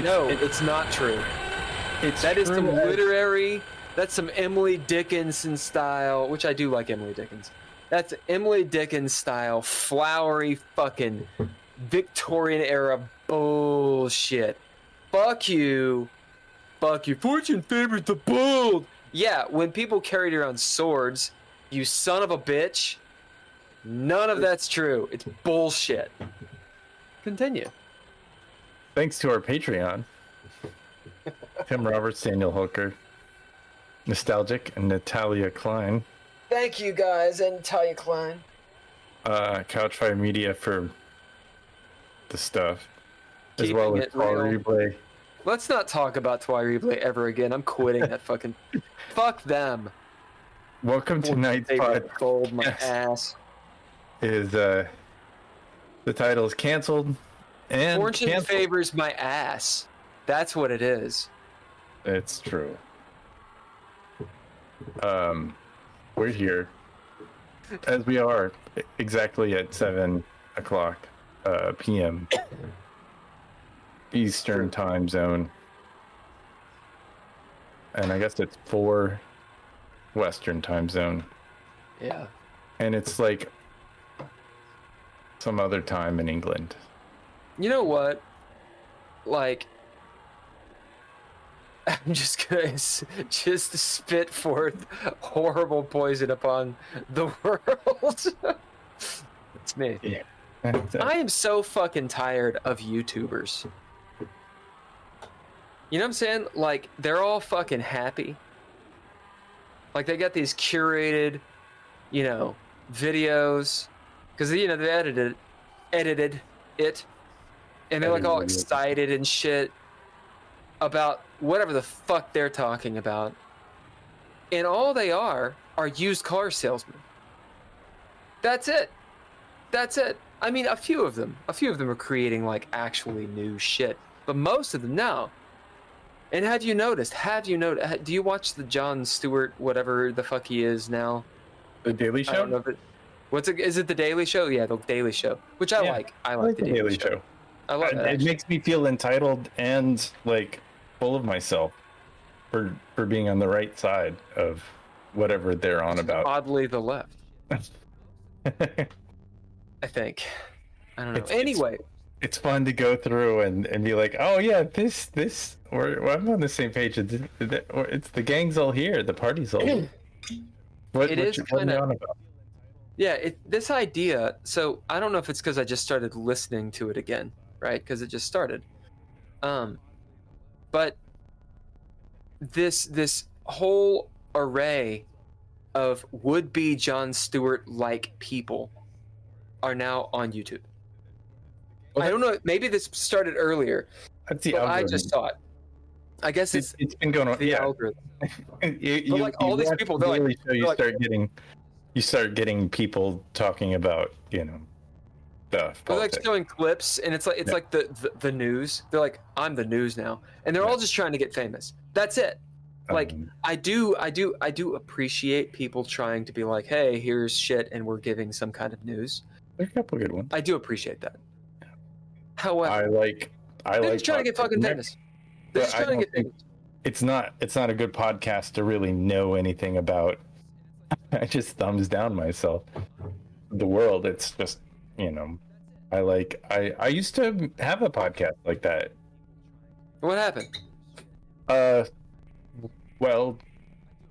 It's not true. That is some literary. That's some Emily Dickinson style, which I do like Emily Dickens. That's Emily Dickens style, flowery fucking Victorian era bullshit. Fuck you. Fuck you. Fortune favors the bold. Yeah, when people carried around swords, you son of a bitch, none of that's true. It's bullshit. Continue. Thanks to our Patreon. Tim Roberts, Daniel Hooker, Nostalgic, and Natalia Cline. Thank you guys, and Natalia Cline. Couchfire Media for the stuff. Keeping as well as real. Replay. Let's not talk about Twi Replay ever again. I'm quitting that fucking... Fuck them. Welcome to Night's Pod. Gold my ass. The title is canceled. And Fortune favors my ass. That's what it is. It's true. We're here, as we are, exactly at 7 o'clock p.m. Eastern Time Zone. And I guess it's 4 Western Time Zone. Yeah. And it's like some other time in England. You know what? Like, I'm just gonna just spit forth horrible poison upon the world. It's me. Yeah. I am so fucking tired of YouTubers. You know what I'm saying? Like, they're all fucking happy. Like, they got these curated, videos. Because, they edited it. And they're, like, all excited and shit about whatever the fuck they're talking about. And all they are used car salesmen. That's it. I mean, a few of them are creating, like, actually new shit. But most of them, no. And have you noticed, do you watch the Jon Stewart, whatever the fuck he is now? The Daily Show? I don't know if is it the Daily Show? Yeah, the Daily Show, which I like. I like the Daily Show. I love that. It makes me feel entitled and, like, full of myself for being on the right side of whatever they're on about. Oddly, the left. I think. I don't know. Anyway. It's fun to go through and be like, oh yeah, I'm on the same page. It's the gang's all here, the party's all here. What is kind of... Yeah, this idea, so I don't know if it's because I just started listening to it again, right? Because it just started. But this whole array of would-be Jon Stewart-like people are now on YouTube. Well, I don't know, maybe this started earlier. That's the algorithm. I just saw it. I guess it's been going on. The algorithm. All these people, they're like, you start getting people talking about, stuff. They're like showing clips, and it's like the news. They're like, I'm the news now, and they're all just trying to get famous. That's it. Like, I do appreciate people trying to be like, hey, here's shit, and we're giving some kind of news. There's a couple good ones. I do appreciate that. However, they're just trying to get fucking famous. They're just trying to get famous. It's not a good podcast to really know anything about. I just thumbs down myself. The world, it's just, I used to have a podcast like that. What happened? Well,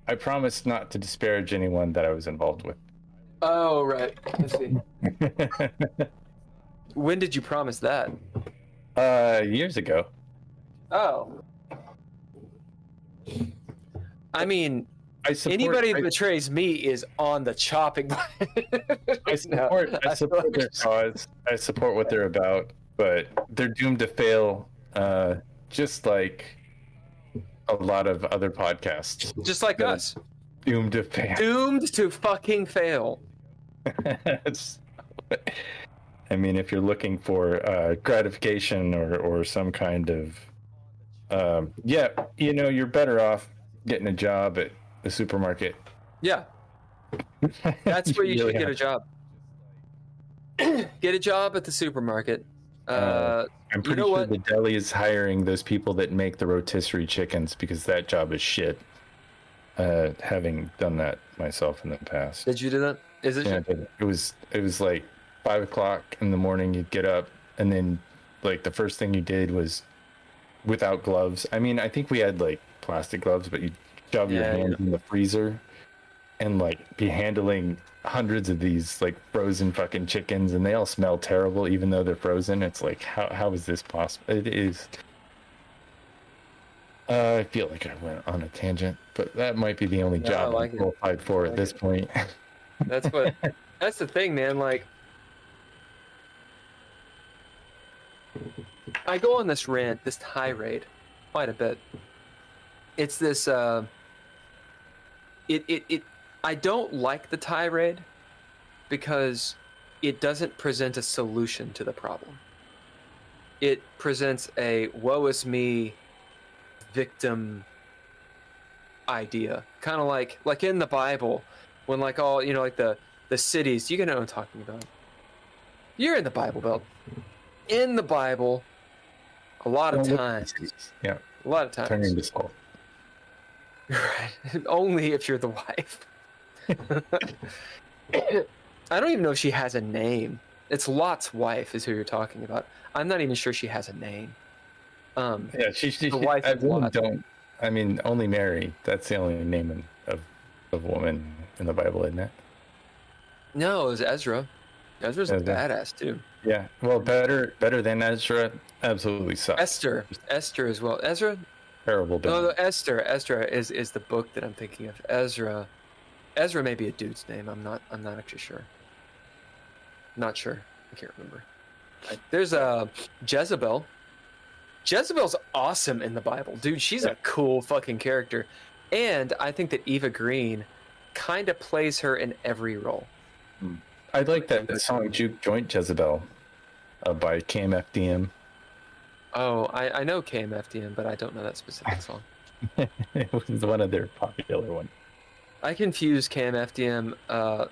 I promised not to disparage anyone that I was involved with. Oh, right. I see. When did you promise that? Years ago. Oh. I mean, anybody that betrays me is on the chopping block. I support their cause. I support what they're about, but they're doomed to fail, just like a lot of other podcasts. Just like us. Doomed to fail. Doomed to fucking fail. I mean, if you're looking for gratification or some kind of, you're better off getting a job at the supermarket. Yeah. That's where you should get a job. Get a job at the supermarket. I'm pretty sure the deli is hiring those people that make the rotisserie chickens because that job is shit. Having done that myself in the past. Did you do that? Is it? Yeah, it was like 5 o'clock in the morning. You'd get up, and then like the first thing you did was without gloves. I mean, I think we had like plastic gloves, but you shove your hands in the freezer and like be handling hundreds of these like frozen fucking chickens, and they all smell terrible even though they're frozen. It's like, how is this possible? It is. I feel like I went on a tangent, but that might be the only job I'm qualified for at this point. That's the thing, man. Like, I go on this rant, this tirade, quite a bit. It's this, I don't like the tirade because it doesn't present a solution to the problem. It presents a woe is me victim idea, kind of like in the Bible when like all, you know, like the cities, you know what I'm talking about. You're in the Bible Belt. In the Bible, a lot of times, turning to salt. Right. Only if you're the wife. I don't even know if she has a name. It's Lot's wife is who you're talking about. I'm not even sure she has a name. She the wife I really don't. I mean, only Mary. That's the only name of woman in the Bible, isn't it? No, it was Ezra. Ezra's a badass too. Yeah. Well, better than Ezra. Absolutely sucks. Esther as well. Ezra. Terrible. No, Esther is the book that I'm thinking of. Ezra may be a dude's name. I'm not actually sure. Not sure. I can't remember. There's Jezebel. Jezebel's awesome in the Bible, dude. She's a cool fucking character, and I think that Eva Green kind of plays her in every role. I like that song "Juke Joint Jezebel" by KMFDM. Oh, I know KMFDM, but I don't know that specific song. It was one of their popular ones. I confuse KMFDM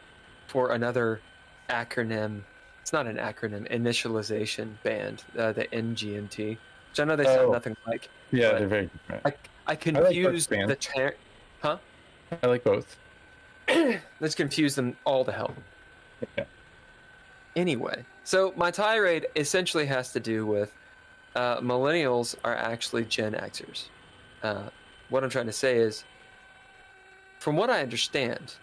for another acronym. It's not an acronym. Initialization band, the NGMT. Which I know they sound nothing like. Yeah, they're very different. I confused the Huh? I like both. Let's confuse them all to hell. Yeah. Anyway, so my tirade essentially has to do with millennials are actually Gen Xers. What I'm trying to say is, from what I understand,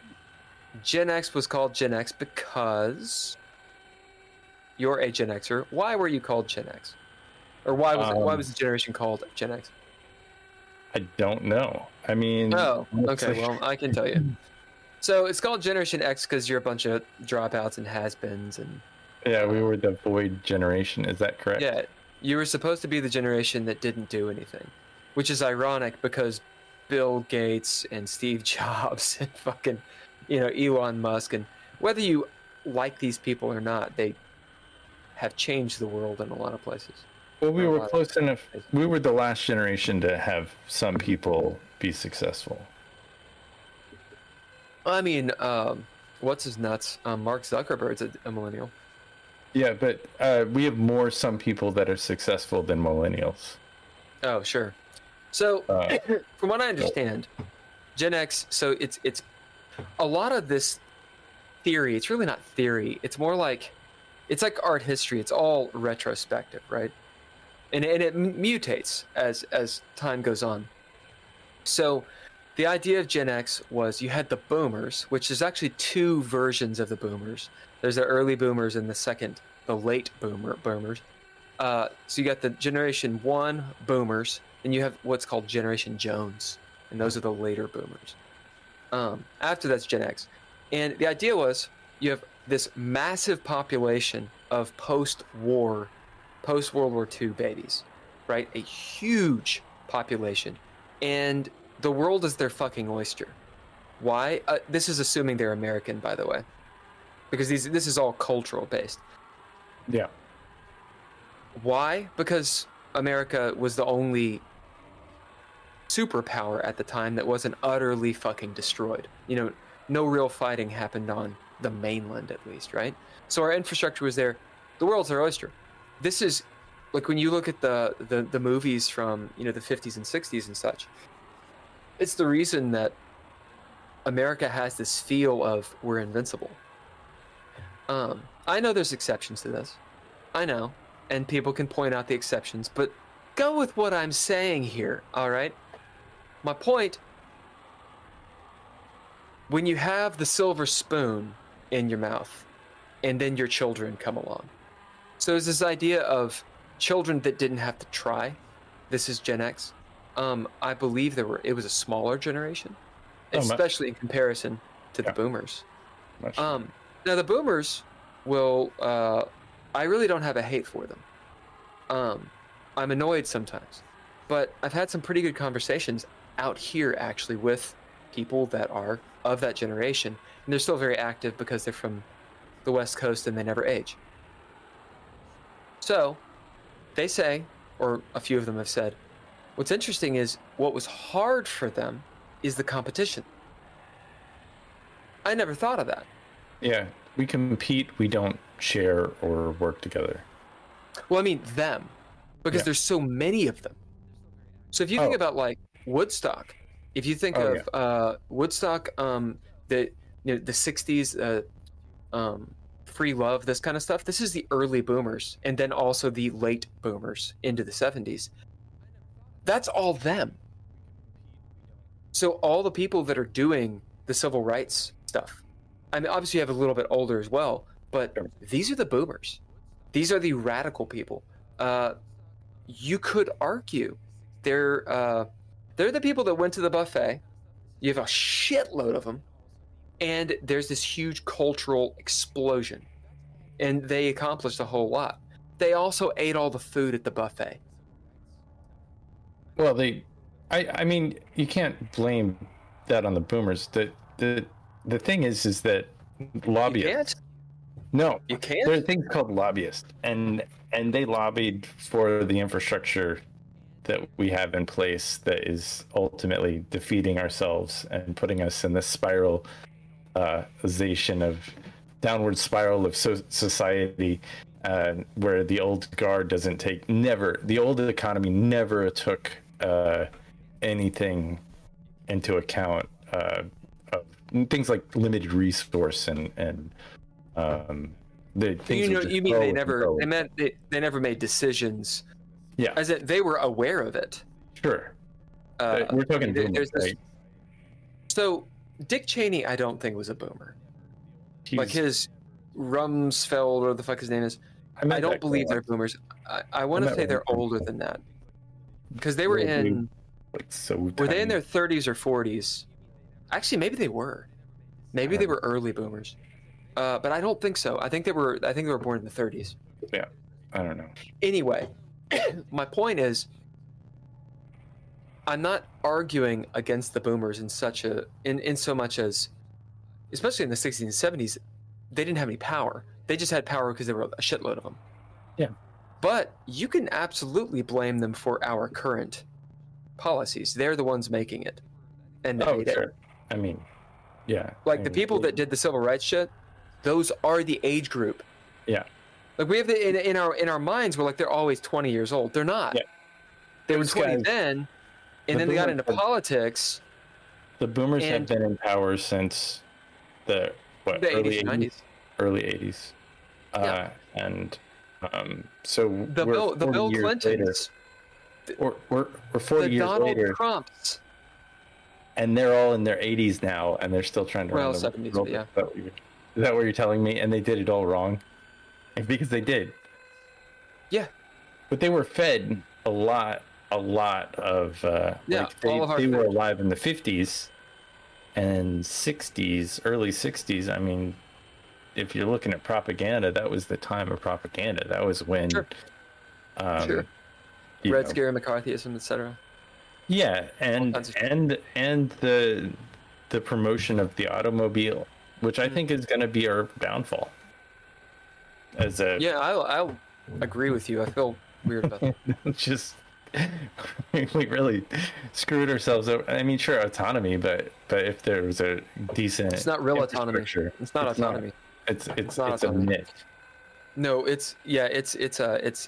Gen X was called Gen X because you're a Gen Xer. Why were you called Gen X? Or why was the generation called Gen X? I don't know. I mean... Oh, okay, well, I can tell you. So it's called Generation X because you're a bunch of dropouts and has-beens and... Yeah, we were the void generation. Is that correct? Yeah, you were supposed to be the generation that didn't do anything. Which is ironic because Bill Gates and Steve Jobs and fucking, Elon Musk, and whether you like these people or not, they have changed the world in a lot of places. Well, we were close enough. We were the last generation to have some people be successful. I mean, what's his nuts? Mark Zuckerberg's a millennial. Yeah, but we have more some people that are successful than millennials. Oh, sure. So, from what I understand, Gen X. So it's a lot of this theory. It's really not theory. It's more like it's like art history. It's all retrospective, right? And it mutates as time goes on. So the idea of Gen X was you had the boomers, which is actually two versions of the boomers. There's the early boomers and the late boomers. So you got the Generation 1 boomers, and you have what's called Generation Jones, and those are the later boomers. After that's Gen X. And the idea was you have this massive population of post-World War II babies, right? A huge population. And the world is their fucking oyster. Why? This is assuming they're American, by the way. Because this is all cultural based. Yeah. Why? Because America was the only superpower at the time that wasn't utterly fucking destroyed. No real fighting happened on the mainland, at least, right? So our infrastructure was there. The world's our oyster. this is like when you look at the movies from the 50s and 60s and such. It's the reason that America has this feel of we're invincible. I know there's exceptions to this. I know, and people can point out the exceptions, but go with what I'm saying here, all right? My point, when you have the silver spoon in your mouth, and then your children come along. So there's this idea of children that didn't have to try. This is Gen X. I believe it was a smaller generation, especially in comparison to the boomers. Now the boomers will, I really don't have a hate for them. I'm annoyed sometimes, but I've had some pretty good conversations out here actually with people that are of that generation, and they're still very active because they're from the West Coast and they never age. So they say, or a few of them have said, what's interesting is what was hard for them is the competition. I never thought of that. Yeah, we compete, we don't share or work together. Well, I mean them, because there's so many of them. So if you think about like Woodstock, if you think of Woodstock, the 60s, free love, this kind of stuff, this is the early boomers, and then also the late boomers into the 70s. That's all them. So all the people that are doing the civil rights stuff, I mean, obviously you have a little bit older as well, but these are the boomers. These are the radical people. You could argue they're the people that went to the buffet. You have a shitload of them, and there's this huge cultural explosion, and they accomplished a whole lot. They also ate all the food at the buffet. Well, I mean, you can't blame that on the boomers. The thing is that lobbyists. You can't? No, you can't. There are things called lobbyists, and they lobbied for the infrastructure that we have in place that is ultimately defeating ourselves and putting us in this downward spiral of society, where the old guard the old economy never took anything into account of things like limited resource and the things. You mean they never made decisions. Yeah, as in they were aware of it. Sure. We're talking boomers, right? So Dick Cheney, I don't think was a boomer. Like his Rumsfeld, or the fuck his name is. I don't believe they're boomers. I want to say they're older than that, because they were in. Were they in their 30s or 40s? Actually, maybe they were. Maybe they were early boomers, but I don't think so. I think they were born in the 30s. Yeah, I don't know. Anyway, my point is, I'm not arguing against the boomers in so much as, especially in the 60s and 70s, they didn't have any power. They just had power because there were a shitload of them. Yeah. But you can absolutely blame them for our current policies. They're the ones making it. And they made it. I mean, yeah. Like the people that did the civil rights shit, those are the age group. Yeah. Like we have in our minds, we're like they're always 20 years old. They're not. Yeah. They were 20 then, and then they got into politics. The boomers have been in power since the early 80s. Early 80s. Yeah. And so the Bill Clintons, we're 40 years Donald later. Trumps. And they're all in their 80s now, and they're still trying to run the 70s, world. yeah. Is that what you're telling me? And they did it all wrong? Because they did. Yeah. But they were fed a lot of they were alive in the 50s and 60s, early 60s. I mean, if you're looking at propaganda, that was the time of propaganda. That was when Red Scare, McCarthyism, etc. Yeah, and the promotion of the automobile, which I think is going to be our downfall. I'll agree with you. I feel weird about that. Just we really screwed ourselves over. I mean, sure, autonomy, but if there was a decent, it's not real autonomy. It's not autonomy. It's a myth. No, it's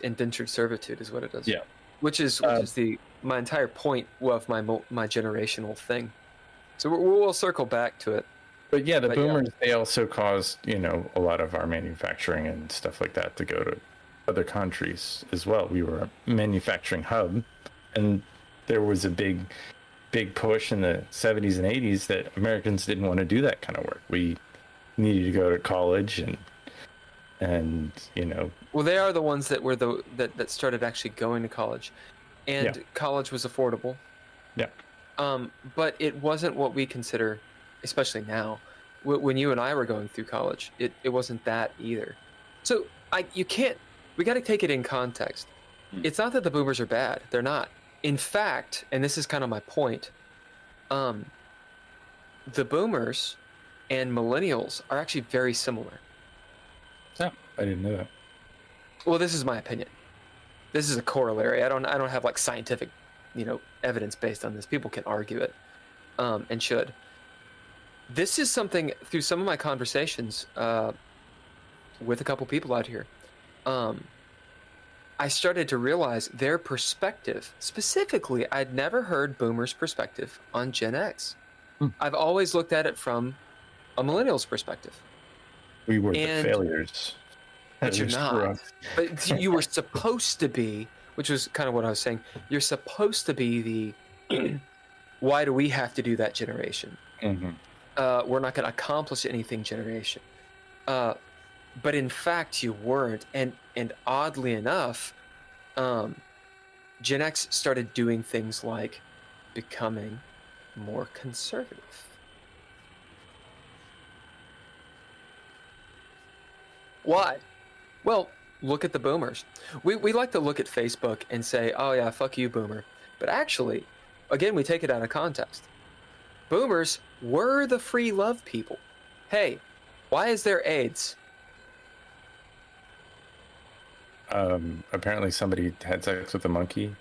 indentured servitude is what it is. Yeah. Which is my entire point of my generational thing. So we'll circle back to it. But yeah, the boomers, they also caused, a lot of our manufacturing and stuff like that to go to other countries as well. We were a manufacturing hub, and there was a big push in the 70s and 80s that Americans didn't want to do that kind of work. We needed to go to college and Well, they are the ones that were that started actually going to college, and college was affordable. Yeah. But it wasn't what we consider, especially now, when you and I were going through college. It wasn't that either. So we got to take it in context. It's not that the boomers are bad. They're not. In fact, and this is kind of my point, the boomers and millennials are actually very similar. Yeah, I didn't know that. Well, this is my opinion. This is a corollary. I don't have like scientific, evidence based on this. People can argue it, and should. This is something through some of my conversations with a couple people out here. I started to realize their perspective. Specifically, I'd never heard boomers' perspective on Gen X. I've always looked at it from a millennial's perspective. We were the failures. But you're not. But you were supposed to be, which was kind of what I was saying. You're supposed to be the why do we have to do that generation? Mm-hmm. We're not going to accomplish anything generation. But in fact, you weren't. And oddly enough, Gen X started doing things like becoming more conservative. Why? Well, look at the boomers. We like to look at Facebook and say, oh yeah, fuck you, boomer. But actually, again, we take it out of context. Boomers were the free love people. Hey, why is there AIDS? Apparently somebody had sex with a monkey.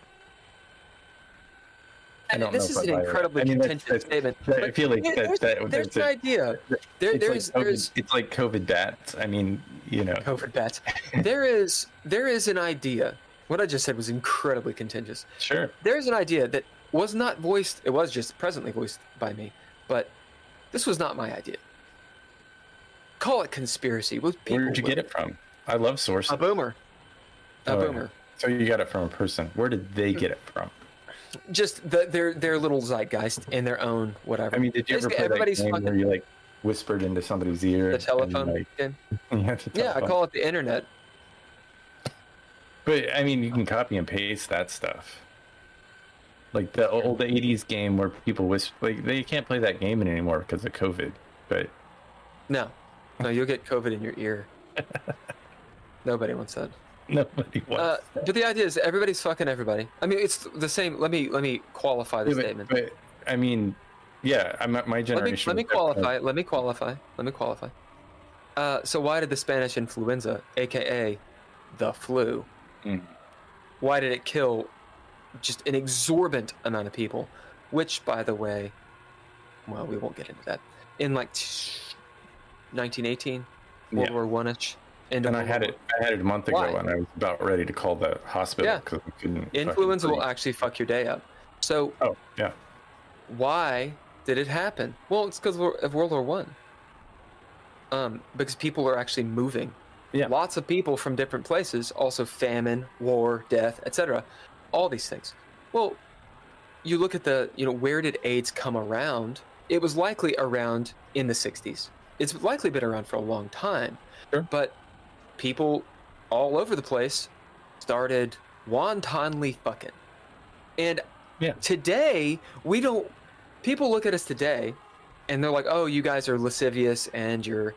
This is an incredibly contentious statement. I feel like there's an idea. It's like COVID bats. COVID bats. There is an idea. What I just said was incredibly contentious. Sure. There's an idea that was not voiced. It was just presently voiced by me, but this was not my idea. Call it conspiracy. Where did you get it from? I love sources. A boomer. A boomer. So you got it from a person. Where did they get it from? Just their little zeitgeist in their own whatever. Did you ever play that game where you whispered into somebody's ear? The telephone game? Yeah, I call it the internet. But you can copy and paste that stuff. Like the old 80s game where people whisper, they can't play that game anymore because of COVID. But no, you'll get COVID in your ear. Nobody wants that. Nobody wants that. But the idea is everybody's fucking everybody. It's the same. Let me qualify this statement. But my generation. Let me qualify. So why did the Spanish influenza, aka the flu, why did it kill just an exorbitant amount of people? Which, by the way, well, we won't get into that. In 1918, World War One-ish. And I had it a month ago, and I was about ready to call the hospital because we couldn't. Influenza will actually fuck your day up. So. Oh yeah. Why did it happen? Well, it's because of World War One. Because people are actually moving. Yeah. Lots of people from different places. Also, famine, war, death, etc. All these things. Well, you look at where did AIDS come around? It was likely around in the 60s. It's likely been around for a long time. Sure. But people all over the place started wantonly fucking. And today, people look at us today and they're like, oh, you guys are lascivious and you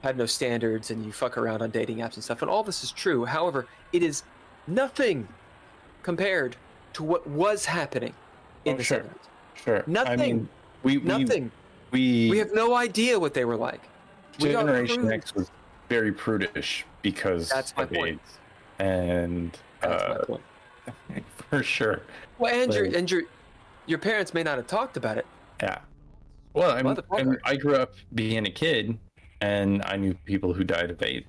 have no standards and you fuck around on dating apps and stuff. And all this is true. However, it is nothing compared to what was happening in the 70s. Sure. Nothing. Nothing. We have no idea what they were like. Generation X was very prudish because that's my point. AIDS. And that's my point. For sure. Well, and your parents may not have talked about it. Yeah. Well, I grew up being a kid, and I knew people who died of AIDS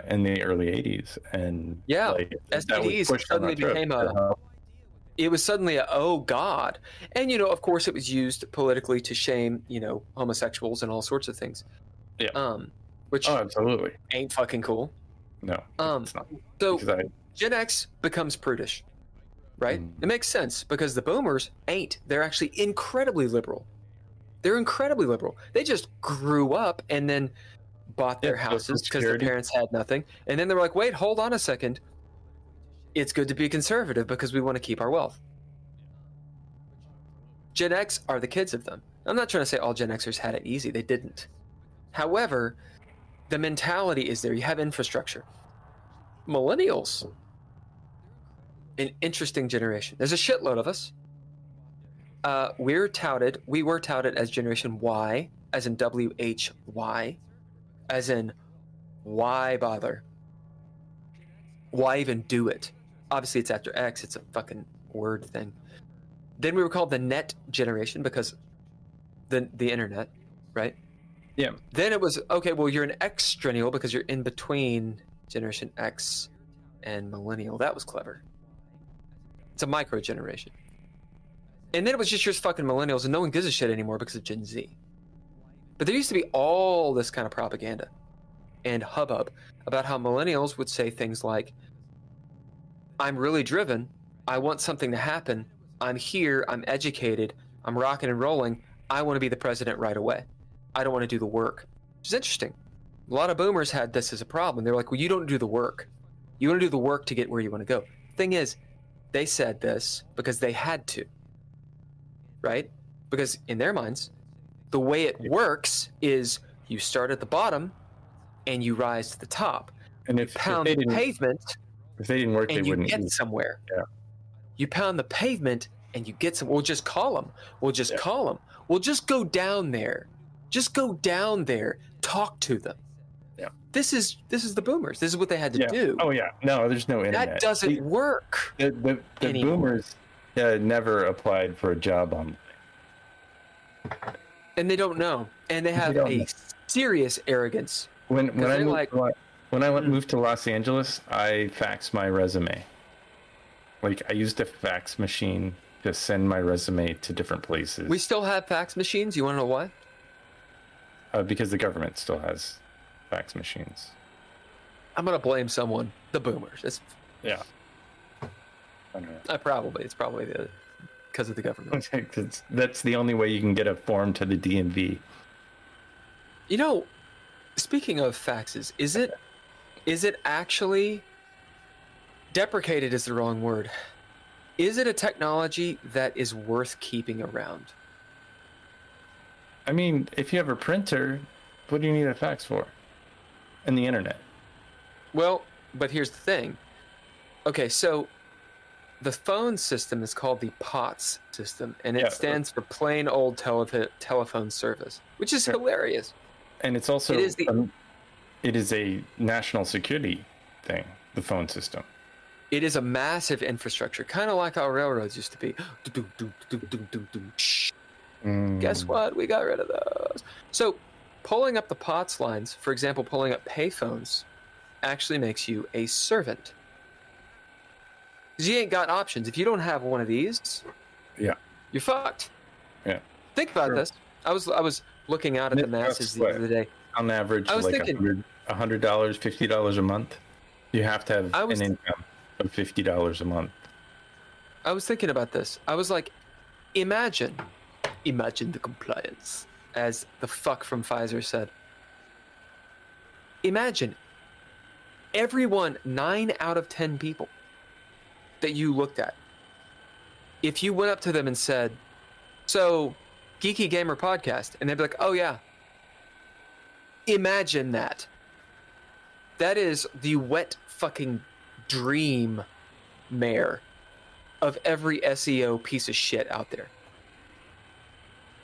in the early 80s. And yeah, like, STDs suddenly became it was suddenly oh God. And, of course it was used politically to shame, homosexuals and all sorts of things. Yeah. Which absolutely ain't fucking cool. No, it's not. So Gen X becomes prudish, right? It makes sense because the boomers ain't. They're actually incredibly liberal. They're incredibly liberal. They just grew up and then bought their houses because their parents had nothing. And then they were like, wait, hold on a second. It's good to be conservative because we want to keep our wealth. Gen X are the kids of them. I'm not trying to say all Gen Xers had it easy. They didn't. However, the mentality is there. You have infrastructure. Millennials, an interesting generation. There's a shitload of us. We were touted as Generation Y, as in WHY, as in why bother? Why even do it? Obviously, it's after X. It's a fucking word thing. Then we were called the net generation because the internet, right? Yeah. Then it was, okay, well, you're an extrennial because you're in between Generation X and Millennial. That was clever. It's a micro generation. And then it was just your fucking millennials, and no one gives a shit anymore because of Gen Z. But there used to be all this kind of propaganda and hubbub about how millennials would say things like, I'm really driven. I want something to happen. I'm here. I'm educated. I'm rocking and rolling. I want to be the president right away. I don't want to do the work. Which is interesting. A lot of boomers had this as a problem. They were like, well, you don't do the work. You want to do the work to get where you want to go. Thing is, they said this because they had to. Right? Because in their minds, the way it works is you start at the bottom and you rise to the top. And if pound the pavement, if they didn't work, they wouldn't get somewhere. Yeah. You pound the pavement and you get some. We'll just call them. We'll just call them. We'll just go down there. Just go down there. Talk to them. Yeah. This is the boomers. This is what they had to do. Oh yeah. No, there's no internet. That doesn't work. The boomers never applied for a job online. And they don't know. And they have a serious arrogance. When I moved to Los Angeles, I faxed my resume. Like, I used a fax machine to send my resume to different places. We still have fax machines. You want to know why? Because the government still has fax machines. I'm gonna blame someone. The boomers. Yeah. I don't know. It's probably because of the government. That's the only way you can get a form to the DMV. Speaking of faxes, is it actually deprecated is the wrong word. Is it a technology that is worth keeping around? I mean, if you have a printer, what do you need a fax for? And the internet. Well, but here's the thing. Okay, so the phone system is called the POTS system, and it stands for plain old telephone service, which is hilarious. And it's also it is a national security thing, the phone system. It is a massive infrastructure, kind of like how railroads used to be. Guess what? We got rid of those. So pulling up the POTS lines, for example, pulling up payphones, actually makes you a servant. Because you ain't got options. If you don't have one of these, you're fucked. Yeah. Think about this. I was looking out at the masses the other day. On average, like $100, $50 a month. You have to have an income of $50 a month. I was thinking about this. I was like, imagine the compliance, as the fuck from Pfizer said. Imagine everyone, 9 out of 10 people that you looked at, if you went up to them and said, so, Geeky Gamer Podcast, and they'd be like, oh yeah. Imagine that. That is the wet fucking dream mare of every SEO piece of shit out there.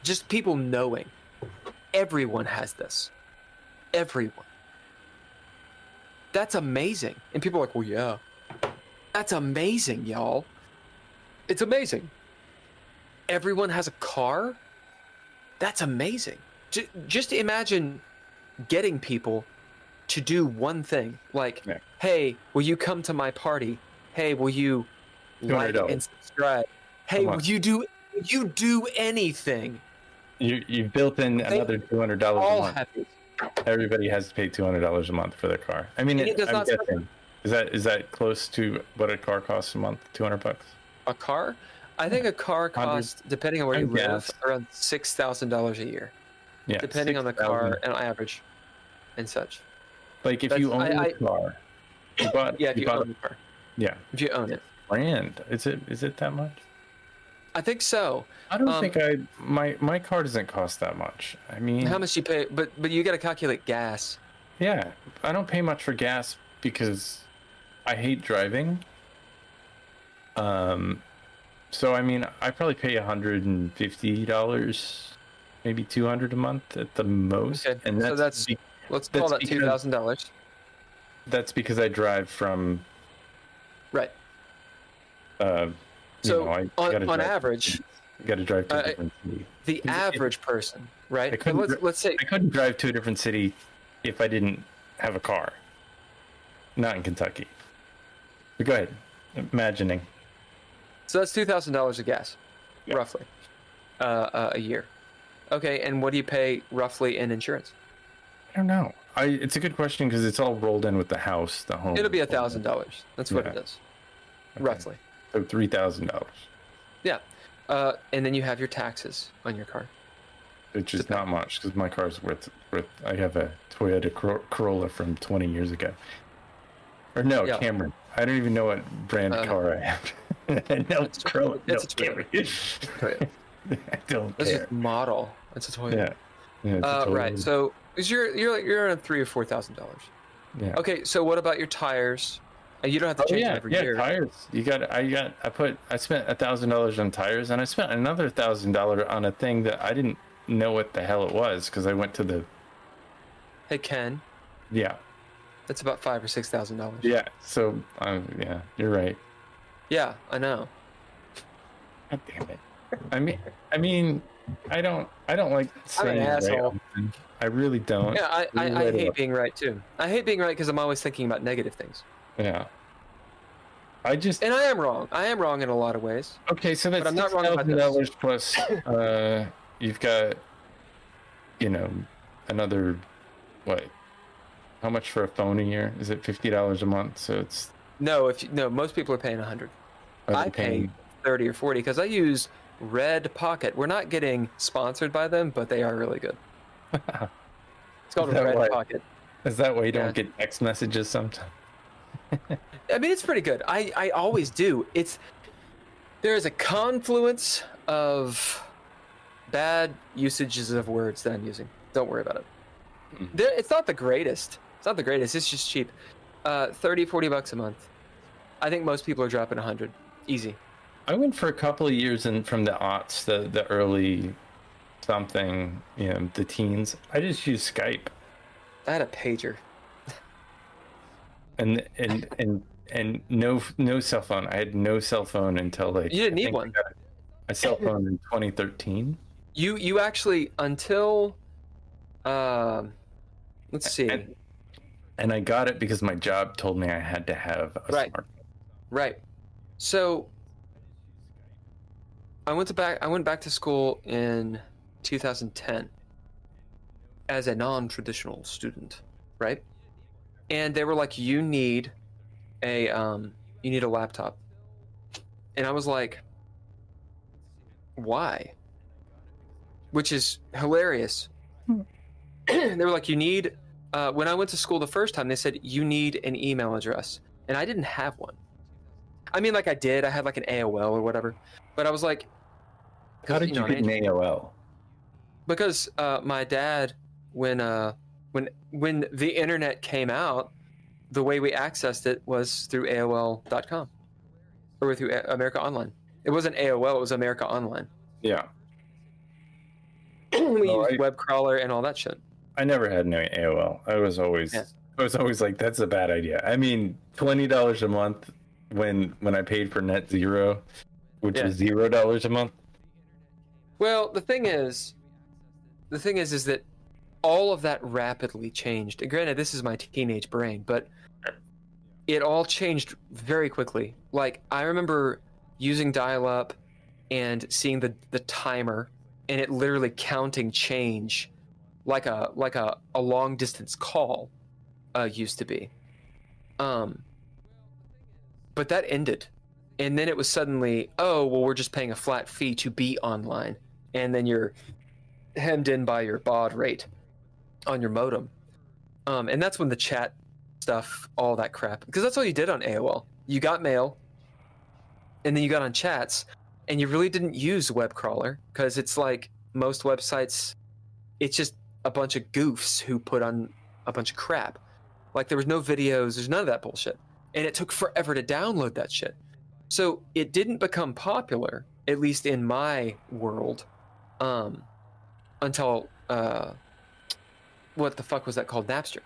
Just people knowing. Everyone has this. Everyone. That's amazing. And people are like, well, yeah. That's amazing, y'all. It's amazing. Everyone has a car? That's amazing. Just imagine getting people to do one thing. Like, hey, will you come to my party? Hey, will you like and subscribe? Hey, will you do anything? You've built in another $200 a month. Happy. Everybody has to pay $200 a month for their car. I mean, I'm guessing, is that close to what a car costs a month? $200? A car? I think a car costs, depending on where you live, around $6,000 a year. Yeah, depending on the car and average and such. Like if you own a car, if you own the car. Yeah, if you own it. Brand? Is it that much? I think so. I don't think my car doesn't cost that much. I mean, how much you pay? But you got to calculate gas. Yeah, I don't pay much for gas because I hate driving. So I mean, I probably pay $150, maybe $200 a month at the most. Okay. And let's call that $2,000. That's because I drive from. Right. On average, you got to drive to a different city. The average person, right? Let's say I couldn't drive to a different city if I didn't have a car. Not in Kentucky. But go ahead, imagining. So that's $2,000 of gas, roughly, a year. Okay, and what do you pay roughly in insurance? I don't know. It's a good question because it's all rolled in with the house, the home. It'll be $1,000. That's what it is, roughly. So $3,000. Yeah, and then you have your taxes on your car. Which is not much because my car's worth. I have a Toyota Corolla from 20 years ago. Or no, Camry. I don't even know what brand of car I have. No, it's Corolla. It's a Camry. I don't care. This is model. It's a Toyota. Yeah. Right. So you're around $3,000 or $4,000. Yeah. Okay. So what about your tires? You don't have to change them every year. Yeah, tires. I spent $1,000 on tires, and I spent another $1,000 on a thing that I didn't know what the hell it was because I went to the. Hey Ken. Yeah. That's about $5,000 or $6,000. Yeah. So you're right. Yeah, I know. God damn it. I mean, I don't like saying I'm an asshole. Right. I really don't. Yeah, I hate being right too. I hate being right because I'm always thinking about negative things. Yeah. And I am wrong. I am wrong in a lot of ways. Okay, so that's $6,000 plus. You've got, another what? How much for a phone a year? Is it $50 a month? So it's most people are paying $100. I pay 30 or 40 because I use Red Pocket. We're not getting sponsored by them, but they are really good. It's called a Red Pocket. Is that why you don't get text messages sometimes? I mean, it's pretty good. I always do. There is a confluence of bad usages of words that I'm using. Don't worry about it. It's not the greatest. It's just cheap. $30-$40 a month. I think most people are dropping 100. Easy. I went for a couple of years from the aughts, the early something, the teens. I just used Skype. I had a pager. And no cell phone. I had no cell phone until you didn't need one. I got a cell phone in 2013. You actually until let's see. And I got it because my job told me I had to have a smartphone. Right. So I went back to school in 2010 as a non-traditional student, right? And they were like, you need a laptop. And I was like, why? Which is hilarious. They were like, you need when I went to school the first time, they said you need an email address. And I didn't have one. I mean, like I did. I had like an AOL or whatever. But I was like, how did you get an AOL? Because my dad, when the internet came out, the way we accessed it was through AOL.com or through America Online. It wasn't AOL, it was America Online. Yeah. We used web crawler and all that shit. I never had no AOL. I was always like, that's a bad idea. I mean, $20 a month when I paid for Net Zero, which was $0 a month. Well, the thing is that all of that rapidly changed. And granted, this is my teenage brain, but it all changed very quickly. Like, I remember using dial-up and seeing the timer, and it literally counting change like a long distance call used to be. But that ended, and then it was suddenly, oh well, we're just paying a flat fee to be online, and then you're hemmed in by your baud rate on your modem. And that's when the chat stuff, all that crap, because that's all you did on AOL. You got mail, and then you got on chats, and you really didn't use web crawler, because it's like most websites, it's just a bunch of goofs who put on a bunch of crap. Like, there was no videos, there's none of that bullshit, and it took forever to download that shit. So it didn't become popular, at least in my world, until what the fuck was that called? Napster.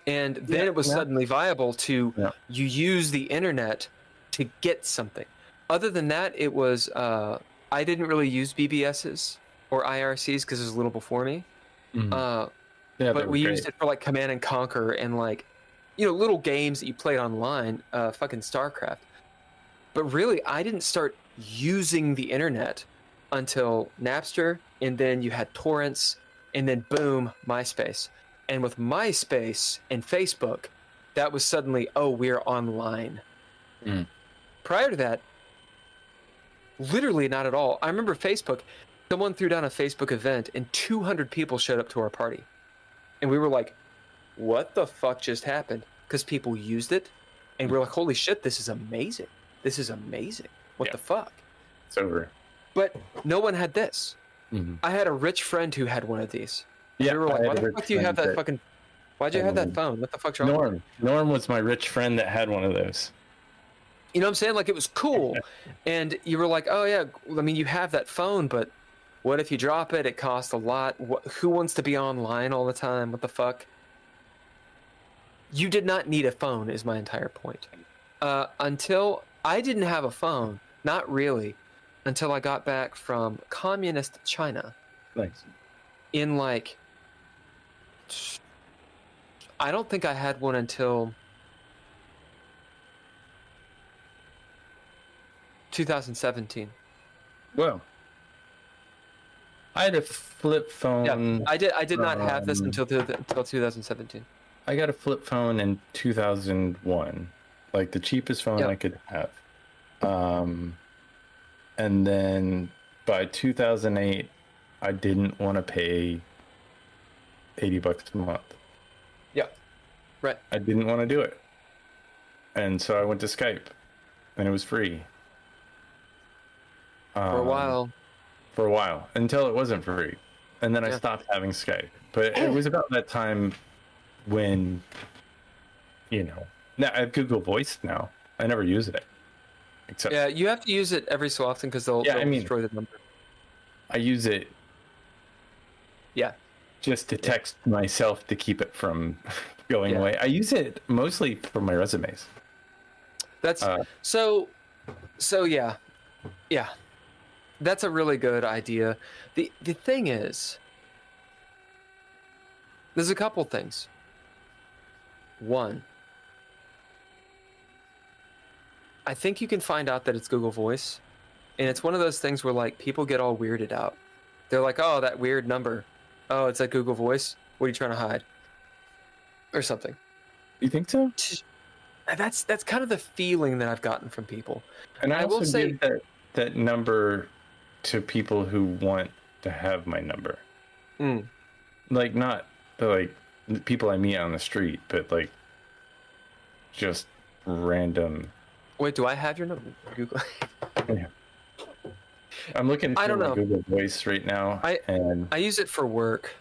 And then it was suddenly viable to you use the internet to get something. Other than that, it was I didn't really use BBSs or IRCs because it was a little before me. But we used it for like Command and Conquer and like, you know, little games that you played online, fucking StarCraft. But really, I didn't start using the internet until Napster, and then you had torrents, and then boom, MySpace. And with MySpace and Facebook, that was suddenly, oh, we're online. Prior to that, literally not at all. I remember Facebook, someone threw down a Facebook event, and 200 people showed up to our party. And we were like, what the fuck just happened? Because people used it, and we're like, holy shit, this is amazing. This is amazing. What the fuck? It's over. But no one had this. I had a rich friend who had one of these. Yeah, we were like, why the fuck do you have that fucking... Why'd you have that phone? What the fuck's wrong with you? Norm was my rich friend that had one of those. You know what I'm saying? Like, it was cool. And you were like, oh yeah, I mean, you have that phone, but what if you drop it? It costs a lot. Who wants to be online all the time? What the fuck? You did not need a phone, is my entire point. Until I didn't have a phone, not really, until I got back from communist China. Thanks. In like, I don't think I had one until 2017. Well, I had a flip phone. Yeah, I did not have this until 2017. I got a flip phone in 2001, like the cheapest phone I could have. And then by 2008, I didn't want to pay $80 a month. Yeah, right. I didn't want to do it. And so I went to Skype, and it was free. For a while. For a while, until it wasn't free. And then I stopped having Skype. But it was about that time when, you know, now I have Google Voice now. I never use it. Except, yeah, you have to use it every so often because they'll destroy the number. I use it just to text myself to keep it from going away. I use it mostly for my resumes. That's so yeah. That's a really good idea. The thing is, there's a couple things. One, I think you can find out that it's Google Voice, and it's one of those things where like people get all weirded out. They're like, "Oh, that weird number. Oh, it's like Google Voice. What are you trying to hide?" Or something. You think so? That's kind of the feeling that I've gotten from people. And I will say that number to people who want to have my number. Like, not the like people I meet on the street, but like just random. Wait, do I have your number? Google. Yeah. I'm looking I don't know. Google Voice right now. I use it for work.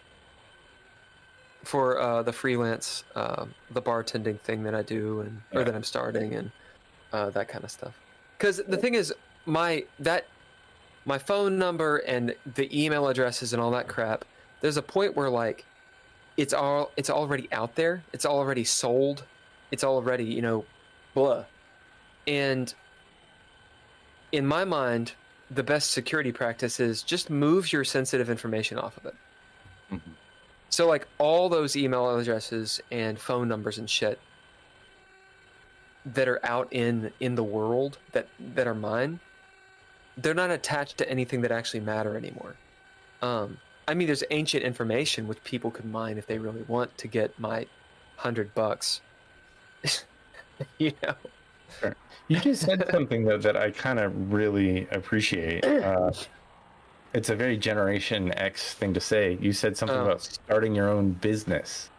For the freelance, the bartending thing that I do, or that I'm starting, and that kind of stuff. Because the thing is, my phone number and the email addresses and all that crap, there's a point where like it's already out there, it's already sold, it's already, you know, blah. And in my mind, the best security practice is just move your sensitive information off of it. Mm-hmm. So like all those email addresses and phone numbers and shit that are out in the world that are mine, they're not attached to anything that actually matter anymore. I mean, there's ancient information which people could mine if they really want to get my $100. You know. Sure. You just said something though that I kind of really appreciate. It's a very Generation X thing to say. You said something about starting your own business.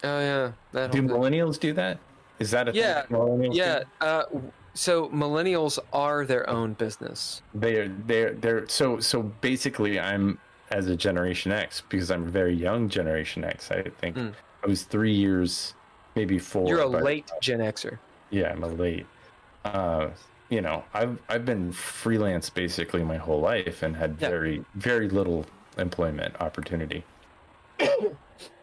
Oh yeah. Do millennials do that? Is that a thing millennials do? So millennials are their own business. They're so basically I'm as a Generation X, because I'm a very young Generation X. I think I was 3 years, maybe 4. You're a late Gen Xer. Yeah, I'm a late. You know, I've been freelance basically my whole life and had very little employment opportunity.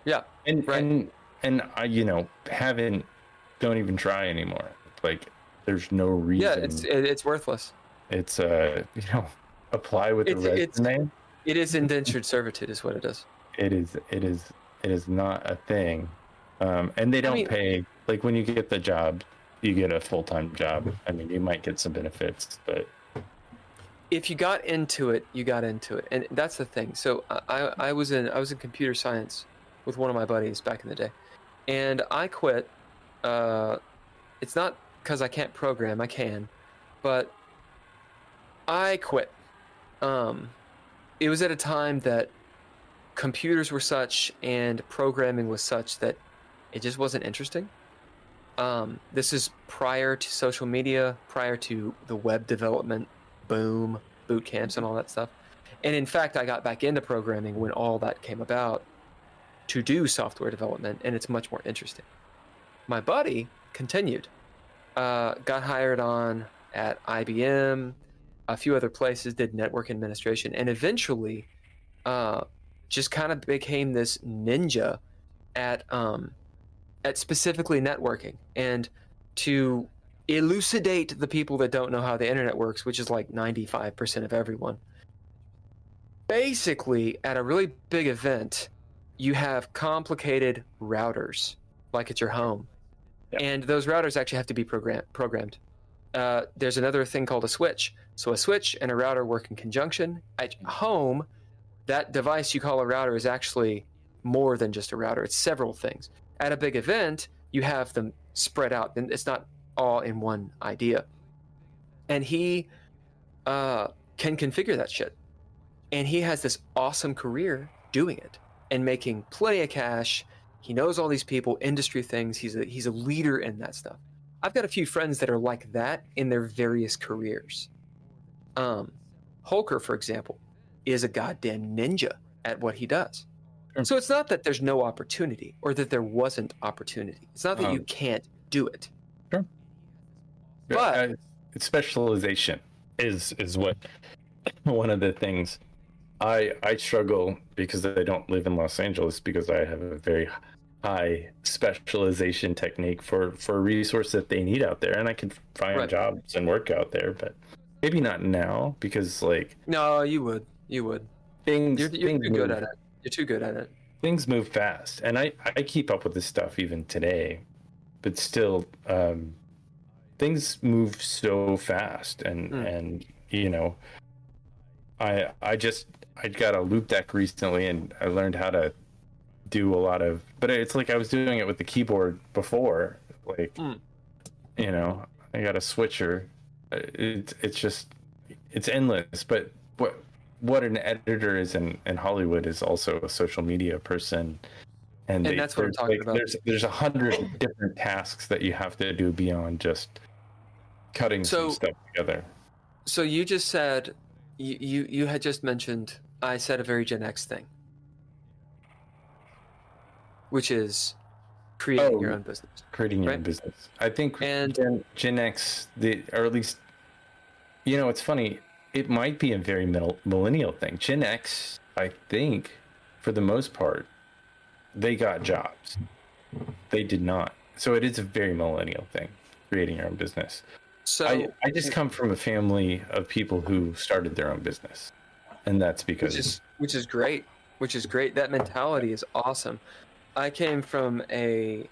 Yeah, and I, you know, don't even try anymore. Like, there's no reason. Yeah, it's worthless. It's you know, apply with the resume. It is indentured servitude, is what it is. It is not a thing, and they don't pay. Like when you get the job, you get a full-time job. I mean, you might get some benefits, but if you got into it, you got into it, and that's the thing. So I was in computer science with one of my buddies back in the day, and I quit. It's not because I can't program. I can, but I quit. It was at a time that computers were such and programming was such that it just wasn't interesting. This is prior to social media, prior to the web development boom, boot camps and all that stuff. And in fact, I got back into programming when all that came about to do software development, and it's much more interesting. My buddy continued, got hired on at IBM, a few other places, did network administration, and eventually just kind of became this ninja at specifically networking. And to elucidate the people that don't know how the internet works, which is like 95% of everyone, basically at a really big event, you have complicated routers like at your home. Yep. And those routers actually have to be programmed. There's another thing called a switch. So a switch and a router work in conjunction. At home, that device you call a router is actually more than just a router. It's several things. At a big event, you have them spread out, and it's not all in one idea. And he can configure that shit. And he has this awesome career doing it and making plenty of cash. He knows all these people, industry things. He's a leader in that stuff. I've got a few friends that are like that in their various careers. Holker, for example, is a goddamn ninja at what he does. Sure. So it's not that there's no opportunity or that there wasn't opportunity. It's not that you can't do it. Sure. But specialization is what one of the things I struggle because I don't live in Los Angeles, because I have a very high specialization technique for a resource that they need out there, and I can find jobs and work out there, but maybe not now, because like no, you would things you're too good at it. You're too good at it. Things move fast, and I keep up with this stuff even today, but still things move so fast, and you know, I got a loop deck recently, and I learned how to do a lot of, but it's like I was doing it with the keyboard before, like you know, I got a switcher. It's just, it's endless. But what an editor is in Hollywood is also a social media person, and that's what I'm talking about. There's 100 different tasks that you have to do beyond just cutting some stuff together. So you just said, you had just mentioned, I said a very Gen X thing, which is creating your own business. Creating your own business. I think Gen X, or at least, you know, it's funny, it might be a very millennial thing. Gen X, I think, for the most part, they got jobs. They did not. So it is a very millennial thing, creating your own business. So I just come from a family of people who started their own business, and that's because which is great. That mentality is awesome. I came from a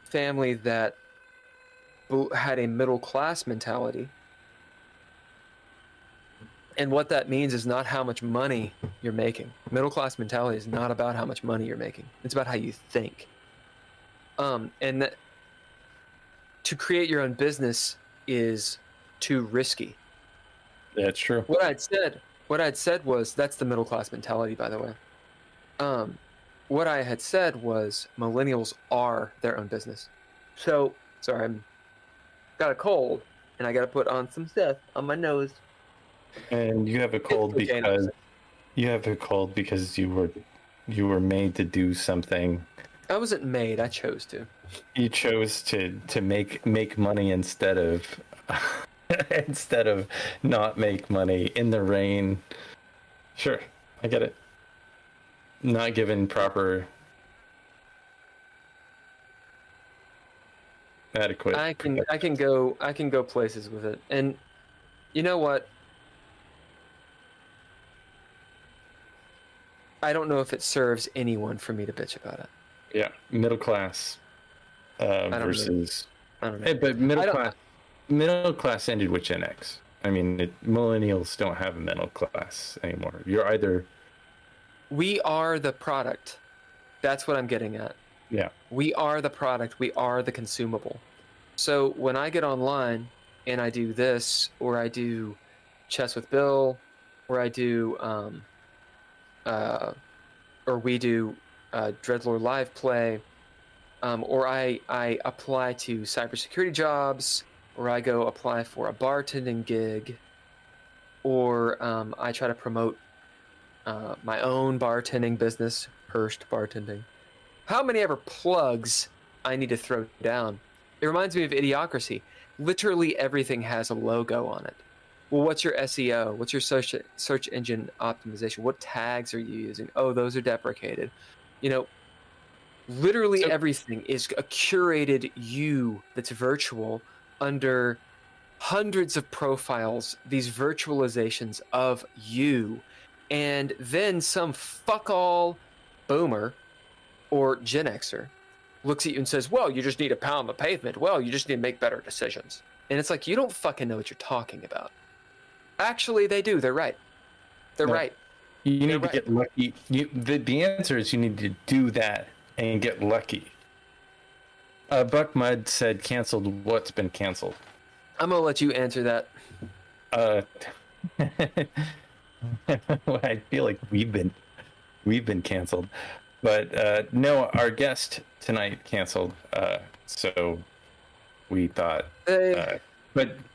family that had a middle class mentality, and what that means is not how much money you're making. Middle class mentality is not about how much money you're making. It's about how you think. And to create your own business is too risky. that's true. What I'd said was, that's the middle class mentality, by the way. What I had said was millennials are their own business. So, sorry, I'm got a cold and I got to put on some stuff on my nose. And you have a cold because you were made to do something. I wasn't made. I chose to. You chose to make money instead of not make money in the rain. Sure, I get it. Not given proper adequate. I can go places with it. And you know what? I don't know if it serves anyone for me to bitch about it. Yeah, middle class versus. I don't know. Hey, but middle class ended with Gen X. I mean, millennials don't have a middle class anymore. You're either. We are the product. That's what I'm getting at. Yeah. We are the product. We are the consumable. So when I get online and I do this, or I do Chess with Bill, or I do, or we do DreadLore live play, or I apply to cybersecurity jobs, or I go apply for a bartending gig, or I try to promote my own bartending business, Hearst Bartending. How many ever plugs I need to throw down? It reminds me of Idiocracy. Literally everything has a logo on it. Well, what's your SEO? What's your search engine optimization? What tags are you using? Oh, those are deprecated. You know, literally everything is a curated you that's virtual under hundreds of profiles, these virtualizations of you. And then some fuck-all boomer or Gen Xer looks at you and says, well, you just need to pound the pavement. Well, you just need to make better decisions. And it's like, you don't fucking know what you're talking about. Actually, they do. They're right. They're right. You need to get lucky. The answer is you need to do that and get lucky. Buck Mud said, canceled what's been canceled. I'm going to let you answer that. Well, I feel like we've been canceled. But no, our guest tonight canceled. So we thought, but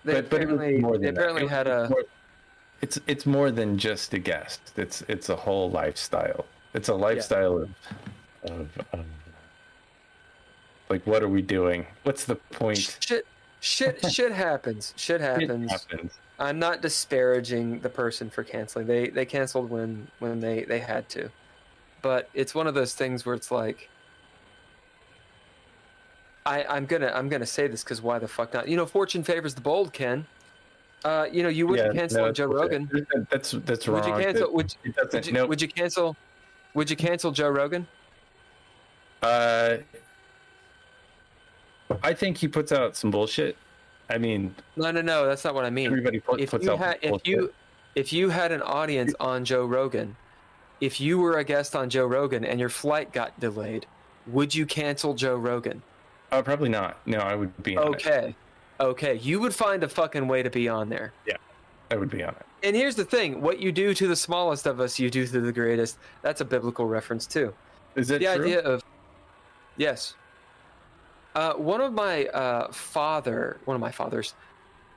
apparently had a. It's more than just a guest. It's a whole lifestyle. It's a lifestyle of like, what are we doing? What's the point? Shit happens. Shit happens. I'm not disparaging the person for canceling. They canceled when they had to. But it's one of those things where it's like, I'm gonna say this because why the fuck not? You know, fortune favors the bold, Ken. You know, you wouldn't cancel on Joe Rogan. That's wrong. Would you cancel Joe Rogan? I think he puts out some bullshit. I mean, no, that's not what I mean. Everybody puts out bullshit. If you had an audience on Joe Rogan, if you were a guest on Joe Rogan and your flight got delayed, would you cancel Joe Rogan? Probably not. No, I would be on it. Okay. You would find a fucking way to be on there. Yeah, I would be on it. And here's the thing. What you do to the smallest of us, you do to the greatest. That's a biblical reference, too. Is it the true? idea of... Yes. One of my father's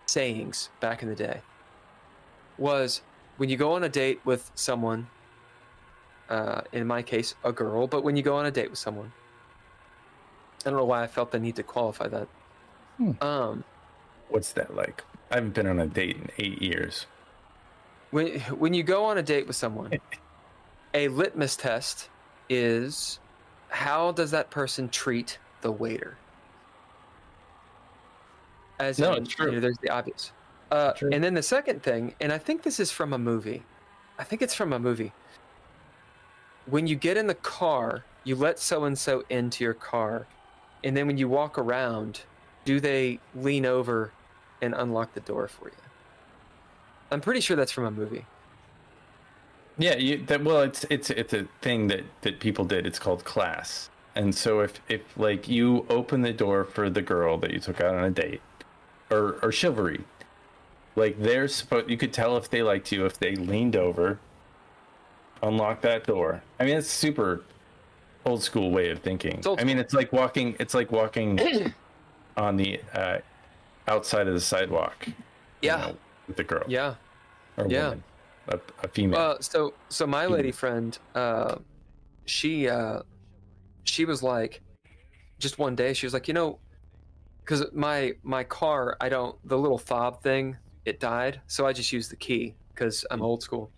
sayings back in the day was, when you go on a date with someone, in my case, a girl, but when you go on a date with someone, I don't know why I felt the need to qualify that. What's that like? I haven't been on a date in 8 years. When you go on a date with someone, a litmus test is, how does that person treat the waiter? As no, in, it's true. there's the obvious. And then the second thing, and I think this is from a movie. I think it's from a movie. When you get in the car, you let so-and-so into your car, and then when you walk around, do they lean over and unlock the door for you? I'm pretty sure that's from a movie. Yeah, it's a thing that people did. It's called class. And so if like you open the door for the girl that you took out on a date, or chivalry, like you could tell if they liked you if they leaned over, unlock that door. I mean, it's super old school way of thinking. I mean, it's like walking on the outside of the sidewalk. Yeah. With the girl. Yeah. Or yeah. woman, a female. So my lady friend, she was like, just one day she was like, because my car, the little fob thing, it died, so I just used the key because I'm old school.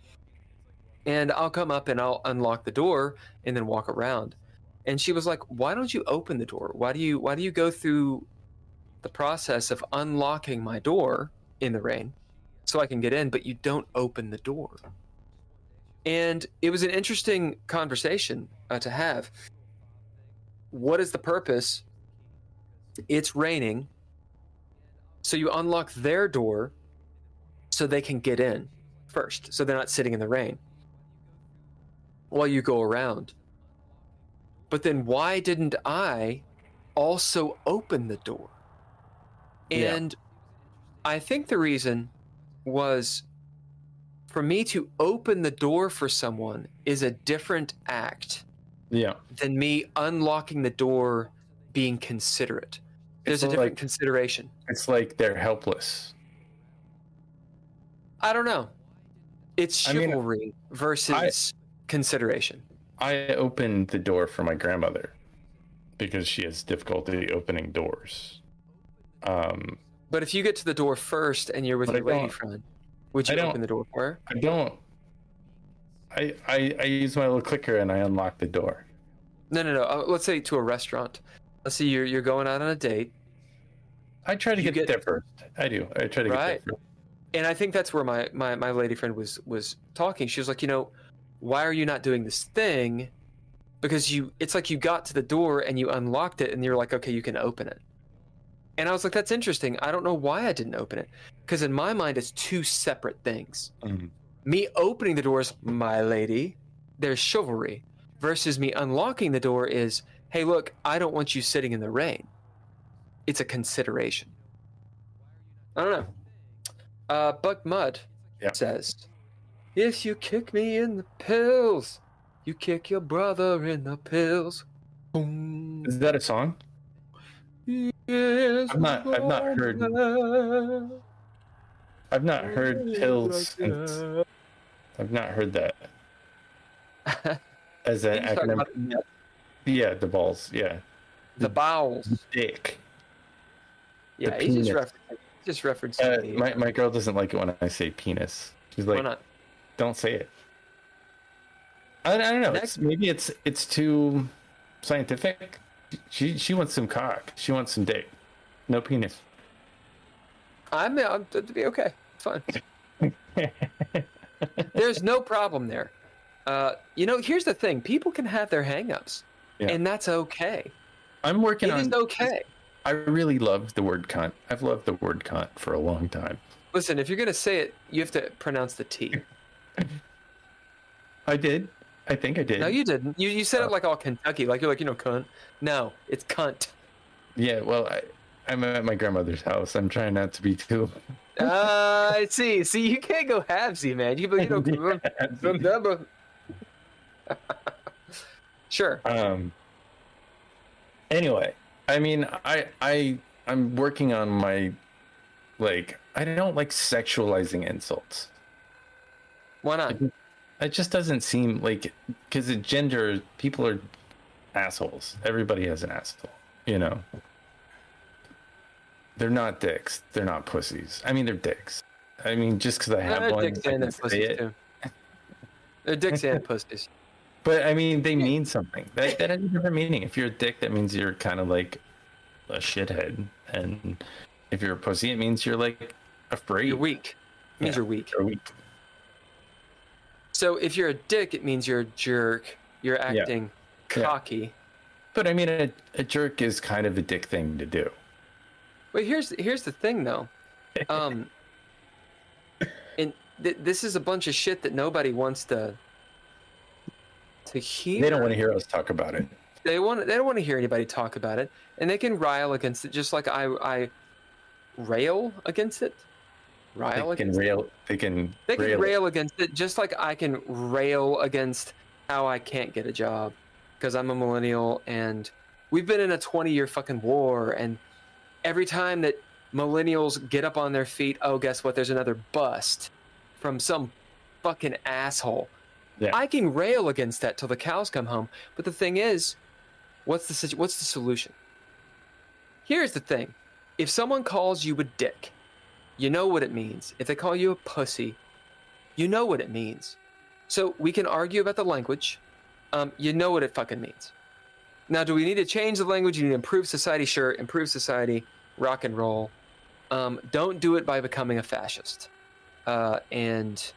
And I'll come up and I'll unlock the door and then walk around. And she was like, "Why don't you open the door? Why do you go through the process of unlocking my door in the rain so I can get in, but you don't open the door?" And it was an interesting conversation to have. What is the purpose? It's raining, so you unlock their door so they can get in first, so they're not sitting in the rain while you go around. But then why didn't I also open the door? And I think the reason was, for me to open the door for someone is a different act than me unlocking the door being considerate. There's a different consideration. It's like they're helpless. I don't know. It's chivalry versus consideration. I opened the door for my grandmother because she has difficulty opening doors. But if you get to the door first and you're with your lady friend, would you open the door for her? I don't. I use my little clicker and I unlock the door. No. Let's say to a restaurant. Let's say you're going out on a date. I try to get there first. I do. I try to get there first. And I think that's where my lady friend was talking. She was like, why are you not doing this thing? Because it's like you got to the door and you unlocked it and you're like, okay, you can open it. And I was like, that's interesting. I don't know why I didn't open it. Because in my mind, it's two separate things. Mm-hmm. Me opening the door is, my lady, there's chivalry. Versus me unlocking the door is, hey, look, I don't want you sitting in the rain. It's a consideration. I don't know. Buck Mud says, if you kick me in the pills, you kick your brother in the pills. Boom. Is that a song? Yes, I've not heard pills. I've not heard that as an acronym. Yeah, the balls. Yeah, the bowels. Dick. Yeah, he's just referencing. My girl doesn't like it when I say penis. She's like, "Why not? Don't say it." I don't know. Maybe it's too scientific. She wants some cock. She wants some dick. No penis. I'm to be okay. It's fine. There's no problem there. Here's the thing. People can have their hang-ups, and that's okay. I'm working on it. It is okay. I really love the word cunt. I've loved the word cunt for a long time. Listen, if you're going to say it, you have to pronounce the T. I did. I think I did. No, you didn't. You said it like all Kentucky, like you're like, cunt. No, it's cunt. Yeah, well, I'm at my grandmother's house. I'm trying not to be too. I see. See, you can't go halvesy, man. You can Sure. Anyway, I mean, I'm working on my, I don't like sexualizing insults. Why not? It just doesn't seem like, because gender, people are assholes. Everybody has an asshole, They're not dicks. They're not pussies. I mean, they're dicks. I mean, just because I have one, dicks and pussies too. They're dicks and pussies. But I mean, they mean something. That has a different meaning. If you're a dick, that means you're kind of like a shithead, and If you're a pussy, it means you're like afraid. You're weak. It means you're weak. You're weak. So if you're a dick, it means you're a jerk. You're acting cocky. Yeah. But I mean, a jerk is kind of a dick thing to do. Wait, here's the thing though. And this is a bunch of shit that nobody wants to hear. They don't want to hear us talk about it. They don't want to hear anybody talk about it, and they can rile against it just like I rail against it. They can rail against it just like I can rail against how I can't get a job because I'm a millennial and we've been in a 20-year fucking war, and every time that millennials get up on their feet, oh, guess what? There's another bust from some fucking asshole. Yeah. I can rail against that till the cows come home. But the thing is, what's the solution? Here's the thing. If someone calls you a dick, you know what it means. If they call you a pussy, you know what it means. So we can argue about the language. You know what it fucking means. Now, do we need to change the language? You need to improve society? Sure, improve society. Rock and roll. Don't do it by becoming a fascist and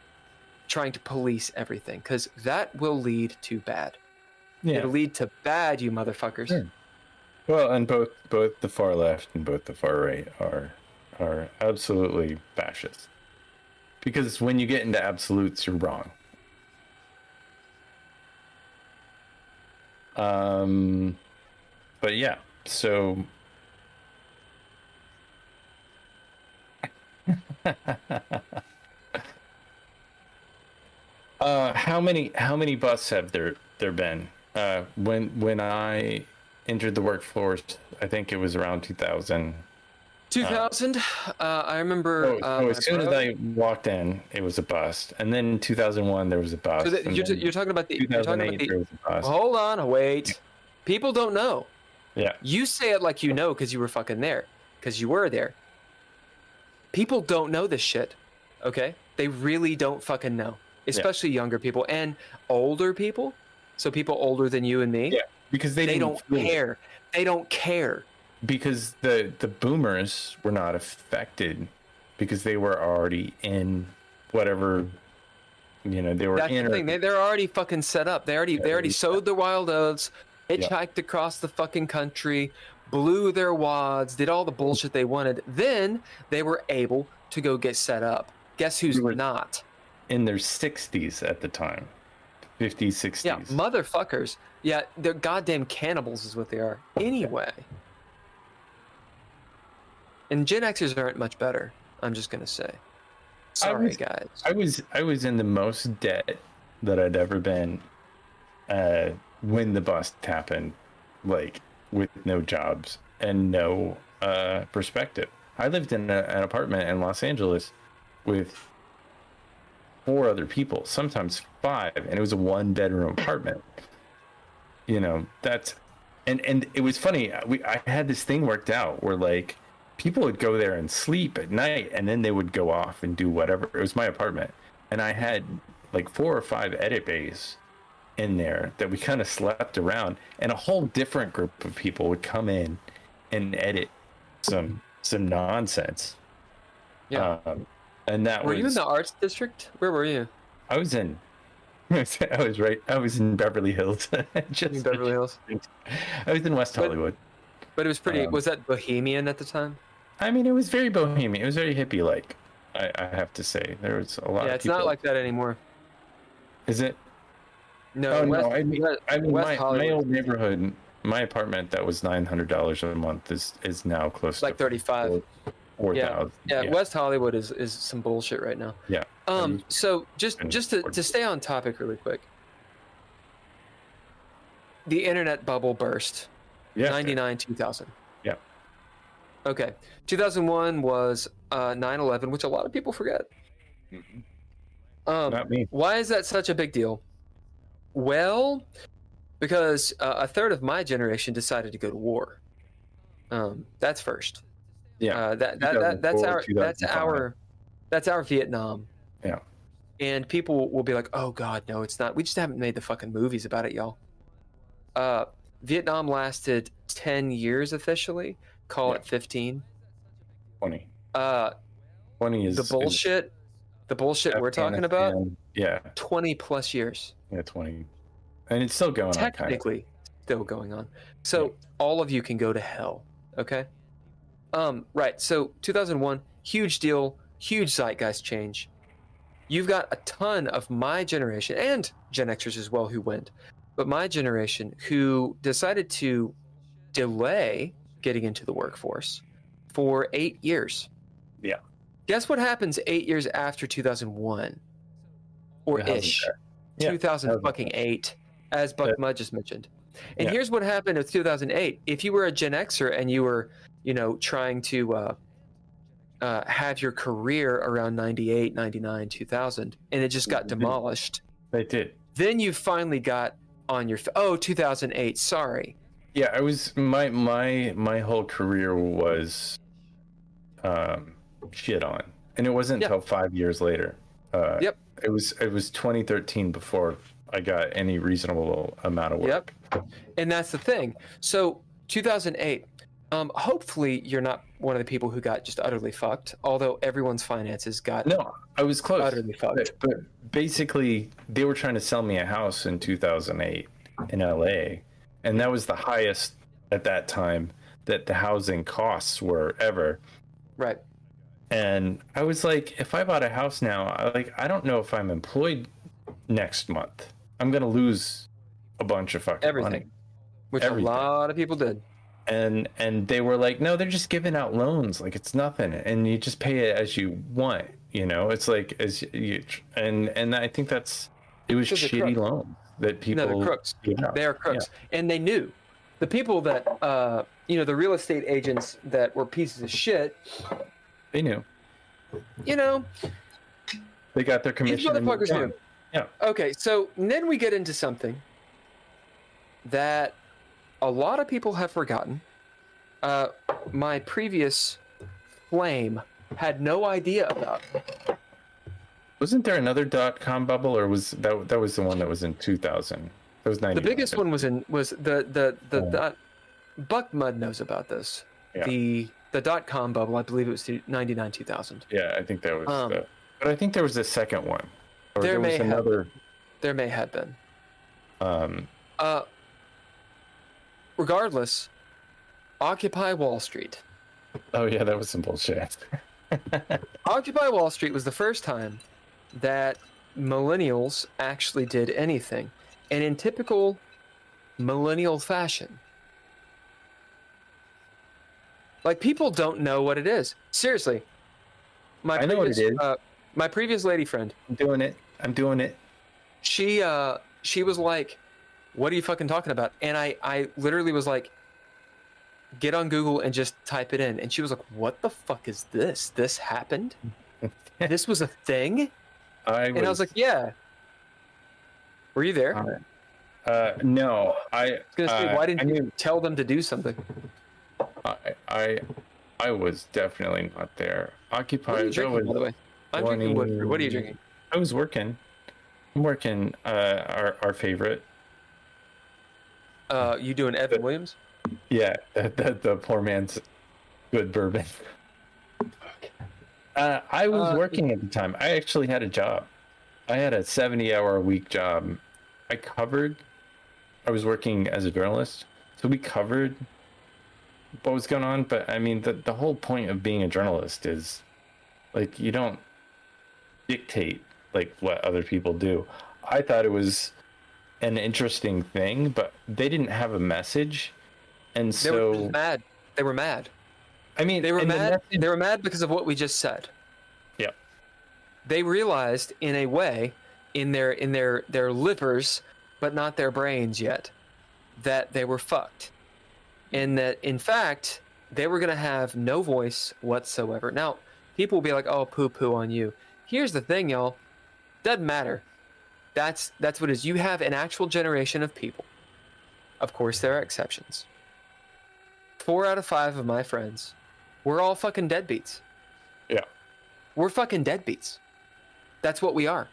trying to police everything, because that will lead to bad. Yeah. It'll lead to bad, you motherfuckers. Sure. Well, and both the far left and both the far right are absolutely fascist. Because when you get into absolutes, you're wrong. But yeah, so how many busts have there been? When I entered the workforce, I think it was around 2000. 2000. I remember. As soon as I walked in, it was a bust, and then in 2001 there was a bust. So you're talking about the. 2008 there was a bust. Hold on, wait. People don't know. Yeah. You say it like you know because you were fucking there, because you were there. People don't know this shit. Okay, they really don't fucking know, especially younger people and older people. So people older than you and me. Yeah, because they don't care. They don't care. Because the boomers were not affected because they were already in whatever, they were. That's the thing. They're already fucking set up. They already sowed their wild oats, hitchhiked across the fucking country, blew their wads, did all the bullshit they wanted. Then they were able to go get set up. Guess who's not? In their 60s at the time. 50s, 60s. Yeah, motherfuckers. Yeah, they're goddamn cannibals is what they are. Anyway. And Gen Xers aren't much better. I'm just gonna say. Sorry, guys. I was in the most debt that I'd ever been when the bust happened, like with no jobs and no perspective. I lived in an apartment in Los Angeles with 4 other people, sometimes 5, and it was a 1-bedroom apartment. That's and it was funny. I had this thing worked out where like people would go there and sleep at night, and then they would go off and do whatever. It was my apartment, and I had like 4 or 5 edit bays in there that we kind of slept around, and a whole different group of people would come in and edit some nonsense. Yeah. And that were you in the arts district? Where were you? I was in Beverly Hills. In Beverly Hills? I was in West Hollywood. But it was pretty, was that bohemian at the time? I mean, it was very bohemian. It was very hippie-like, I have to say. There was a lot of people. Yeah, it's not like that anymore. Is it? No, I mean, my old neighborhood, my apartment that was $900 a month is now close like to $35. 4,000. Yeah, West Hollywood is some bullshit right now. Yeah. So just to stay on topic really quick. The internet bubble burst. Yeah. 99, 2000. Yeah. Okay. 2001 was 9/11, which a lot of people forget. Mm-hmm. Not me. Why is that such a big deal? Well, because a third of my generation decided to go to war. That's first. Yeah. That's our Vietnam. Yeah. And people will be like, "Oh God, no, it's not. We just haven't made the fucking movies about it, y'all." Vietnam lasted 10 years officially. Call it 15. 20. Uh, 20 is the bullshit. The bullshit we're talking about. Yeah. 20 plus years. Yeah, 20. And it's still going on. Technically, still going on. So all of you can go to hell. Okay. Right. So 2001, huge deal, huge zeitgeist change. You've got a ton of my generation and Gen Xers as well who went, but my generation who decided to delay getting into the workforce for 8 years. Yeah. Guess what happens 8 years after 2001? Or ish. 2008, as Buck Mudd just mentioned. And here's what happened in 2008. If you were a Gen Xer and you were, trying to have your career around 98, 99, 2000, and it just got demolished. They did. Then you finally got on your 2008. Sorry. Yeah, I was my whole career was shit on, and it wasn't until 5 years later. It was 2013 before I got any reasonable amount of work. Yep, and that's the thing. So 2008. Hopefully you're not one of the people who got just utterly fucked. Although everyone's finances got I was close. Utterly fucked. But basically, they were trying to sell me a house in 2008 in LA, and that was the highest at that time that the housing costs were ever. Right. And I was like, if I bought a house now, I don't know if I'm employed next month. I'm gonna lose a bunch of fucking money. Which a lot of people did. And they were like, no, they're just giving out loans, like it's nothing, and you just pay it as you want. It's like as you, and I think it was shitty loans that people. No, they're crooks. They are crooks, and they knew. The people that the real estate agents that were pieces of shit. They knew. They got their commission. These motherfuckers knew. Yeah. Okay, so then we get into something that a lot of people have forgotten. My previous flame had no idea about. Wasn't there another .com bubble, or was that was the one that was in 2000? That was 90. The biggest one was the Buck Mudd knows about this. Yeah. The .com bubble, I believe it was 99 2000. Yeah, I think that was. But I think there was a second one. Or there may have been. Regardless, Occupy Wall Street. Oh yeah, that was some bullshit. Occupy Wall Street was the first time that millennials actually did anything, and in typical millennial fashion. Like, people don't know what it is. Seriously. I know what it is. My previous lady friend. I'm doing it. She was like, what are you fucking talking about? And I literally was like, get on Google and just type it in. And she was like, what the fuck is this? This happened? This was a thing? I was like, yeah. Were you there? No. I was gonna say, why didn't you tell them to do something? I was definitely not there. Occupy. What are you drinking, by the way? I'm drinking Woodford. What are you drinking? I was working. I'm working our favorite. You doing Evan Williams? Yeah, the poor man's good bourbon. I was working at the time. I actually had a job. I had a 70-hour-a-week job. I was working as a journalist, so we covered what was going on. But I mean, the whole point of being a journalist is, like, you don't dictate like what other people do. I thought it was an interesting thing, but they didn't have a message, and so they were mad. They were mad. I mean, they were mad. They were mad because of what we just said. Yeah. They realized, in a way, in their livers, but not their brains yet, that they were fucked, and that in fact they were going to have no voice whatsoever. Now, people will be like, "Oh, poo-poo on you." Here's the thing, y'all. Doesn't matter. That's what it is. You have an actual generation of people. Of course, there are exceptions. 4 out of 5 of my friends, we're all fucking deadbeats. Yeah. We're fucking deadbeats. That's what we are.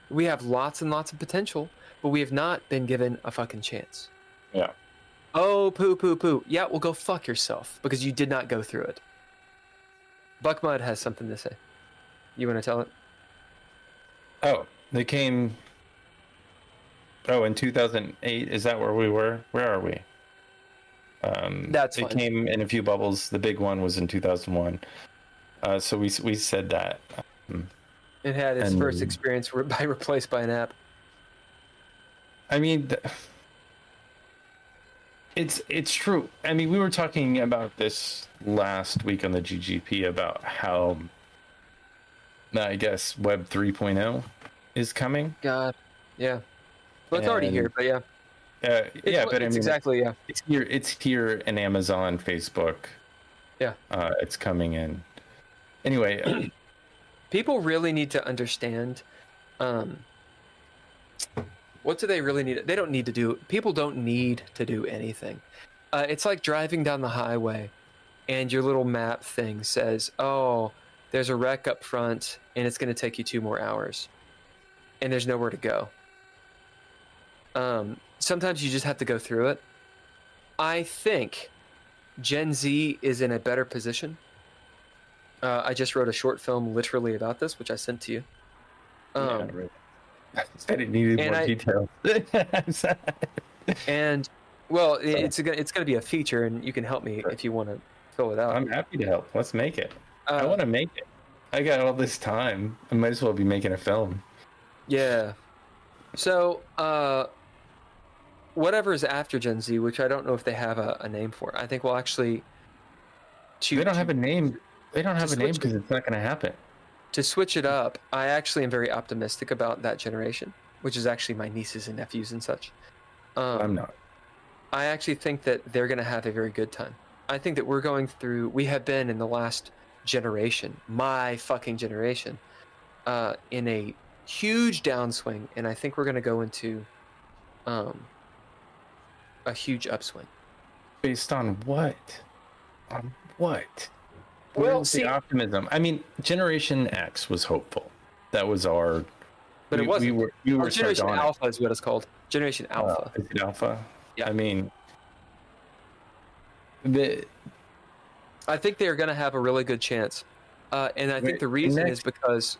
We have lots and lots of potential, but we have not been given a fucking chance. Yeah. Oh, poo. Yeah, well, go fuck yourself because you did not go through it. Buckmud has something to say. You want to tell it? Oh, they came. Oh, in 2008. Is that where we were? Where are we? That's It fine. came in a few bubbles. The big one was in 2001. So we said that. It had its first experience by replaced by an app. I mean, it's true. I mean, we were talking about this last week on the GGP about how I guess Web 3.0 is coming. God, yeah. Well, it's already here, but yeah. Yeah, but I mean, exactly, yeah. It's here in Amazon, Facebook. Yeah. It's coming in. Anyway, people really need to understand. What do they really need? They don't need to do. People don't need to do anything. It's like driving down the highway, and your little map thing says, "Oh, there's a wreck up front, and it's going to take you 2 more hours," and there's nowhere to go. Sometimes you just have to go through it. I think Gen Z is in a better position. I just wrote a short film literally about this, which I sent to you. I didn't need more detail. And well, it's gonna be a feature, and you can help me if you want to fill it out. I'm happy to help. Let's make it. I want to make it. I got all this time. I might as well be making a film. Yeah. So, whatever is after Gen Z, which I don't know if they have a name for. I think we'll actually. They don't have a name. They don't have a name because it's not going to happen. To switch it up, I actually am very optimistic about that generation, which is actually my nieces and nephews and such. I'm not. I actually think that they're going to have a very good time. I think that we have been in the last generation, my fucking generation, in a huge downswing, and I think we're going to go into a huge upswing. Based on what? On what? Well, see, the optimism. I mean, Generation X was hopeful. That was our. But it wasn't. We were Generation Alpha is what it's called. Generation Alpha. Is it Alpha? Yeah. I mean, I think they are going to have a really good chance, and I think the reason is because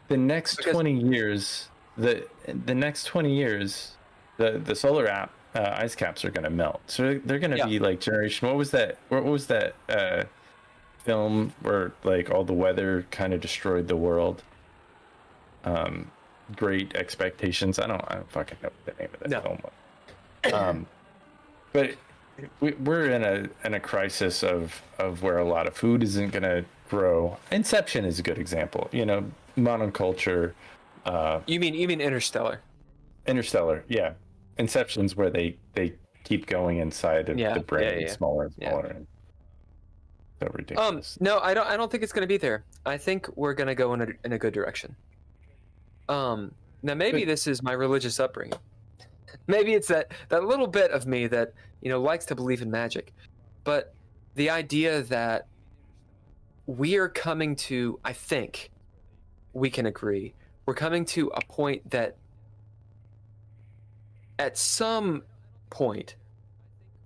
the next 20 years, the next 20 years, the solar ice caps are going to melt. So they're going to be like generation. What was that? What was that? Film where like all the weather kind of destroyed the world. Great Expectations. I don't fucking know what the name of that film was. But we're in a crisis of where a lot of food isn't going to grow. Inception is a good example. You know, monoculture. You mean Interstellar? Interstellar, yeah. Inception's where they keep going inside of the brain, smaller and smaller. And so ridiculous. No, I don't think it's going to be there. I think we're going to go in a good direction. Now maybe this is my religious upbringing. Maybe it's that little bit of me that, likes to believe in magic. But the idea that we are coming to, I think we can agree, we're coming to a point that at some point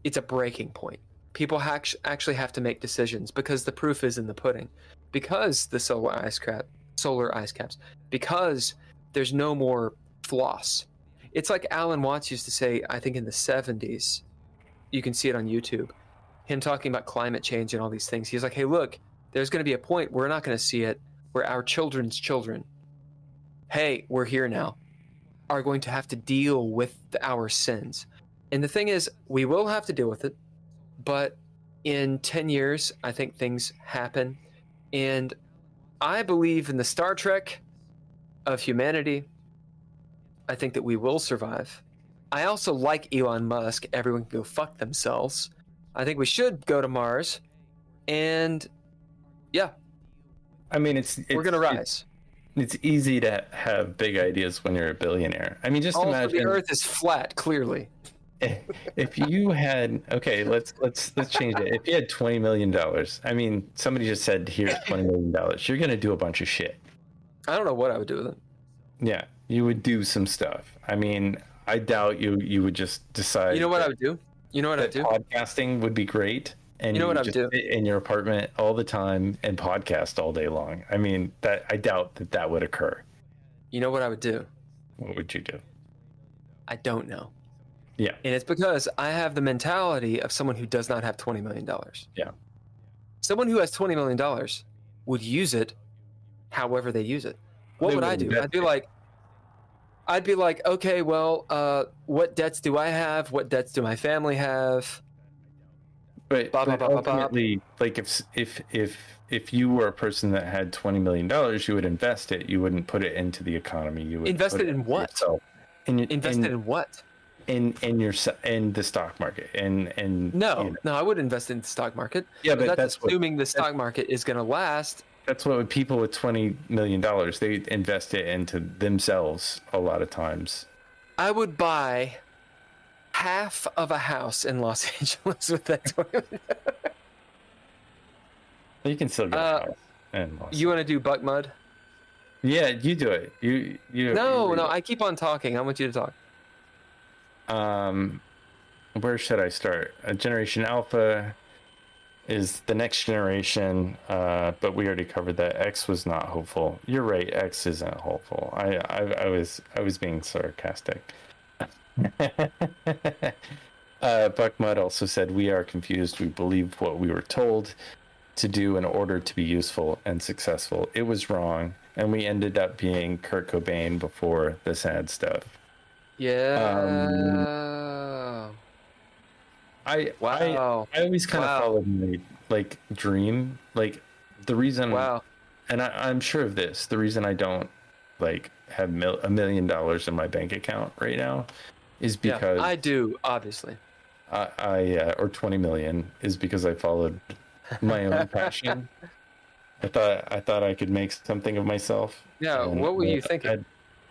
it's a breaking point. People actually have to make decisions because the proof is in the pudding. Because the solar ice caps. Because there's no more floss. It's like Alan Watts used to say, I think in the 70s, you can see it on YouTube, him talking about climate change and all these things. He's like, hey, look, there's going to be a point we're not going to see it, where our children's children, hey, we're here now, are going to have to deal with our sins. And the thing is, we will have to deal with it. But in 10 years, I think things happen. And I believe in the Star Trek of humanity. I think that we will survive. I also like Elon Musk. Everyone can go fuck themselves. I think we should go to Mars. And yeah. I mean, we're going to rise. It's easy to have big ideas when you're a billionaire. I mean, just also, imagine the Earth is flat, clearly. If you had let's change it. If you had $20 million, I mean, somebody just said, here's $20 million. You're gonna do a bunch of shit. I don't know what I would do with it. Yeah, you would do some stuff. I mean, I doubt you would just decide. You know what I would do? You know what I'd do? Podcasting would be great, and You know what I would just do? sit in your apartment all the time and podcast all day long. I mean, that I doubt that would occur. You know what I would do? What would you do? I don't know. Yeah. And it's because I have the mentality of someone who does not have $20 million. Yeah. Someone who has $20 million would use it however they use it. What They would would I do? invest I'd be like, okay, well, what debts do I have? What debts do my family have? But, Ba, ba, but ba, ba, ba. ultimately, like if you were a person that had $20 million, you would invest it. You wouldn't put it into the economy. You would Invest put it in what? yourself. Invested in what? In the stock market and No, I wouldn't invest in the stock market. Yeah, but that's assuming the stock market is going to last. That's what people with $20 million, they invest it into themselves a lot of times. I would buy half of a house in Los Angeles with that $20 million. You can still get a house in Los You want to do buck mud? Yeah, you do it. No, I keep on talking. I want you to talk. Where should I start? Generation Alpha is the next generation, but we already covered that. X was not hopeful. You're right, X isn't hopeful. I was being sarcastic. Buck Mud also said, we are confused. We believe what we were told to do in order to be useful and successful. It was wrong, and we ended up being Kurt Cobain before the sad stuff. Yeah. I always kind of followed my dream. Like the reason, and I'm sure of this. The reason I don't have $1 million in my bank account right now is because I do, obviously. Or 20 million is because I followed my own passion. I thought I could make something of myself. Yeah. What were you thinking?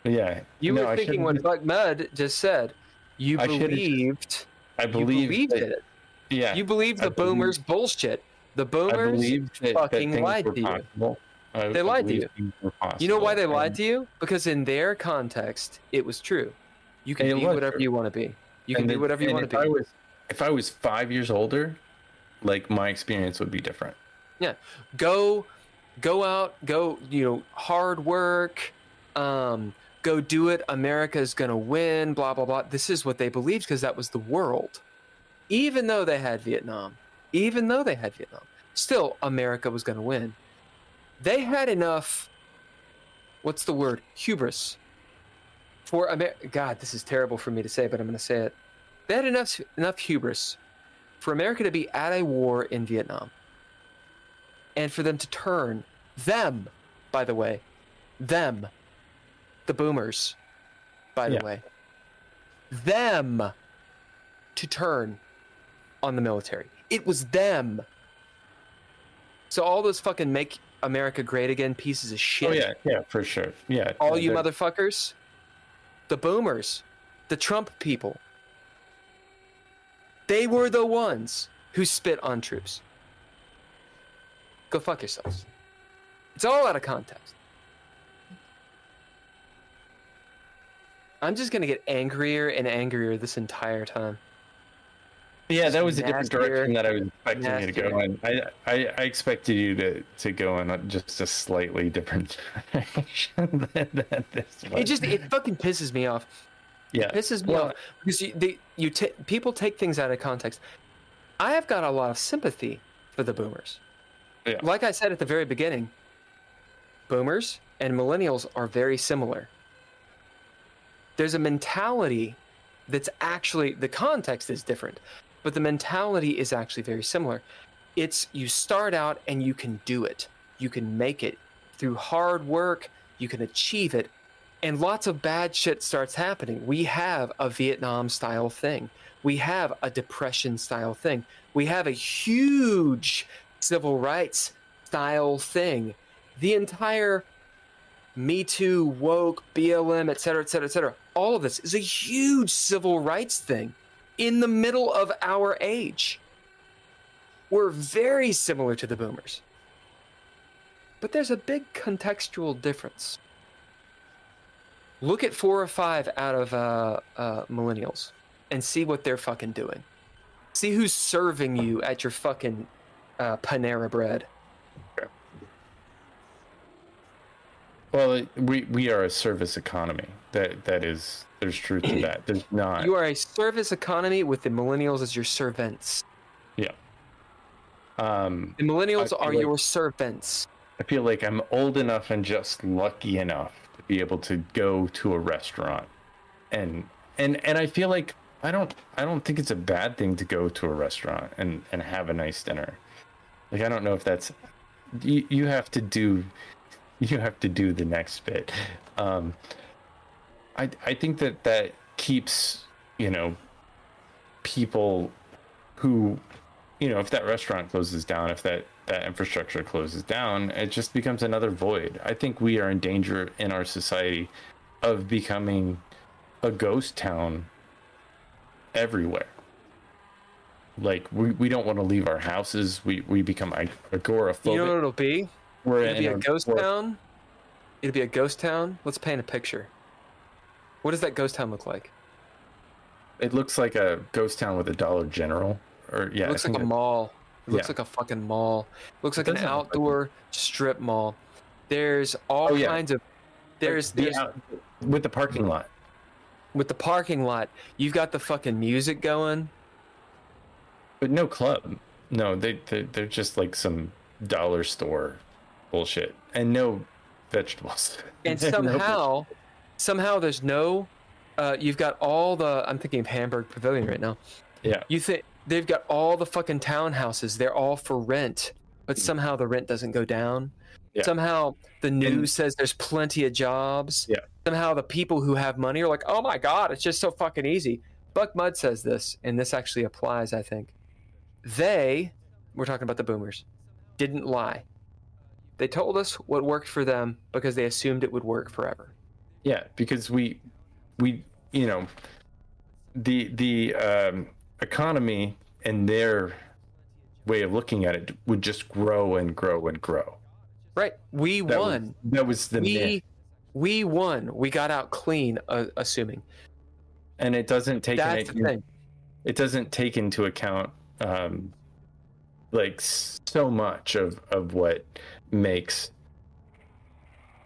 You were thinking what Buck Mud just said. You believed. I believed it. Yeah. You believed the boomers' bullshit. The boomers fucking lied to you. They lied to you. You know why they lied to you? Because in their context, it was true. You can be whatever you want to be. You can do whatever you want to be. If I was 5 years older, my experience would be different. Yeah. Go out, hard work, go do it. America's going to win, blah, blah, blah. This is what they believed because that was the world. Even though they had Vietnam, still America was going to win. They had enough, what's the word? Hubris. For America. God, this is terrible for me to say, but I'm going to say it. They had enough hubris for America to be at a war in Vietnam. And for them to turn them, by the way, the boomers, by the way, them to turn on the military. It was them. So all those fucking make America great again pieces of shit. Oh yeah, for sure. Yeah. All you motherfuckers, the boomers, the Trump people, they were the ones who spit on troops. Go fuck yourselves. It's all out of context. I'm just gonna get angrier and angrier this entire time. Yeah, that was a different direction that I was expecting you to go in. I expected you to go in just a slightly different direction than this one. It fucking pisses me off. Yeah, it pisses me off because people take things out of context. I have got a lot of sympathy for the boomers. Yeah. Like I said at the very beginning, boomers and millennials are very similar. There's a mentality that's actually, the context is different, but the mentality is actually very similar. It's you start out and you can do it. You can make it through hard work. You can achieve it. And lots of bad shit starts happening. We have a Vietnam style thing. We have a Depression style thing. We have a huge civil rights style thing. The entire Me Too, woke, BLM, et cetera, all of this is a huge civil rights thing in the middle of our age. We're very similar to the boomers. But there's a big contextual difference. Look at 4 or 5 out of millennials and see what they're fucking doing. See who's serving you at your fucking Panera Bread. Well, we are a service economy. There's truth to that. There's not. You are a service economy with the millennials as your servants. Yeah. The millennials are your servants. I feel like I'm old enough and just lucky enough to be able to go to a restaurant, and I feel like I don't think it's a bad thing to go to a restaurant and have a nice dinner. Like, I don't know if that's you have to do the next bit. I think that keeps, people who, if that restaurant closes down, if that infrastructure closes down, it just becomes another void. I think we are in danger in our society of becoming a ghost town everywhere. Like, we don't want to leave our houses. We become agoraphobic. You know what it'll be? It'll be a ghost town. It'll be a ghost town. Let's paint a picture. What does that ghost town look like? It looks like a ghost town with a Dollar General. It looks like a mall. It looks like a fucking mall. It looks like an outdoor strip mall. There's all kinds of... There's with the parking lot. With the parking lot. You've got the fucking music going. But no club. No, they're just like some dollar store bullshit. And no vegetables. And somehow there's no... you've got all the... I'm thinking of Hamburg Pavilion right now. Yeah. You think... They've got all the fucking townhouses. They're all for rent. But somehow the rent doesn't go down. Yeah. Somehow the news says there's plenty of jobs. Yeah. Somehow the people who have money are like, oh my God, it's just so fucking easy. Buck Mudd says this, and this actually applies, I think. We're talking about the boomers, didn't lie. They told us what worked for them because they assumed it would work forever. Yeah, because we the economy and their way of looking at it would just grow and grow and grow. Right. We won. That was the myth. We won. We got out clean, assuming. And it doesn't take it doesn't take into account like so much of what makes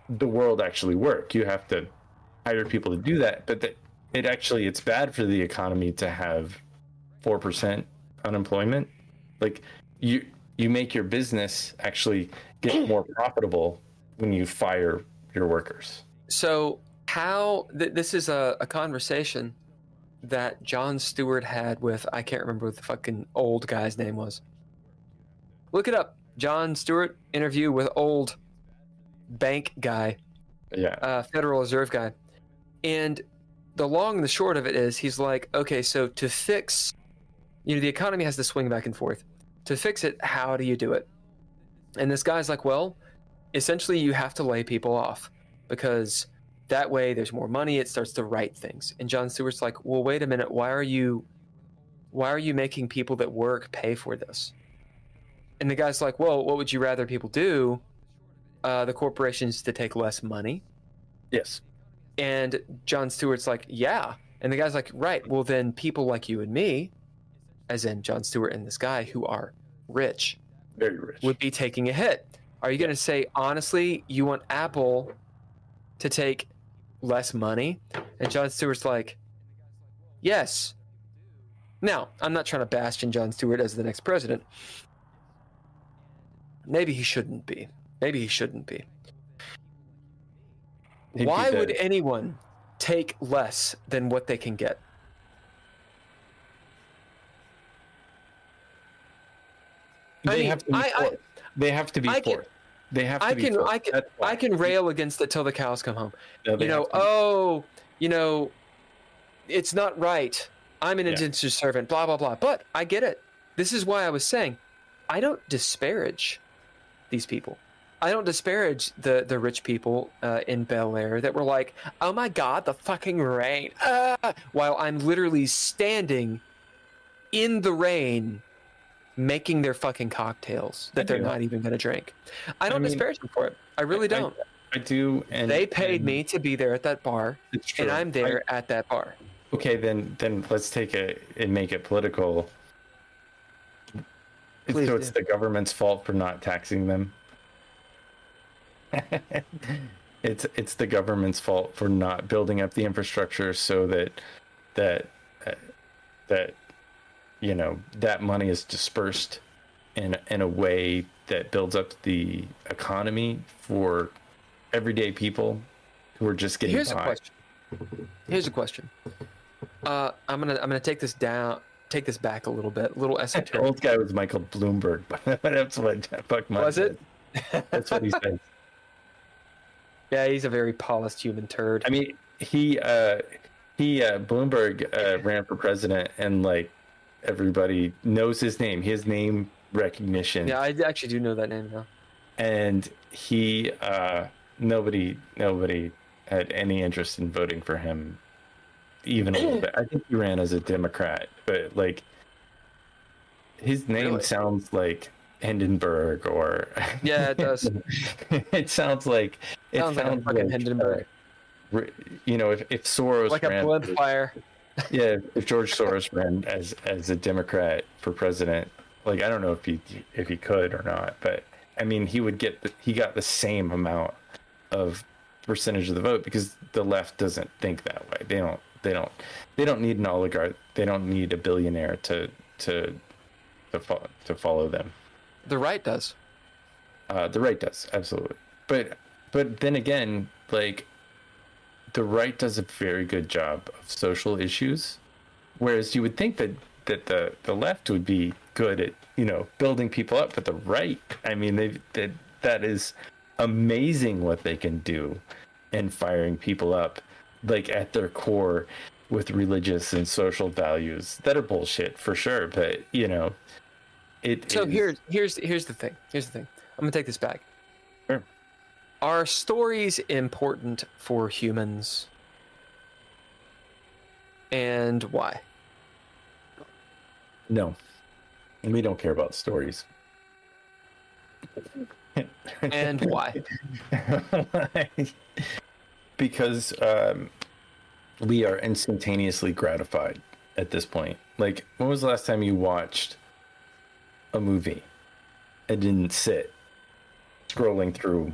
the world actually work. You have to hire people to do that, but it's bad for the economy to have 4% unemployment. Like, you make your business actually get more profitable when you fire your workers. So how this is a conversation that Jon Stewart had with, I can't remember what the fucking old guy's name was. Look it up. Jon Stewart interview with old bank guy. Yeah. Federal Reserve guy. And the long and the short of it is, he's like, okay, so to fix, the economy has to swing back and forth. To fix it, how do you do it? And this guy's like, well, essentially you have to lay people off, because that way there's more money, it starts to right things. And Jon Stewart's like, well, wait a minute, why are you making people that work pay for this? And the guy's like, well, what would you rather people do? The corporations to take less money. Yes. And Jon Stewart's like, yeah. And the guy's like, right, well then people like you and me, as in Jon Stewart and this guy who are rich, very rich, would be taking a hit. Are you going to say, honestly, you want Apple to take less money? And Jon Stewart's like, yes. Now, I'm not trying to bastion Jon Stewart as the next president. Maybe he shouldn't be. Why would anyone take less than what they can get? They have to be forced. I can rail against it till the cows come home. It's not right. I'm an indentured servant, blah, blah, blah. But I get it. This is why I was saying, I don't disparage these people. I don't disparage the rich people in Bel Air that were like, oh my God, the fucking rain. While I'm literally standing in the rain making their fucking cocktails that they're not even going to drink. I don't disparage them for it. I really don't. I do. And they paid me to be there at that bar, and I'm there at that bar. Okay, then let's take it and make it political. Please so do. it's the government's fault for not taxing them. It's the government's fault for not building up the infrastructure so that you know, that money is dispersed in a way that builds up the economy for everyday people who are just getting by. Here's a question. I'm gonna take this back a little bit, a little esoteric. The old guy was Michael Bloomberg, but that's what fuck my was it? That's what he said. Yeah, he's a very polished human turd. I mean, Bloomberg ran for president, and like everybody knows his name. His name recognition. Yeah, I actually do know that name now. And he, nobody had any interest in voting for him, even a little bit. I think he ran as a Democrat, but like his name sounds like Hindenburg, or yeah, it does. It sounds like fucking Hindenburg. You know, if Soros like ran, a blimp fire. Yeah, if George Soros ran as a Democrat for president, like I don't know if he could or not, but I mean he got the same amount of percentage of the vote because the left doesn't think that way. They don't need an oligarch. They don't need a billionaire to follow them. The right does. The right does, absolutely. But then again, like the right does a very good job of social issues, whereas you would think that the left would be good at, you know, building people up, but the right, I mean, that is amazing what they can do in firing people up, like at their core, with religious and social values that are bullshit for sure, but you know. So here's the thing. I'm gonna take this back. Sure. Are stories important for humans? And why? No. We don't care about stories. And why? Because we are instantaneously gratified at this point. Like, when was the last time you watched a movie and didn't sit scrolling through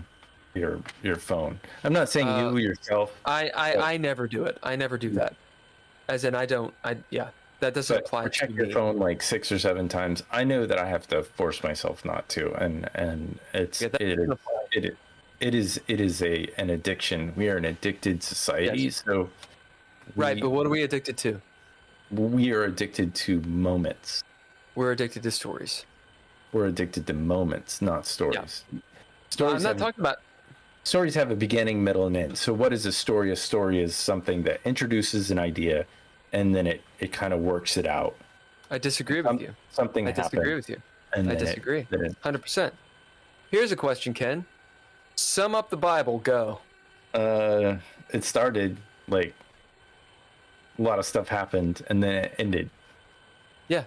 your phone? I'm not saying you yourself. I never do it. I never do that. As in, that doesn't apply to check me. your phone like 6 or 7 times. I know that I have to force myself not to, and it is an addiction. We are an addicted society. Yes. So right, but what are we addicted to? We are addicted to moments. We're addicted to stories. We're addicted to moments, not stories. Yeah. Stories. I'm not talking about. Stories have a beginning, middle, and end. So what is a story? A story is something that introduces an idea, and then it kind of works it out. I disagree with you. Something I disagree with you. And I disagree. 100%. Here's a question, Ken. Sum up the Bible. Go. It started like a lot of stuff happened, and then it ended. Yeah.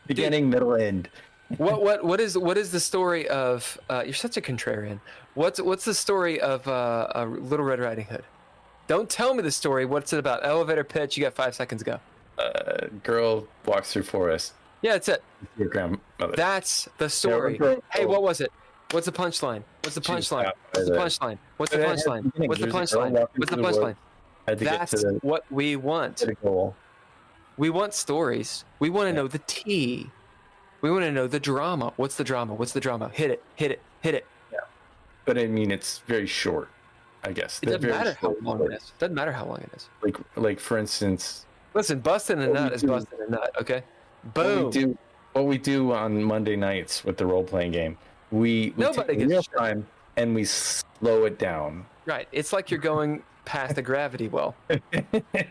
Beginning, middle, end. What is the story of? You're such a contrarian. What's the story of Little Red Riding Hood? Don't tell me the story. What's it about? Elevator pitch. You got 5 seconds to go. Girl walks through forest. Yeah, that's it. Your grandmother. That's the story. Hey, what was it? What's the punchline? What's the punchline? What's the punchline? What's the punchline? What's the punchline? What's the punchline? That's what we want. We want stories. We want to know the tea. We want to know the drama. What's the drama? What's the drama? Hit it. Hit it. Hit it. Yeah. But I mean, it's very short, I guess. It doesn't matter how long it is. Doesn't matter how long it is. Like for instance. Listen, busting a nut is busting a nut. Okay. Boom. What we do on Monday nights with the role-playing game, we take real time and we slow it down. Right. It's like you're going past the gravity well.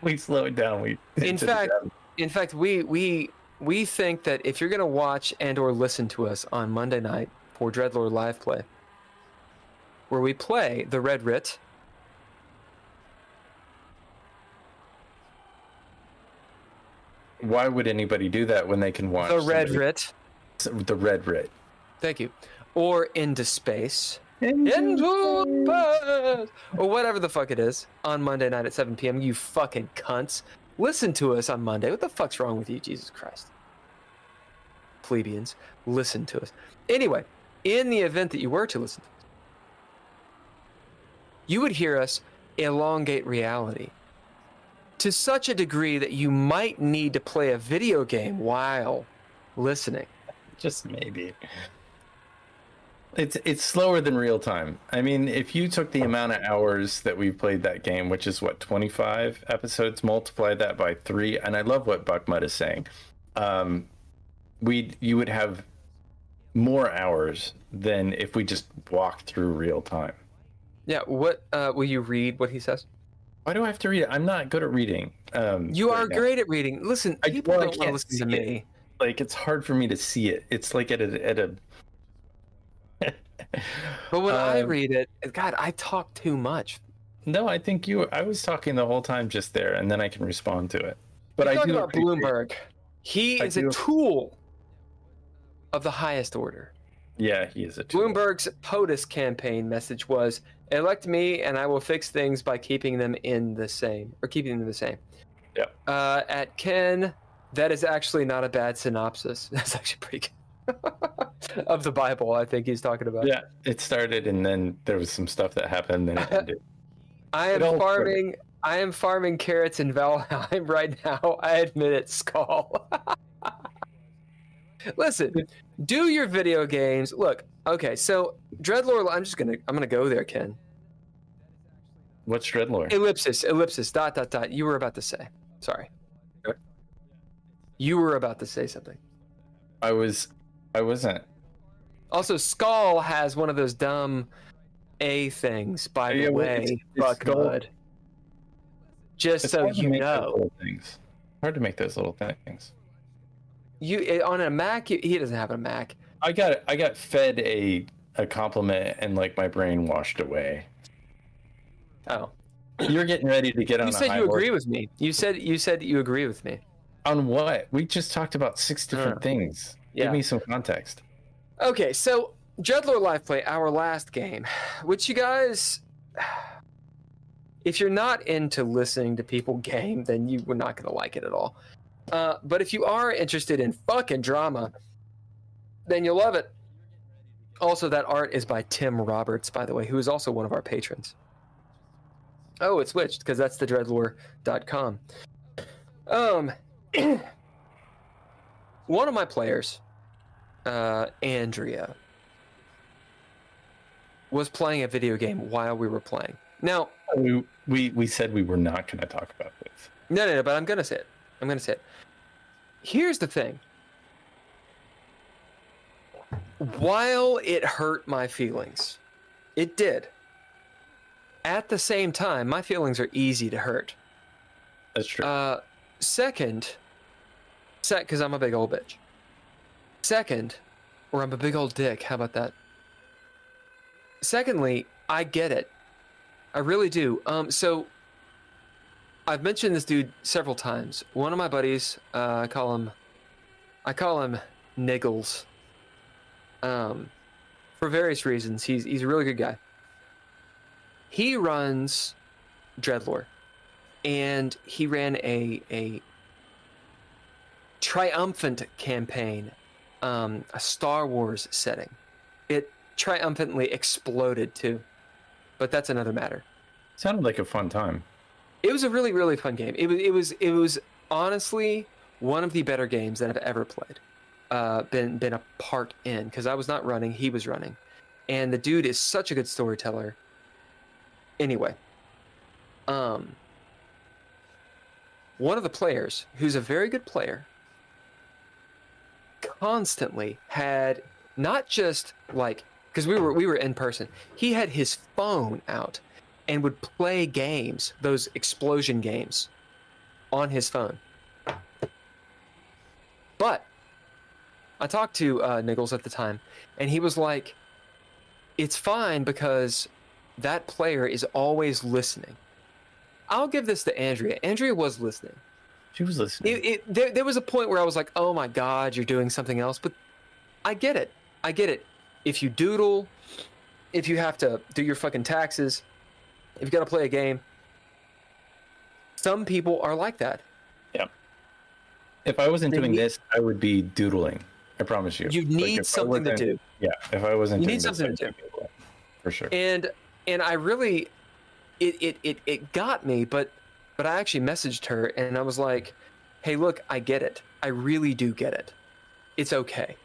We slow it down. In fact, we think that if you're going to watch and or listen to us on Monday night for DreadLore live play, where we play the Red Writ, why would anybody do that when they can watch the Red Writ? The Red Writ. Thank you. Or Into Space. Into Space! Or whatever the fuck it is on Monday night at 7 p.m. You fucking cunts. Listen to us on Monday. What the fuck's wrong with you, Jesus Christ? plebeians, listen to us. Anyway, in the event that you were to listen to us, you would hear us elongate reality to such a degree that you might need to play a video game while listening. Just maybe. It's slower than real time. I mean, if you took the amount of hours that we've played that game, which is what, 25 episodes, multiply that by 3, and I love what Buckmud is saying. You would have more hours than if we just walked through real time. Yeah, what will you read what he says? Why do I have to read it? I'm not good at reading. You are great at reading. Listen, people don't want to listen to me. Like, it's hard for me to see it. It's like at a But when I read it, God, I talk too much. No, I think I was talking the whole time just there, and then I can respond to it. But I do about Bloomberg. He is a tool of the highest order. Yeah, he is a tool. Bloomberg's POTUS campaign message was, elect me and I will fix things by keeping them the same. Yeah. At Ken, that is actually not a bad synopsis. That's actually pretty good. Of the Bible, I think he's talking about. Yeah, it started and then there was some stuff that happened and then it ended. I am farming carrots in Valheim right now. I admit it, Skull. Listen, do your video games. Look, okay, so DreadLore, I'm gonna go there, Ken. What's DreadLore? Ellipsis, dot. You were about to say. Sorry. Okay. You were about to say something. I wasn't. Also, Skull has one of those dumb A things, by the way, Buckmud. Just so you know. Hard to make those little things. You on a Mac? He doesn't have a Mac. I got fed a compliment and like my brain washed away. Oh, you're getting ready to get on. You said you agree with me. You said you agree with me. On what? We just talked about 6 different things. Yeah. Give me some context. Okay, so DreadLore Live Play, our last game, which you guys, if you're not into listening to people game, then you were not going to like it at all. But if you are interested in fucking drama, then you'll love it. Also, that art is by Tim Roberts, by the way, who is also one of our patrons. Oh, it switched, because that's the DreadLore.com. One of my players, Andrea, was playing a video game while we were playing. Now, we said we were not going to talk about this. No, but I'm going to say it. Here's the thing. While it hurt my feelings, it did. At the same time, my feelings are easy to hurt. That's true. Because I'm a big old bitch. Second, or I'm a big old dick. How about that? Secondly, I get it. I really do. So I've mentioned this dude several times. One of my buddies, I call him Niggles. For various reasons. He's a really good guy. He runs DreadLore, and he ran a triumphant campaign, a Star Wars setting. It triumphantly exploded too, but that's another matter. Sounded like a fun time. It was a really, really fun game. It was honestly one of the better games that I've ever played. Been a part in, because I was not running, he was running, and the dude is such a good storyteller. Anyway, one of the players, who's a very good player, constantly had not just like, because we were in person, he had his phone out and would play games, those explosion games, on his phone. But I talked to Niggles at the time, and he was like, it's fine because that player is always listening. I'll give this to Andrea. Andrea was listening. She was listening. There was a point where I was like, oh my God, you're doing something else. But I get it. If you doodle, if you have to do your fucking taxes, if you got to play a game, some people are like that. Yeah. If I wasn't doing this, I would be doodling. I promise you. You need something to do. Yeah, if I wasn't, you need something to do for sure. And I really, it got me, but I actually messaged her and I was like, hey, look, I get it. I really do get it. It's okay.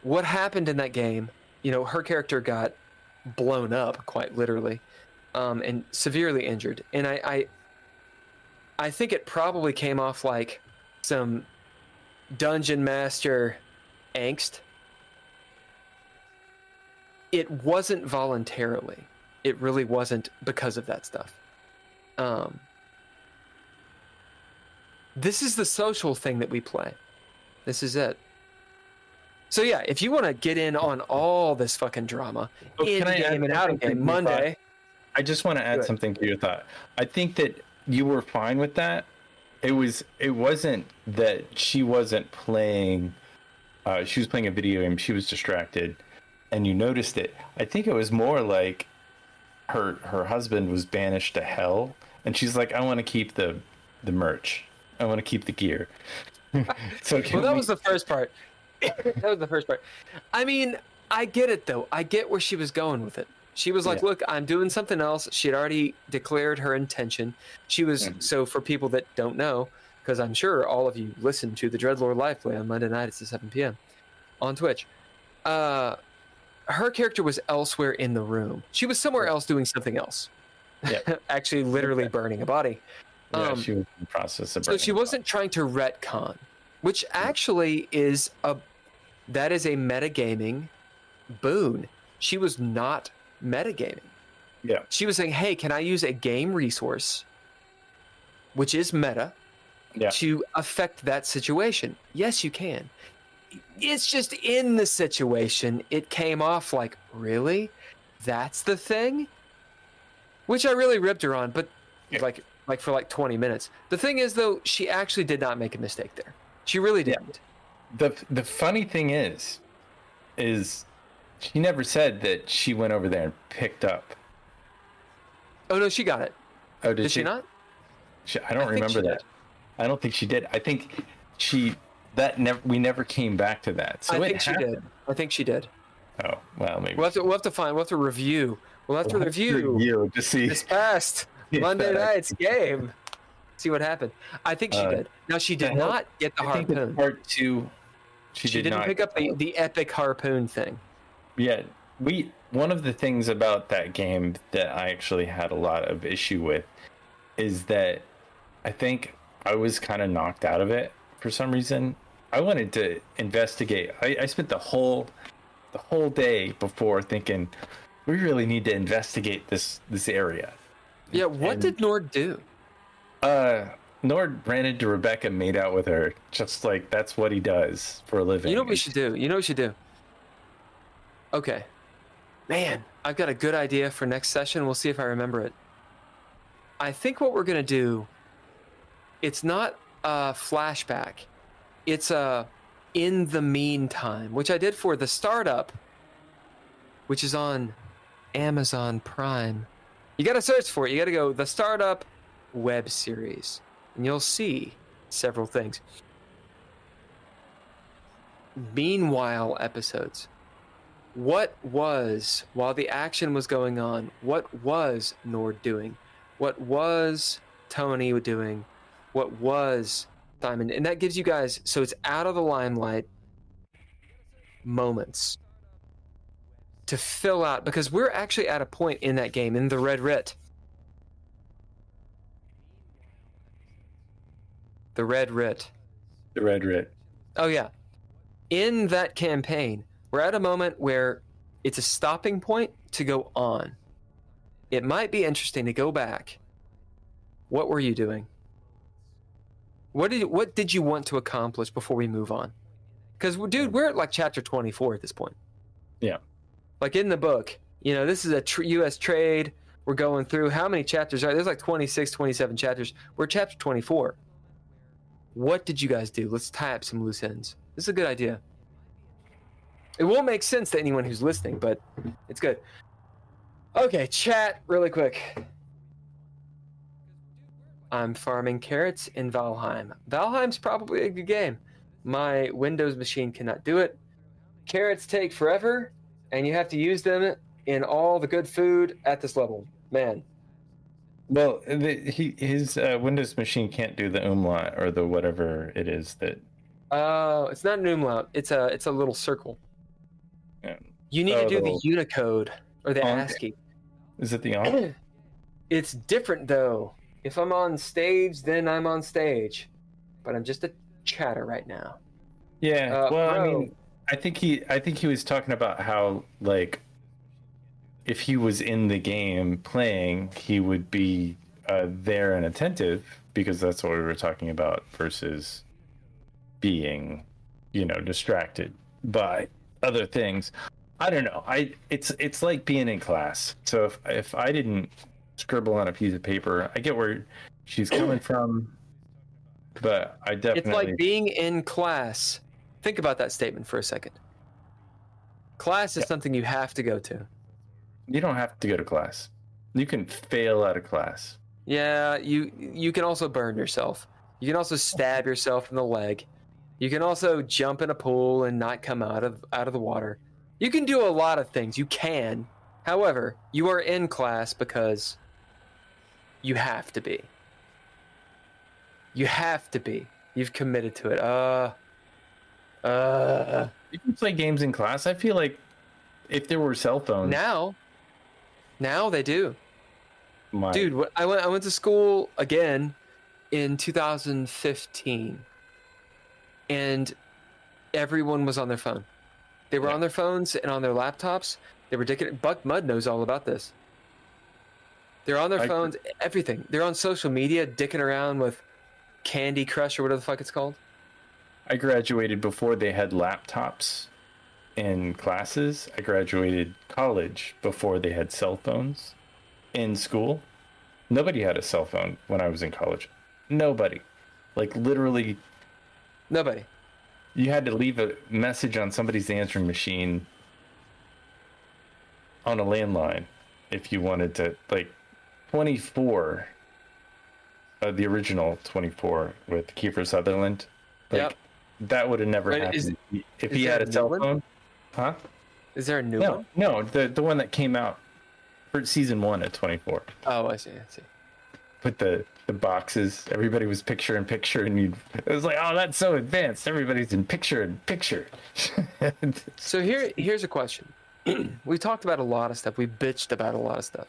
What happened in that game? Her character got blown up, quite literally, and severely injured. And I think it probably came off like some dungeon master angst. It wasn't voluntarily. It really wasn't because of that stuff. This is the social thing that we play. This is it. So yeah, if you want to get in on all this fucking drama, in game and out of game, Monday. I just want to add something to your thought. I think that you were fine with that. It wasn't that she wasn't playing. She was playing a video game. She was distracted, and you noticed it. I think it was more like her husband was banished to hell, and she's like, I want to keep the merch. I want to keep the gear. So that was the first part. That was the first part. I mean, I get it though. I get where she was going with it. She was like, look, I'm doing something else. She had already declared her intention. She was, so for people that don't know, because I'm sure all of you listen to the DreadLore live play on Monday nights at 7 p.m. on Twitch. Her character was elsewhere in the room. She was somewhere else doing something else. Yeah. Actually, literally burning a body. Yeah, she was in the process of burning. So she wasn't trying to retcon, which actually is a metagaming boon. She was not metagaming. Yeah. She was saying, hey, can I use a game resource, which is meta, to affect that situation? Yes, you can. It's just in the situation, it came off like, really? That's the thing? Which I really ripped her on, but like for like 20 minutes. The thing is, though, she actually did not make a mistake there. She really didn't. The funny thing is she never said that she went over there and picked up. Oh no, she got it. Oh, did she not? I don't remember that. I don't think she did. I think we never came back to that. So I think she did. I think she did. Oh well, maybe we'll have to review. We'll have to review to see this past Monday night's game. See what happened. I think she did. Now she did not get the harpoon. I think part 2. She didn't pick up the epic harpoon thing. Yeah, one of the things about that game that I actually had a lot of issue with is that I think I was kind of knocked out of it for some reason. I wanted to investigate. I spent the whole day before thinking we really need to investigate this area. Yeah, what did Nord do? Nord ran into Rebecca, made out with her, just like that's what he does for a living. You know what we should do? Okay. Man, I've got a good idea for next session. We'll see if I remember it. I think what we're going to do, it's not a flashback. It's a in the meantime, which I did for the startup, which is on Amazon Prime. You got to search for it. You got to go the startup web series, and you'll see several things. Meanwhile episodes. What was, while the action was going on, what was Nord doing? What was Tony doing? What was Simon? And that gives you guys, so it's out of the limelight moments to fill out, because we're actually at a point in that game, in the Red Writ. The Red Writ. The Red Writ. Oh, yeah. In that campaign, we're at a moment where it's a stopping point to go on. It might be interesting to go back. What were you doing? What did you want to accomplish before we move on? Because, dude, we're at like chapter 24 at this point. Yeah. Like in the book, this is a U.S. trade. We're going through how many chapters are there's like 26, 27 chapters. We're chapter 24. What did you guys do? Let's tie up some loose ends. This is a good idea. It won't make sense to anyone who's listening, but it's good. Okay, chat really quick. I'm farming carrots in Valheim. Valheim's probably a good game. My Windows machine cannot do it. Carrots take forever, and you have to use them in all the good food at this level. Man. Well, his Windows machine can't do the umlaut or the whatever it is that. It's not an umlaut. It's a little circle. Yeah. You need to do the Unicode or the ASCII. Is it the on? It's different though. If I'm on stage, then I'm on stage, but I'm just a chatter right now. Yeah. Well, I mean, I think he was talking about how, like, if he was in the game playing, he would be there and attentive, because that's what we were talking about, versus being, distracted by other things. I don't know. It's like being in class. So if I didn't scribble on a piece of paper, I get where she's coming from, but I definitely. It's like being in class. Think about that statement for a second. Class is something you have to go to. You don't have to go to class. You can fail out of class. Yeah, you can also burn yourself. You can also stab yourself in the leg. You can also jump in a pool and not come out of the water. You can do a lot of things. You can. However, you are in class because you have to be. You have to be. You've committed to it. You can play games in class. I feel like if there were cell phones now they do. Dude, I went to school again in 2015, and everyone was on their phone. They were on their phones and on their laptops. They were dicking. Buck Mudd knows all about this. They're on their phones, everything. They're on social media, dicking around with Candy Crush or whatever the fuck it's called. I graduated before they had laptops in classes. I graduated college before they had cell phones in school. Nobody had a cell phone when I was in college. Nobody. Like, literally. Nobody. You had to leave a message on somebody's answering machine on a landline if you wanted to, like, 24, the original 24 with Kiefer Sutherland. Like, that would have never happened if he had a cell phone. Huh? Is there a new one? No, the one that came out for season 1 at 24. Oh, I see. With the boxes, everybody was picture in picture, and it was like, oh, that's so advanced. Everybody's in picture in picture. So here's a question. We talked about a lot of stuff. We bitched about a lot of stuff.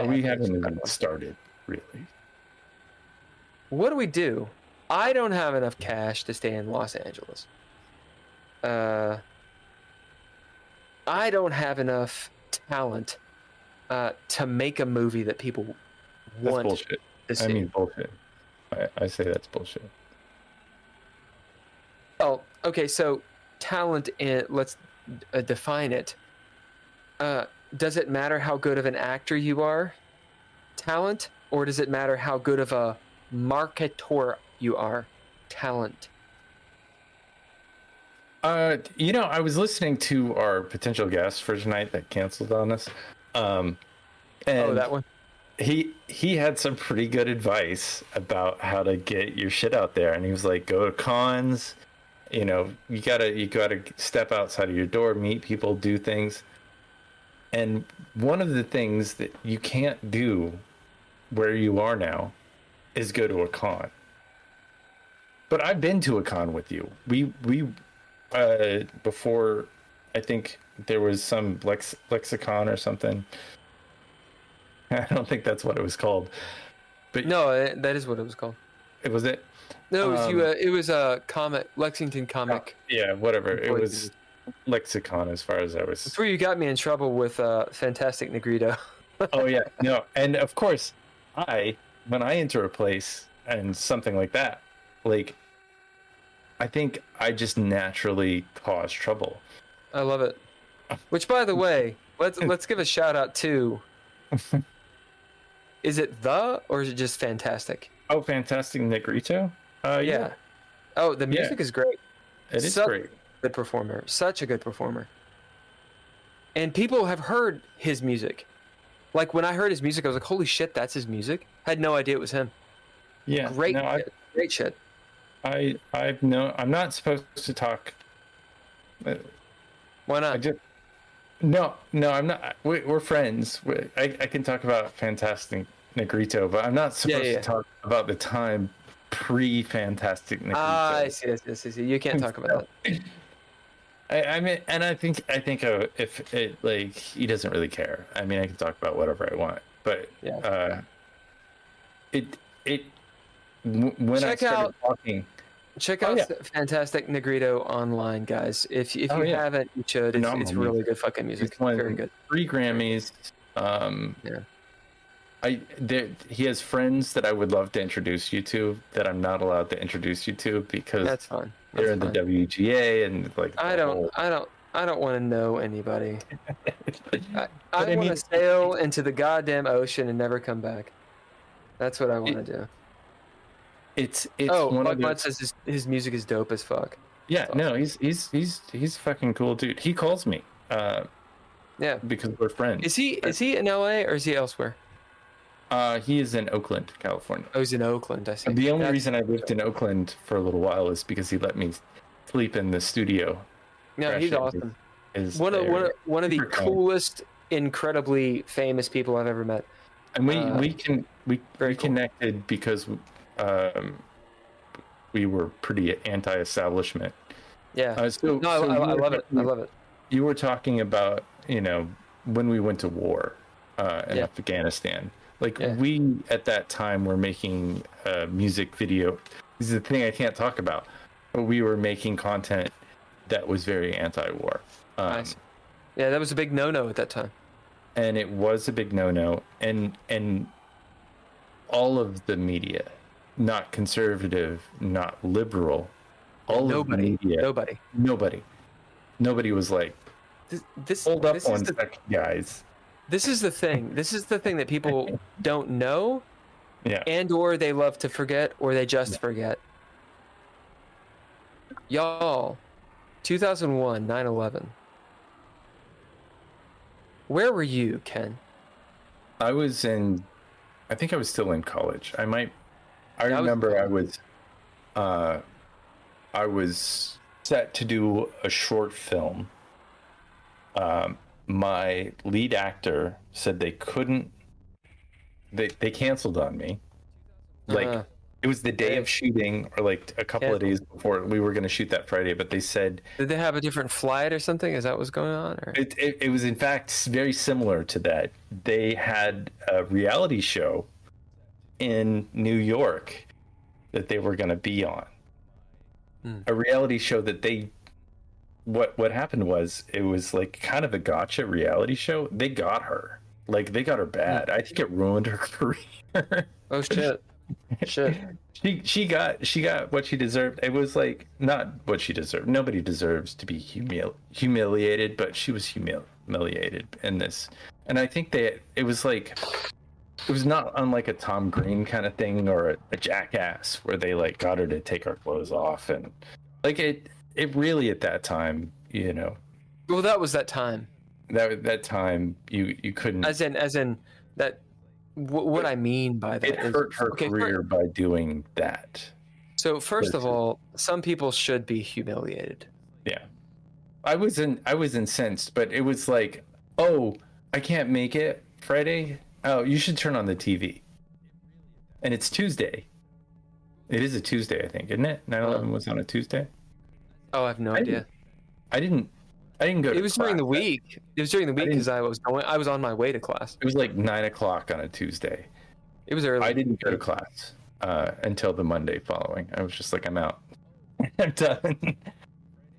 We haven't even started, really. What do we do? I don't have enough cash to stay in Los Angeles. I don't have enough talent to make a movie that people want bullshit. to see. I mean, bullshit. I say that's bullshit. Oh, okay. So talent, let's define it. Does it matter how good of an actor you are? Talent? Or does it matter how good of a marketer you are? Talent. I was listening to our potential guest for tonight that canceled on us. And that one? He had some pretty good advice about how to get your shit out there, and he was like, go to cons, you gotta step outside of your door, meet people, do things. And one of the things that you can't do where you are now is go to a con. But I've been to a con with you. We before, I think there was some lexicon or something. I don't think that's what it was called. But no, that is what it was called. It was it? No, it was a comic, Lexington comic. Yeah, whatever. It was lexicon as far as I was. That's where you got me in trouble with Fantastic Negrito. Oh yeah, no, and of course, when I enter a place and something like that, like, I think I just naturally cause trouble. I love it. Which, by the way, let's give a shout out to. Is it or is it just Fantastic? Oh, Fantastic Negrito? Yeah. Oh, the music is great. It is great. Good performer. Such a good performer. And people have heard his music. Like, when I heard his music, I was like, holy shit, that's his music? I had no idea it was him. Yeah. Great shit. I'm not supposed to talk. Why not? No, I'm not. We're friends. I can talk about Fantastic Negrito, but I'm not supposed to talk about the time pre-Fantastic Negrito. I see. You can't talk about that. I mean, and I think if it like he doesn't really care. I mean, I can talk about whatever I want, but when I started talking. Check out Fantastic Negrito online, guys. If you haven't, you should. It's really good fucking music. Very good. 3 Grammys. He has friends that I would love to introduce you to that I'm not allowed to introduce you to because that's fine. They're in the WGA and like. I don't want to know anybody. I want to sail into the goddamn ocean and never come back. That's what I want to do. It's Buck Mutt says his music is dope as fuck. Yeah, no, he's fucking cool, dude. He calls me. Because we're friends. Is he in LA or is he elsewhere? He is in Oakland, California. Oh, he's in Oakland. I see. The only reason I lived in Oakland for a little while is because he let me sleep in the studio. No, he's awesome. One of the coolest, incredibly famous people I've ever met. And we connected because we were pretty anti-establishment. Yeah. I love it. I love it. You were talking about, when we went to war in Afghanistan. We at that time were making a music video. This is the thing I can't talk about, but we were making content that was very anti-war. Nice. Yeah, that was a big no-no at that time. And it was a big no-no, and all of the media, not conservative, not liberal, of the media, nobody was like, hold up one second, guys. This is the thing. This is the thing that people don't know, or they love to forget, or they just forget. Y'all, 2001, 9/11. Where were you, Ken? I think I was still in college. I remember I was set to do a short film. My lead actor said they couldn't. They canceled on me. It was the day of shooting, or like a couple of days before we were going to shoot that Friday. But they said, did they have a different flight or something? Is that what's going on? Or? It was in fact very similar to that. They had a reality show in New York that they were going to be on. A reality show that what happened was, it was like kind of a gotcha reality show. They got her. They got her bad. I think it ruined her career. Oh shit. She got what she deserved. It was like not what she deserved. Nobody deserves to be humiliated, but she was humiliated in this. And I think it was not unlike a Tom Green kind of thing, or a Jackass, where they got her to take her clothes off, and it really at that time, Well, that was that time. That time you couldn't. As in that. What I mean by that, it hurt her career by doing that. So first of all, some people should be humiliated. Yeah, I was incensed, but it was like, oh, I can't make it Friday. Oh, you should turn on the TV. And it's Tuesday. It is a Tuesday, I think, isn't it? 9/11 was on a Tuesday. Oh, I have no idea. I didn't go to It was class. during the week. It was during the week because I was on my way to class. It was like 9:00 on a Tuesday. It was early. I didn't go to class until the Monday following. I was just like, I'm out. I'm done.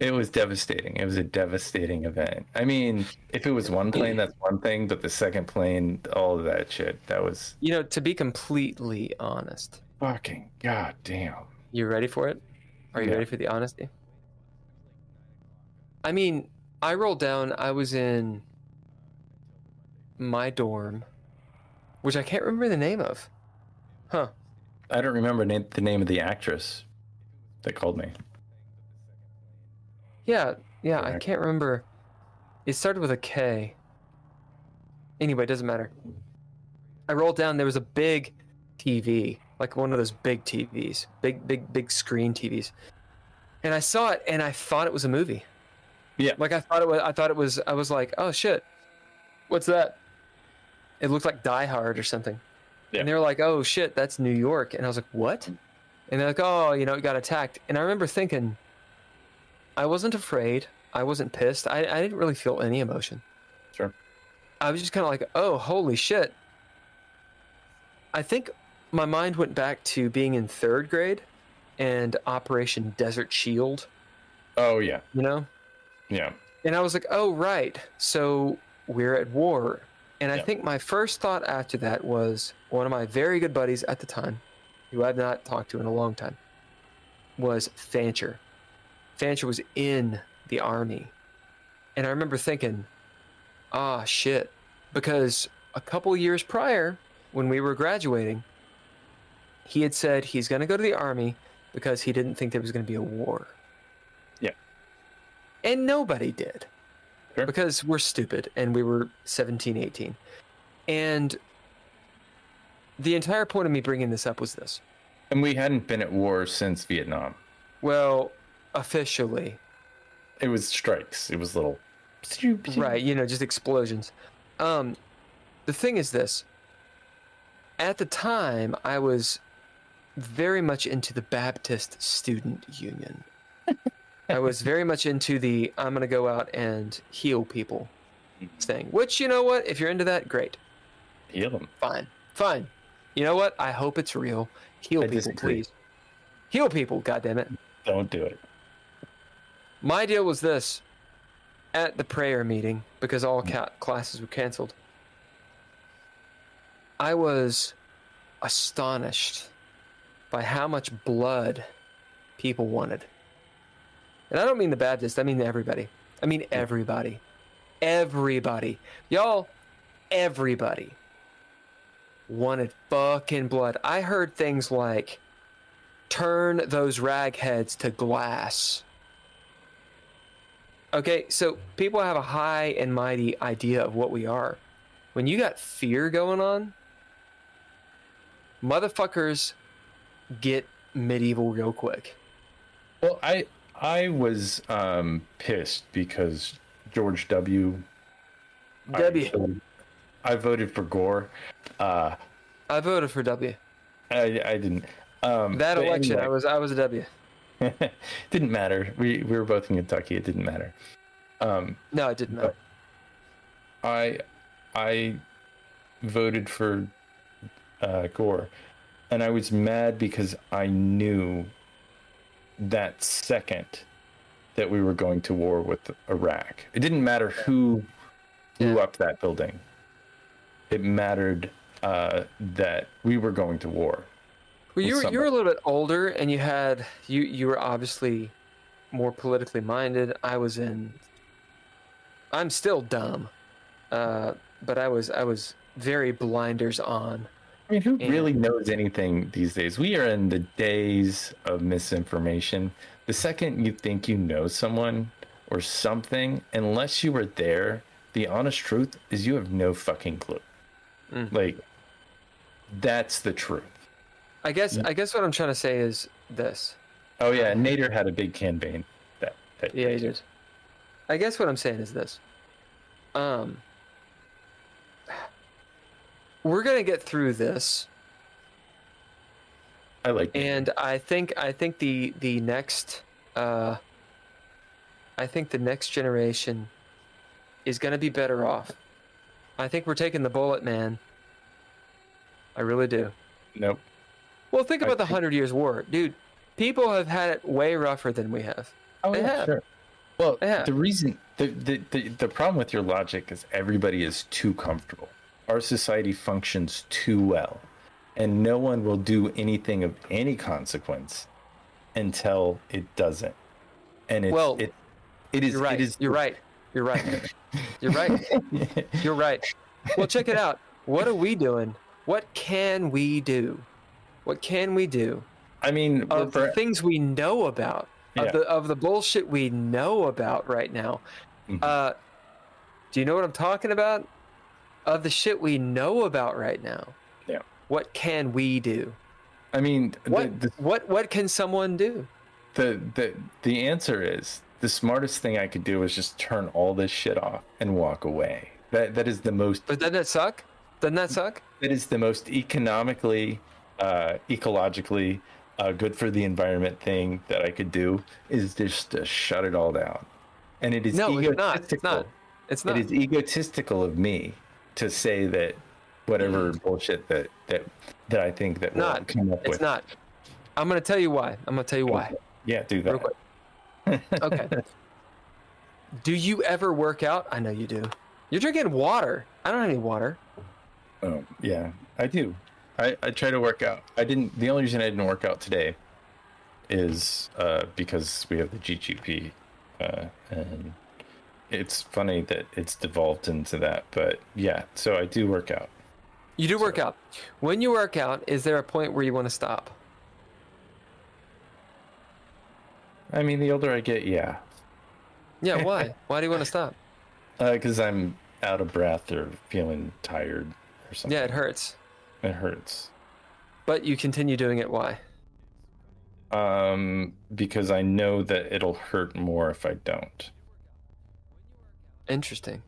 It was devastating. It was a devastating event. I mean, if it was one plane, that's one thing, but the second plane, all of that shit, that was... to be completely honest. Fucking goddamn. You ready for it? Are you ready for the honesty? I mean, I rolled down. I was in my dorm, which I can't remember the name of. Huh. I don't remember the name of the actress that called me. Yeah, I can't remember. It started with a K. Anyway, it doesn't matter. I rolled down. There was a big TV, like one of those big TVs, big screen TVs. And I saw it, and I thought it was a movie. Yeah. Like I was like, oh shit, what's that? It looked like Die Hard or something. Yeah. And they were like, oh shit, that's New York. And I was like, what? And they're like, oh, you know, it got attacked. And I remember thinking, I wasn't afraid. I wasn't pissed. I didn't really feel any emotion. Sure. I was just kind of like, oh, holy shit. I think my mind went back to being in 3rd grade and Operation Desert Shield. Oh, yeah. You know? Yeah. And I was like, oh, right. So we're at war. And I think my first thought after that was one of my very good buddies at the time, who I've not talked to in a long time, was Fancher. Fancher was in the Army. And I remember thinking, ah, shit. Because a couple years prior, when we were graduating, he had said he's going to go to the Army because he didn't think there was going to be a war. Yeah. And nobody did. Sure. Because we're stupid and we were 17, 18. And the entire point of me bringing this up was this. And we hadn't been at war since Vietnam. Well, officially. It was strikes. It was little... Right, you know, just explosions. The thing is this. At the time, I was very much into the Baptist Student Union. I was very much into the I'm going to go out and heal people thing. Which, you know what? If you're into that, great. Heal them. Fine. You know what? I hope it's real. Heal people, please. Heal people, goddammit. Don't do it. My deal was this. At the prayer meeting, because all classes were canceled, I was astonished by how much blood people wanted. And I don't mean the Baptists, I mean everybody. I mean everybody. Everybody. Y'all, everybody wanted fucking blood. I heard things like, turn those ragheads to glass. Okay, so people have a high and mighty idea of what we are. When you got fear going on, motherfuckers get medieval real quick. Well, I was pissed because George W. I voted for Gore. I voted for W. I didn't. That election, anyway. I was a W. Didn't matter. We were both in Kentucky. It didn't matter. No, it didn't matter. I voted for Gore, and I was mad because I knew that second that we were going to war with Iraq. It didn't matter who blew up that building. It mattered that we were going to war. Well, you were a little bit older, and you were obviously more politically minded. I'm still dumb, but I was very blinders on. I mean, who really knows anything these days? We are in the days of misinformation. The second you think you know someone or something, unless you were there, the honest truth is you have no fucking clue. Like, that's the truth. I guess what I'm trying to say is this. Oh yeah, Nader had a big campaign. Yeah, he did. I guess what I'm saying is this. We're gonna get through this. I like that. And I think the next generation is gonna be better off. I think we're taking the bullet, man. I really do. Nope. Well, think about the 100 Years' War, dude. People have had it way rougher than we have. Oh, they have. Sure. Well, the reason, the problem with your logic is everybody is too comfortable. Our society functions too well, and no one will do anything of any consequence until it doesn't. And it is. You're right. It is. You're right. You're right. You're right. You're right. Well, check it out. What are we doing? What can we do? What can we do? I mean, of the things we know about, of the bullshit we know about right now. Mm-hmm. Do you know what I'm talking about? Of the shit we know about right now. Yeah. What can we do? I mean, what can someone do? The answer is the smartest thing I could do is just turn all this shit off and walk away. That is the most. But doesn't that suck? Doesn't that suck? That is the most economically, ecologically good for the environment thing that I could do is just to shut it all down. And it is egotistical. It's not. It is egotistical of me to say that whatever bullshit that I think that we'll come up with. It's not. I'm going to tell you why. Yeah, do that. Real quick. Okay. Do you ever work out? I know you do. You're drinking water. I don't have any water. Oh, yeah, I do. I try to work out. The only reason I didn't work out today is because we have the GGP, and it's funny that it's devolved into that. But yeah, so I do work out. You do work out. When you work out, is there a point where you want to stop? I mean, the older I get, yeah. Yeah, why? Why do you want to stop? Because I'm out of breath or feeling tired or something. Yeah, it hurts. It hurts. But you continue doing it, why? Because I know that it'll hurt more if I don't. Interesting.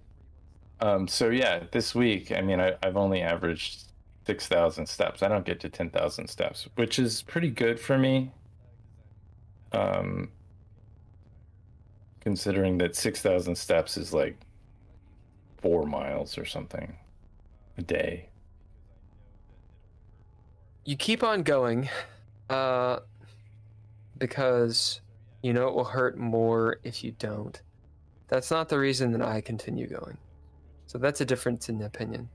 So yeah, this week, I mean, I've only averaged 6,000 steps. I don't get to 10,000 steps, which is pretty good for me. Considering that 6,000 steps is like 4 miles or something a day. You keep on going, because you know it will hurt more if you don't. That's not the reason that I continue going. So that's a difference in opinion.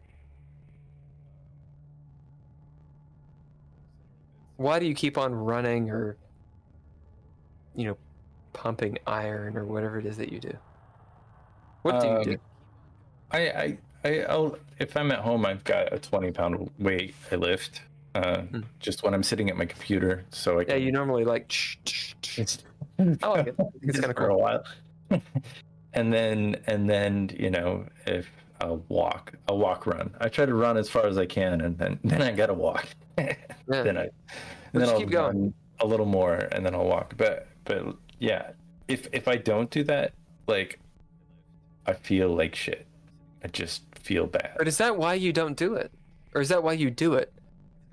Why do you keep on running or, pumping iron or whatever it is that you do? What do you do? I'll if I'm at home, I've got a 20-pound weight I lift. Just when I'm sitting at my computer, so I can. Yeah, you normally like. I like it. It's kind of for a while. and then if I'll walk run. I try to run as far as I can, and then I gotta walk. Then I'll keep going run a little more, and then I'll walk. But yeah, if I don't do that, like, I feel like shit. I just feel bad. But is that why you don't do it, or is that why you do it?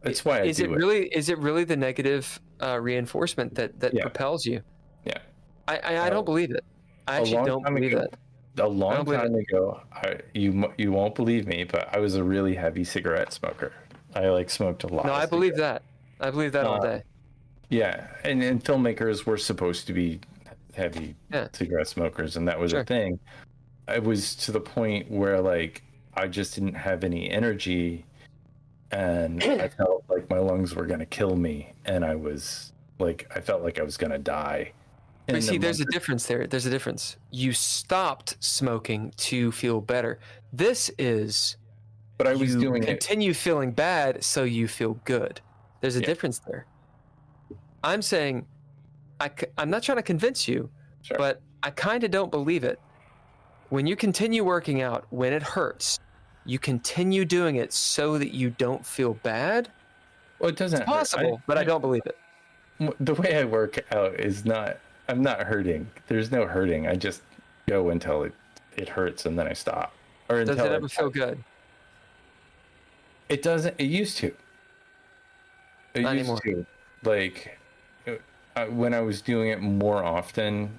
That's why I do it. Is it really the negative reinforcement that propels you? Yeah. I don't believe it. I actually don't believe it. A long time ago, you won't believe me, but I was a really heavy cigarette smoker. I smoked a lot. No, I believe that. I believe that all day. Yeah, and filmmakers were supposed to be heavy cigarette smokers, and that was a thing. I was to the point where I just didn't have any energy, and I felt like my lungs were gonna kill me, and I felt like I was gonna die. But see, there's a difference there. There's a difference. You stopped smoking to feel better. This is, but I was doing it. Continue feeling bad so you feel good. There's a difference there. I'm saying, I'm not trying to convince you, but I kind of don't believe it. When you continue working out, when it hurts, you continue doing it so that you don't feel bad. Well, it doesn't. It's possible, but I don't believe it. The way I work out is not. I'm not hurting. There's no hurting. I just go until it hurts, and then I stop. Or does it ever feel good? It doesn't. It used to. Not anymore. When I was doing it more often,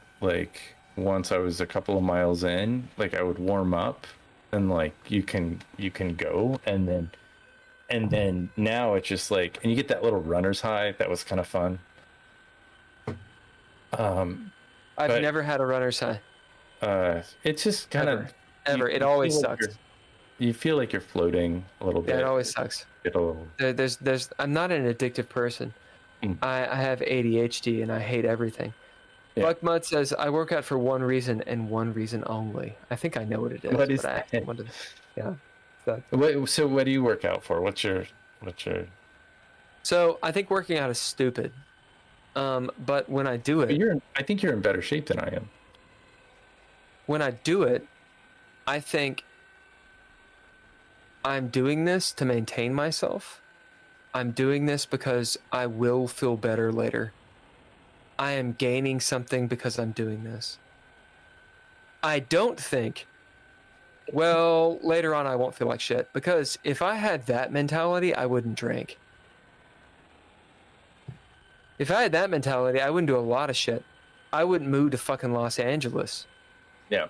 once I was a couple of miles in, I would warm up, and you can go, and then now it's just and you get that little runner's high. That was kind of fun. I've never had a runner's high. It's just kind of ever. It always sucks. You feel like you're floating a little bit. Yeah, it always sucks. There's. I'm not an addictive person. I have ADHD and I hate everything. Yeah. Buck Mudd says I work out for one reason and one reason only. I think I know what it is. What is that? So what do you work out for? What's your? So I think working out is stupid. But when I do it, I think you're in better shape than I am. When I do it, I think I'm doing this to maintain myself. I'm doing this because I will feel better later. I am gaining something because I'm doing this. I don't think, well, later on I won't feel like shit, because if I had that mentality, I wouldn't drink. If I had that mentality, I wouldn't do a lot of shit. I wouldn't move to fucking Los Angeles. Yeah.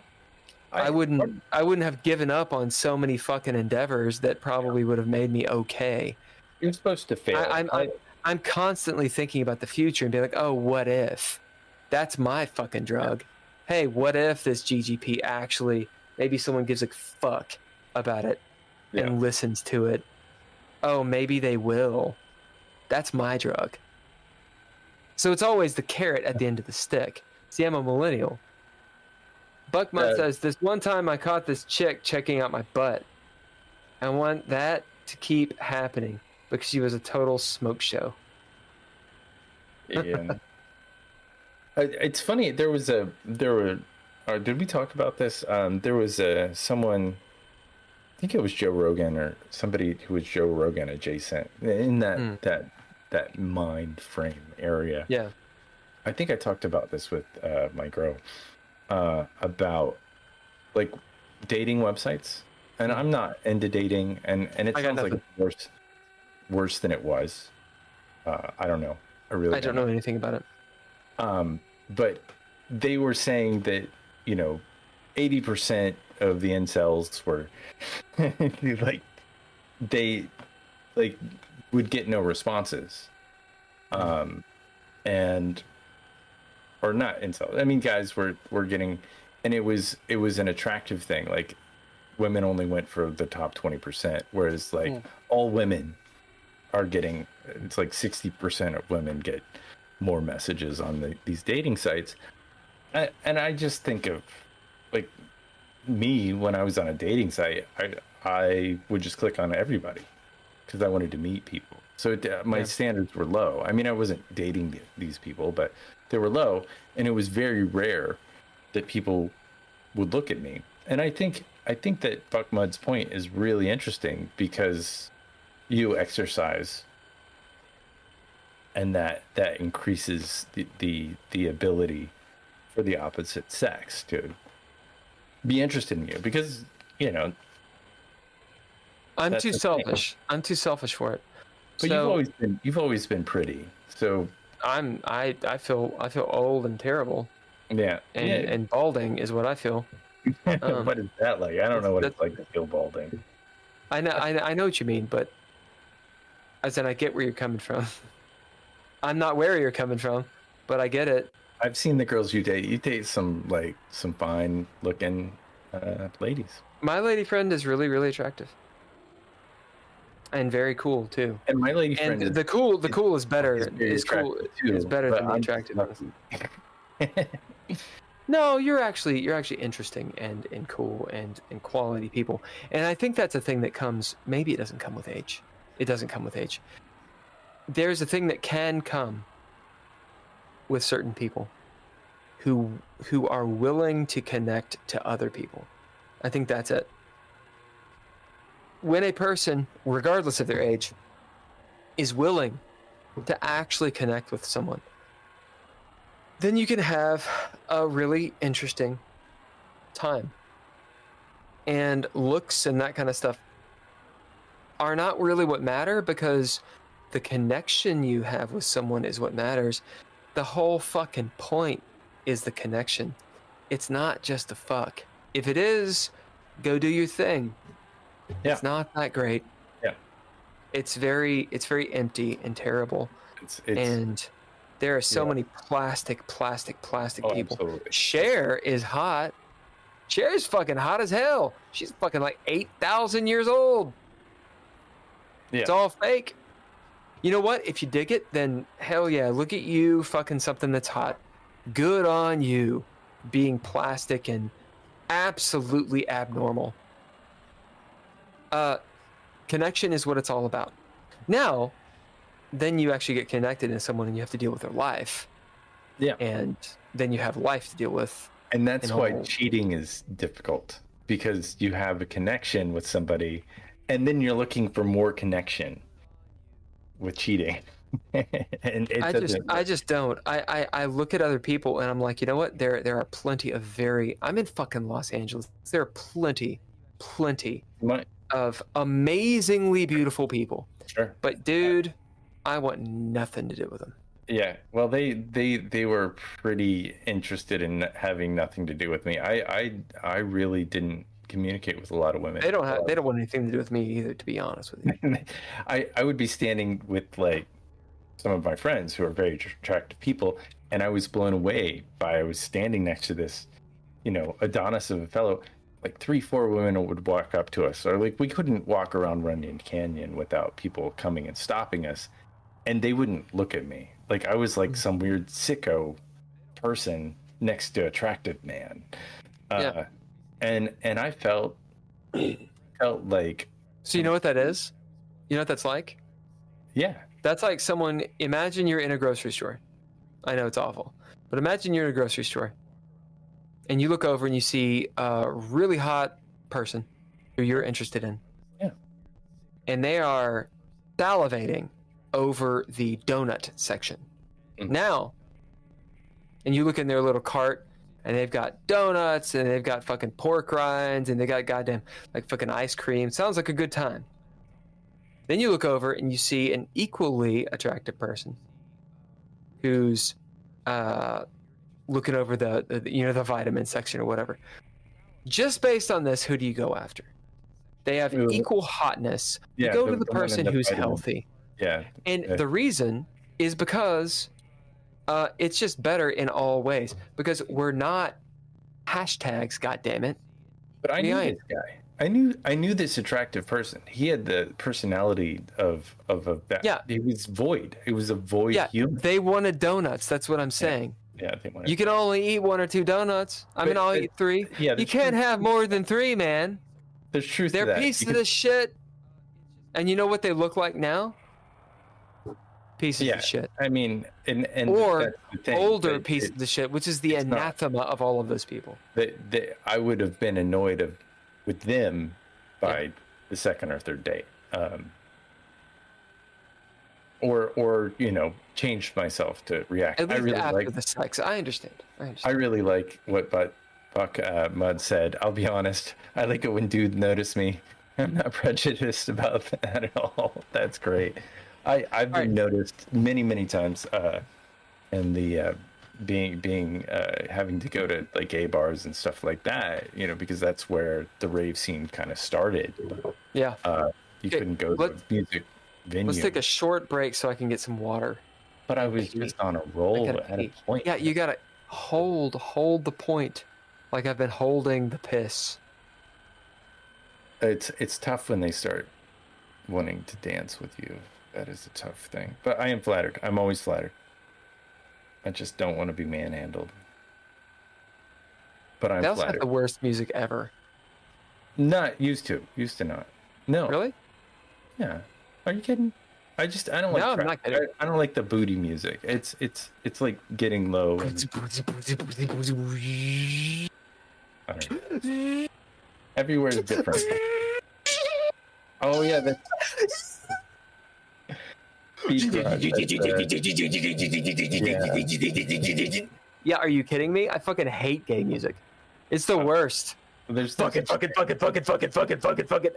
I wouldn't have given up on so many fucking endeavors that probably would have made me okay. You're supposed to fail. I'm constantly thinking about the future and be like, oh, what if? That's my fucking drug. Hey, what if this GGP actually, maybe someone gives a fuck about it and listens to it. Oh, maybe they will. That's my drug. So it's always the carrot at the end of the stick. See, I'm a millennial. Buckmud says, this one time I caught this chick checking out my butt. I want that to keep happening because she was a total smoke show. Yeah. It's funny. Did we talk about this? There was someone, I think it was Joe Rogan or somebody who was Joe Rogan adjacent in that mind frame area. Yeah. I think I talked about this with my girl about like dating websites, and I'm not into dating, and it sounds like it's worse than it was. I don't know. I don't know anything about it. But they were saying that 80% of the incels were like they would get no responses, and or not incels. I mean, guys were getting, and it was an attractive thing. Like women only went for the top 20%, whereas all women are getting. It's like 60% of women get more messages on these dating sites, and I just think of like me when I was on a dating site. I would just click on everybody because I wanted to meet people. So my standards were low. I mean, I wasn't dating these people, but they were low, and it was very rare that people would look at me. And I think that Buckmud's point is really interesting because you exercise, and that increases the ability for the opposite sex to be interested in you, because I'm too selfish. I'm too selfish for it. But you've always been pretty. So I feel old and terrible. Yeah. And balding is what I feel. What is that like? I don't know what it's like to feel balding. I know what you mean, but I said I get where you're coming from. I'm not where you're coming from, but I get it. I've seen the girls you date. You date some fine looking ladies. My lady friend is really, really attractive. And very cool too. And my lady friend the cool is better. Is better than the attractive. No, you're actually interesting and cool and quality people. And I think that's a thing that comes, maybe it doesn't come with age. It doesn't come with age. There's a thing that can come with certain people who are willing to connect to other people. I think that's it. When a person, regardless of their age, is willing to actually connect with someone, then you can have a really interesting time. And looks and that kind of stuff are not really what matter, because the connection you have with someone is what matters. The whole fucking point is the connection. It's not just the fuck. If it is, go do your thing. Yeah. It's not that great. Yeah. It's very empty and terrible. And there are so many plastic people. Absolutely. Cher is hot. Cher is fucking hot as hell. She's fucking like 8,000 years old. Yeah. It's all fake. You know what? If you dig it, then hell yeah, look at you fucking something that's hot. Good on you being plastic and absolutely abnormal. Connection is what it's all about. Now, then you actually get connected to someone and you have to deal with their life. Yeah. And then you have life to deal with. And that's why cheating is difficult, because you have a connection with somebody and then you're looking for more connection. with cheating. And it I just don't. I look at other people and I'm like, you know what? There are plenty of I'm in fucking Los Angeles. There are plenty of amazingly beautiful people. Sure. But dude, I want nothing to do with them. Yeah. Well, they were pretty interested in having nothing to do with me. I really didn't communicate with a lot of women. They don't want anything to do with me either, to be honest with you. I would be standing with like some of my friends who are very attractive people, and I was blown away by I was standing next to this, Adonis of a fellow. Like 3-4 women would walk up to us, or like we couldn't walk around Runyon Canyon without people coming and stopping us, and they wouldn't look at me. Like I was like some weird sicko person next to attractive man. Yeah. And I felt like. So you know what that is? You know what that's like? Yeah. That's like someone, imagine you're in a grocery store. I know it's awful, but imagine you're in a grocery store and you look over and you see a really hot person who you're interested in. Yeah. And they are salivating over the donut section. Mm-hmm. Now, and you look in their little cart and they've got donuts and they've got fucking pork rinds and they got goddamn like fucking ice cream. Sounds like a good time. Then you look over and you see an equally attractive person who's looking over the vitamin section or whatever. Just based on this, who do you go after? They have equal hotness. You go to the person who's healthy. Yeah. And the reason is because it's just better in all ways. Because we're not hashtags, goddammit. But I knew this guy. I knew this attractive person. He had the personality of a yeah. He was void. It was a void human. They wanted donuts. That's what I'm saying. Yeah, they wanted. You can only eat 1 or 2 donuts. I'll eat 3. Yeah, you can't have more than 3, man. There's truth to that. They're pieces of shit. And you know what they look like now? Pieces of shit. I mean, and or older pieces of shit, which is the anathema of all of those people. I would have been annoyed with them by the second or third date, or changed myself to react. At least really after the sex. I understand. I really like what Buck Mud said. I'll be honest. I like it when dudes notice me. I'm not prejudiced about that at all. That's great. I've been noticed many times, in the being having to go to like gay bars and stuff like that, because that's where the rave scene kind of started. Yeah. You couldn't go to a music venue. Let's take a short break so I can get some water. But I was just on a roll at a point. Yeah, you gotta hold the point, like I've been holding the piss. It's tough when they start wanting to dance with you. That is a tough thing. But I am flattered. I'm always flattered. I just don't want to be manhandled. But I'm flattered. That's the worst music ever. Not used to. Used to not. No. Really? Yeah. Are you kidding? I don't like. No, I'm not kidding. I don't like the booty music. It's like getting low. Everywhere is different. Oh yeah, that's. Yeah, are you kidding me? I fucking hate gay music. It's the worst. There's fuck it.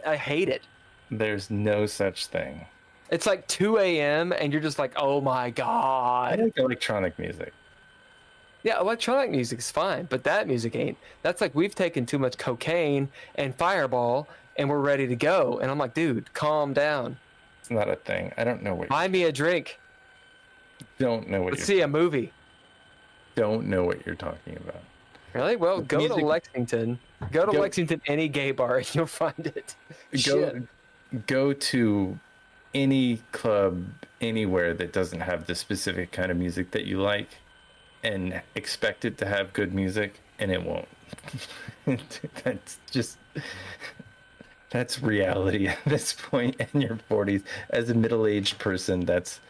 I hate it. There's no such thing. It's like 2 a.m. and you're just like, oh my god. I like electronic music. Yeah, electronic music is fine, but that music ain't. That's like we've taken too much cocaine and Fireball and we're ready to go. And I'm like, dude, calm down. It's not a thing. I don't know what. Buy me a drink. Don't know what. Let's see a movie. Don't know what you're talking about. Really? Well, go to Lexington. Go to Lexington, any gay bar, and you'll find it. Go to any club anywhere that doesn't have the specific kind of music that you like, and expect it to have good music, and it won't. That's reality at this point in your 40s. As a middle-aged person, that's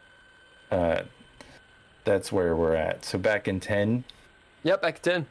where we're at. So back in 10. Yep, back in 10.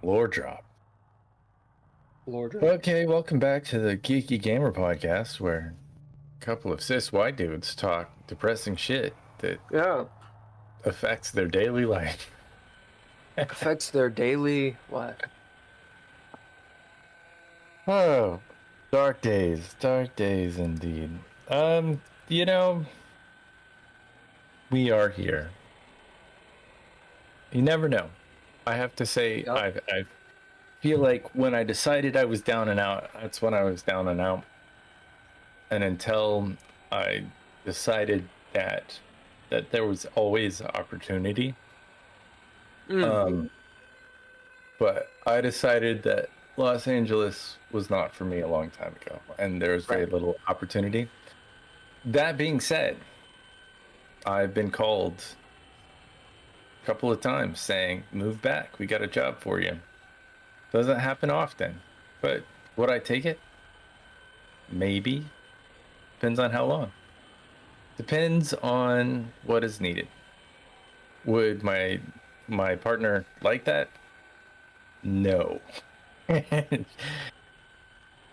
Lore drop. Lore drop. Okay, welcome back to the Geeky Gamer Podcast, where a couple of cis white dudes talk depressing shit that affects their daily life. Affects their daily life. Oh, dark days indeed. You know, we are here. You never know. I have to say, I feel like when I decided I was down and out, that's when I was down and out. And until I decided that there was always opportunity. But I decided that Los Angeles was not for me a long time ago, and there's very little opportunity. That being said, I've been called a couple of times saying, move back, we got a job for you. Doesn't happen often, but would I take it? Maybe. Depends on how long. Depends on what is needed. Would my partner like that? No.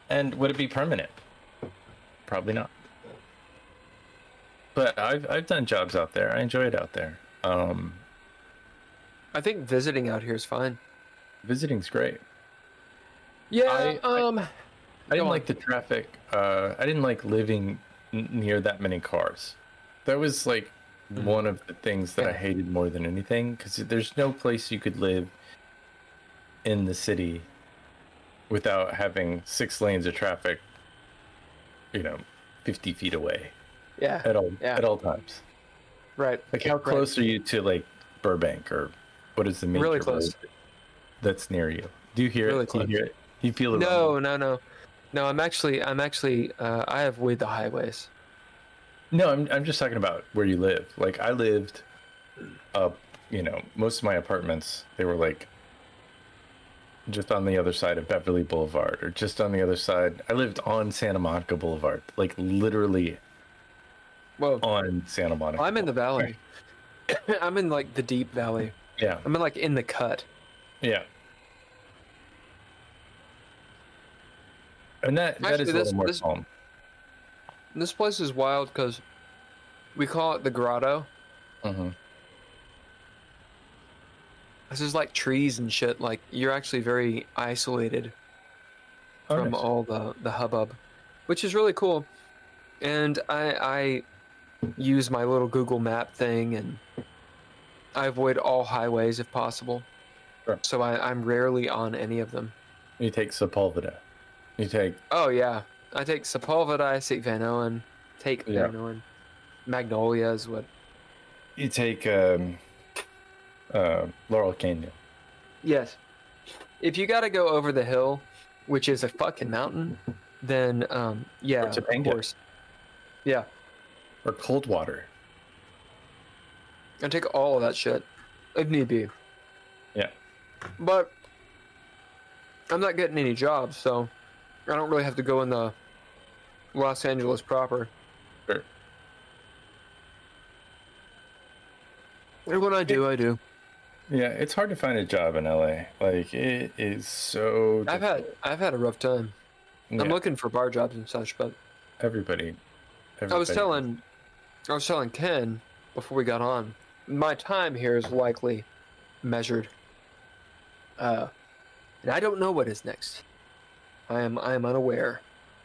And would it be permanent? Probably not. But I've done jobs out there. I enjoy it out there. I think visiting out here is fine. Visiting's great. Yeah. I didn't like the traffic. I didn't like living near that many cars. That was like one of the things that I hated more than anything, because there's no place you could live in the city without having 6 lanes of traffic, 50 feet away. Yeah. At all times. Right. Like, how close are you to like Burbank, or what is the major really close road that's near you? Do you hear really it? Close. Do you hear it? Do you feel it? No. I'm actually I avoid the highways. No, I'm just talking about where you live. Like, I lived up, most of my apartments, they were like just on the other side of Beverly Boulevard, or just on the other side. I lived on Santa Monica Boulevard, like literally on Santa Monica. I'm in the valley. I'm in like the deep valley. Yeah. I'm in like in the cut. Yeah. And that is a little more calm. This place is wild because we call it the grotto. Mm-hmm. This is like trees and shit. Like, you're actually very isolated from all the hubbub, which is really cool. And I use my little Google Map thing, and I avoid all highways if possible. Sure. So I'm rarely on any of them. You take Sepulveda. You take... Oh, yeah. I take Sepulveda, I take Van Owen. Van Owen. Magnolia is what... You take Laurel Canyon. Yes. If you gotta go over the hill, which is a fucking mountain, then, yeah, of course. Yeah. Or Coldwater. I take all of that shit, if need be. Yeah. But I'm not getting any jobs, so I don't really have to go in the Los Angeles proper. Sure. And when I do, I do. Yeah, it's hard to find a job in LA. Like, it is so difficult. I've had a rough time. Yeah. I'm looking for bar jobs and such, but everybody. I was telling Ken before we got on, my time here is likely measured. And I don't know what is next. I am unaware.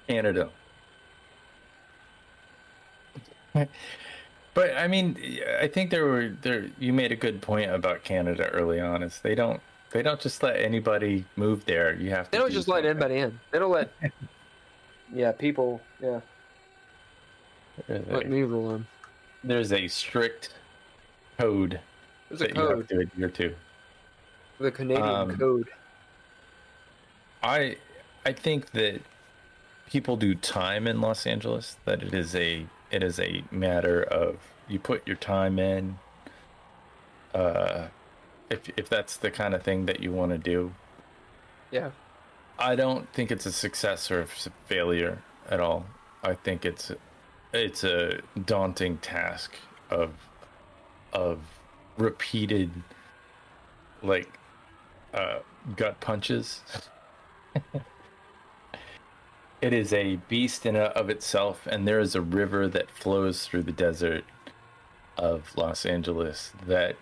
Canada. But I mean, I think you made a good point about Canada early on. Is they don't just let anybody move there. You have to. They don't just let anybody in. They don't let. Yeah, people. Yeah. Let me rule in. There's a strict code. There's a code. You have to adhere to. The Canadian code. I think that people do time in Los Angeles. That it is a matter of you put your time in. If that's the kind of thing that you want to do. Yeah. I don't think it's a success or a failure at all. I think it's a daunting task of repeated, like, gut punches. It is a beast in and of itself, and there is a river that flows through the desert of Los Angeles that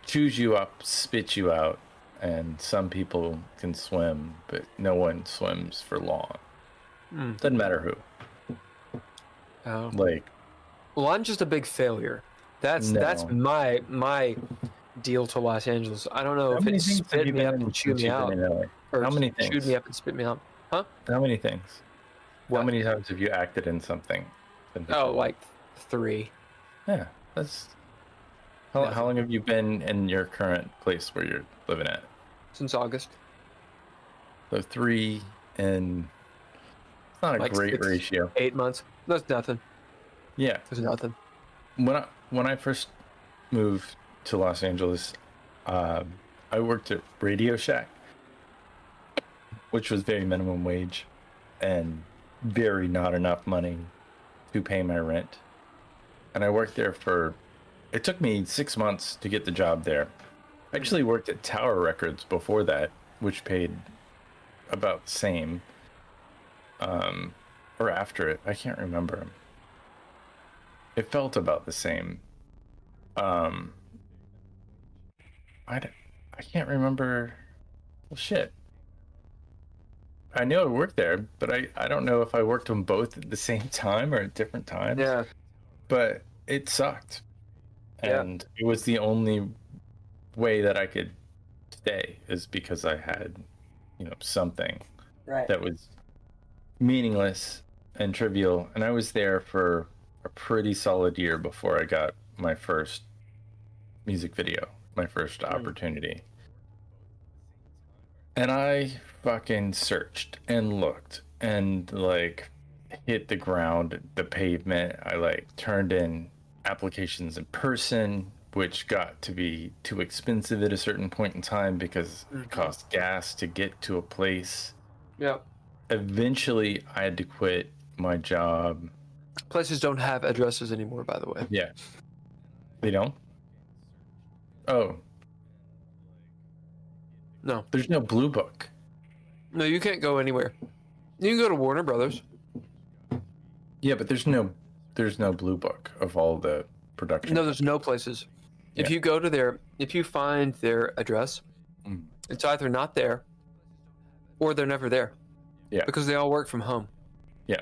chews you up, spits you out, and some people can swim, but no one swims for long. Doesn't matter who. Oh. Like, well, I'm just a big failure. That's my deal to Los Angeles. I don't know if it spit me up and chewed me out, or how many things? Chewed me up and spit me out. Huh? How many things? What? How many times have you acted in something? Oh, like 3. Yeah, that's. How long have you been in your current place where you're living at? Since August. So 3 and it's not a like great ratio. 8 months. That's nothing. Yeah, there's nothing. When I first moved to Los Angeles, I worked at Radio Shack, which was very minimum wage and very not enough money to pay my rent. And I worked there it took me 6 months to get the job there. I actually worked at Tower Records before that, which paid about the same. Or after it, I can't remember. It felt about the same. I can't remember. Well, shit. I knew I worked there, but I don't know if I worked them both at the same time or at different times. Yeah. But it sucked. And it was the only way that I could stay is because I had, something that was meaningless and trivial. And I was there for a pretty solid year before I got my first music video, my first opportunity. And I fucking searched and looked and hit the ground, the pavement. I turned in applications in person, which got to be too expensive at a certain point in time because it cost gas to get to a place. Yeah. Eventually, I had to quit my job. Places don't have addresses anymore, by the way. Yeah. They don't? Oh. No. There's no Blue Book. No, you can't go anywhere. You can go to Warner Brothers. Yeah, but there's no Blue Book of all the production. No, there's no places. Yeah. If you go to if you find their address, it's either not there or they're never there. Yeah. Because they all work from home. Yeah.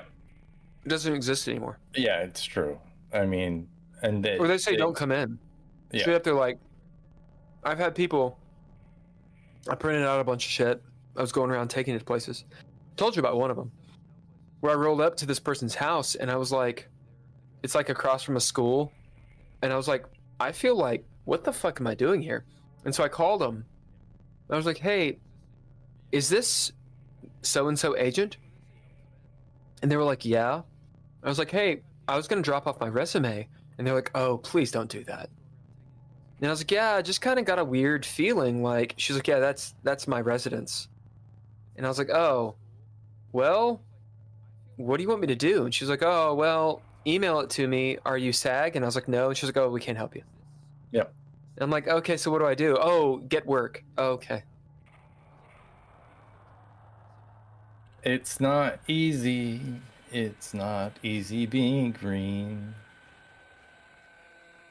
It doesn't exist anymore. Yeah, it's true. I mean, or they say don't come in. Yeah. Straight up, they're like, I've had people, I printed out a bunch of shit. I was going around taking it to places. Told you about one of them. Where I rolled up to this person's house and I was like, it's like across from a school. And I was like, I feel like, what the fuck am I doing here? And so I called them. I was like, hey, is this so-and-so agent? And they were like, yeah. I was like, hey, I was going to drop off my resume. And they're like, oh, please don't do that. And I was like, yeah, I just kind of got a weird feeling. Like, she's like, yeah, that's my residence. And I was like, oh, well, what do you want me to do? And she was like, oh, well, email it to me. Are you SAG? And I was like, no. And she was like, oh, we can't help you. Yep. And I'm like, okay, so what do I do? Oh, get work. Oh, okay. It's not easy. It's not easy being green.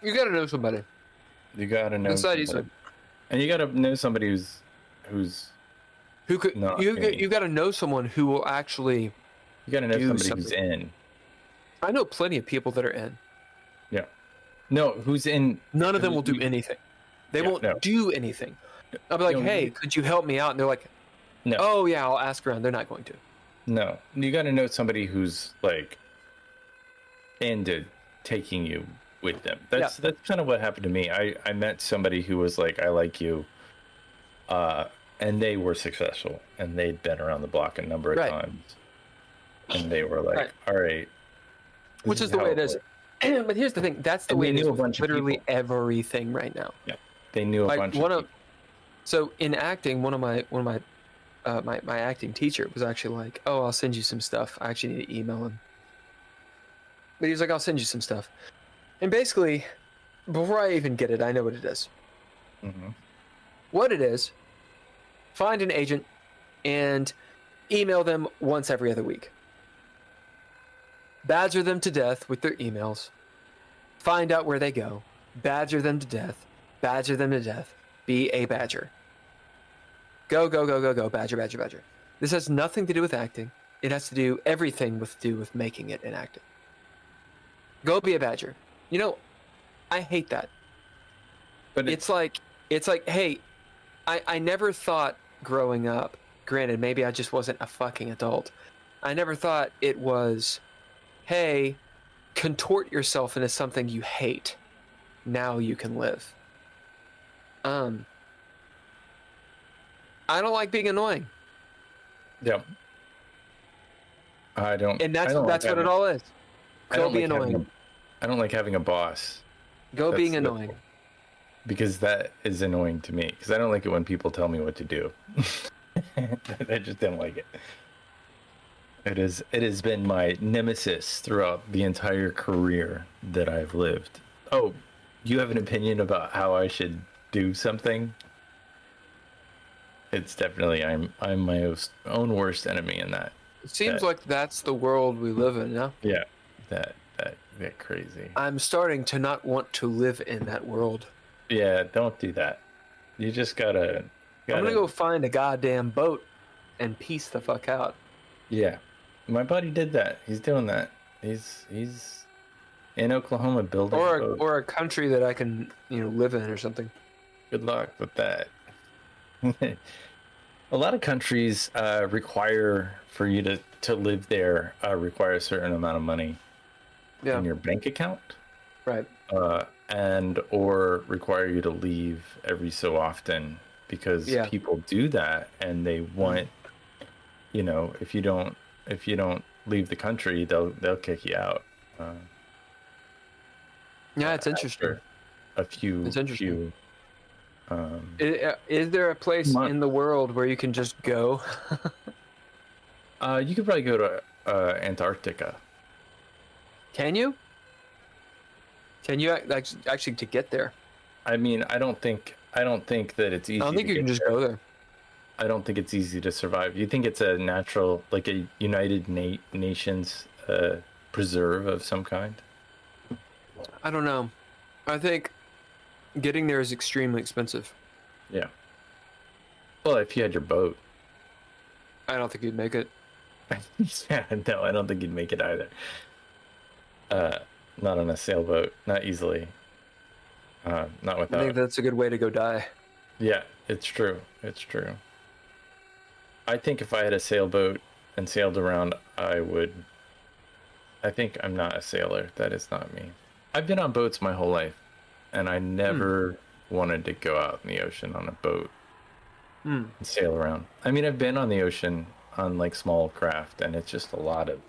You gotta know somebody. You gotta know somebody. Easy. And you gotta know somebody who could you gotta know someone who will actually. You gotta know somebody who's in. I know plenty of people that are in. Yeah. No, who's in? None of them will do anything. They won't do anything. I'll be like, hey, could you help me out? And they're like, no. Oh yeah, I'll ask around. They're not going to. No, you got to know somebody who's into taking you with them. That's kind of what happened to me. I met somebody who was like, I like you, and they were successful, and they'd been around the block a number of times, and they were like, all right, which is the way it is. But here's the thing: that's the way it is with literally everything right now. Yeah, they knew a bunch of people. So in acting, one of my my acting teacher was actually like, oh, I'll send you some stuff. I actually need to email him. But he was like, I'll send you some stuff. And basically, before I even get it, I know what it is. Mm-hmm. What it is find an agent and email them once every other week. Badger them to death with their emails. Find out where they go. Badger them to death. Badger them to death. Be a badger. Go, go, go, go, go. Badger, badger, badger. This has nothing to do with acting. It has to do everything with making it an acting. Go be a badger. You know, I hate that. But it's like, hey, I never thought growing up, granted, maybe I just wasn't a fucking adult. I never thought it was, hey, contort yourself into something you hate. Now you can live. I don't like being annoying. Yep. I don't. And that's what it all is. Go be annoying. I don't like having a boss. Go being annoying. Because that is annoying to me. Because I don't like it when people tell me what to do. I just don't like it. It has been my nemesis throughout the entire career that I've lived. Oh, you have an opinion about how I should do something? It's definitely I'm my own worst enemy in that. It seems like that's the world we live in now. Yeah, that crazy. I'm starting to not want to live in that world. Yeah, don't do that. You just gotta I'm gonna go find a goddamn boat and peace the fuck out. Yeah, my buddy did that. He's doing that. He's in Oklahoma building a boat. Or a country that I can live in or something. Good luck with that. A lot of countries require for you to live there require a certain amount of money in your bank account, right? And or require you to leave every so often because people do that and they want, if you don't leave the country, they'll kick you out. It's interesting. It's interesting. Is there a place in the world where you can just go? You could probably go to Antarctica. Can you? Can you actually to get there? I mean, I don't think that it's easy. I don't think you can just go there. I don't think it's easy to survive. You think it's a natural, like a United Nations preserve of some kind? I don't know. I think getting there is extremely expensive. Yeah. Well, if you had your boat. I don't think you'd make it. Yeah, no, I don't think you'd make it either. Not on a sailboat, not easily. Not without. I think that's a good way to go die. Yeah, it's true. It's true. I think if I had a sailboat and sailed around, I think I'm not a sailor. That is not me. I've been on boats my whole life, and I never wanted to go out in the ocean on a boat and sail around. I mean, I've been on the ocean on like small craft, and it's just a lot of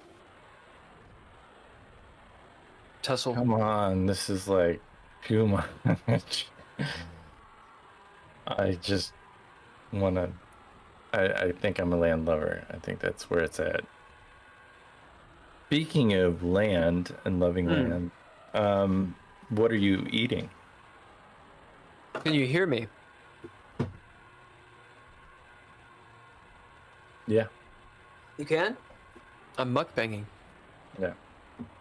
tussle. Come on, this is like too much. I just want to. I think I'm a land lover. I think that's where it's at. Speaking of land and loving land, what are you eating? Can you hear me? Yeah. You can? I'm mukbanging. Yeah.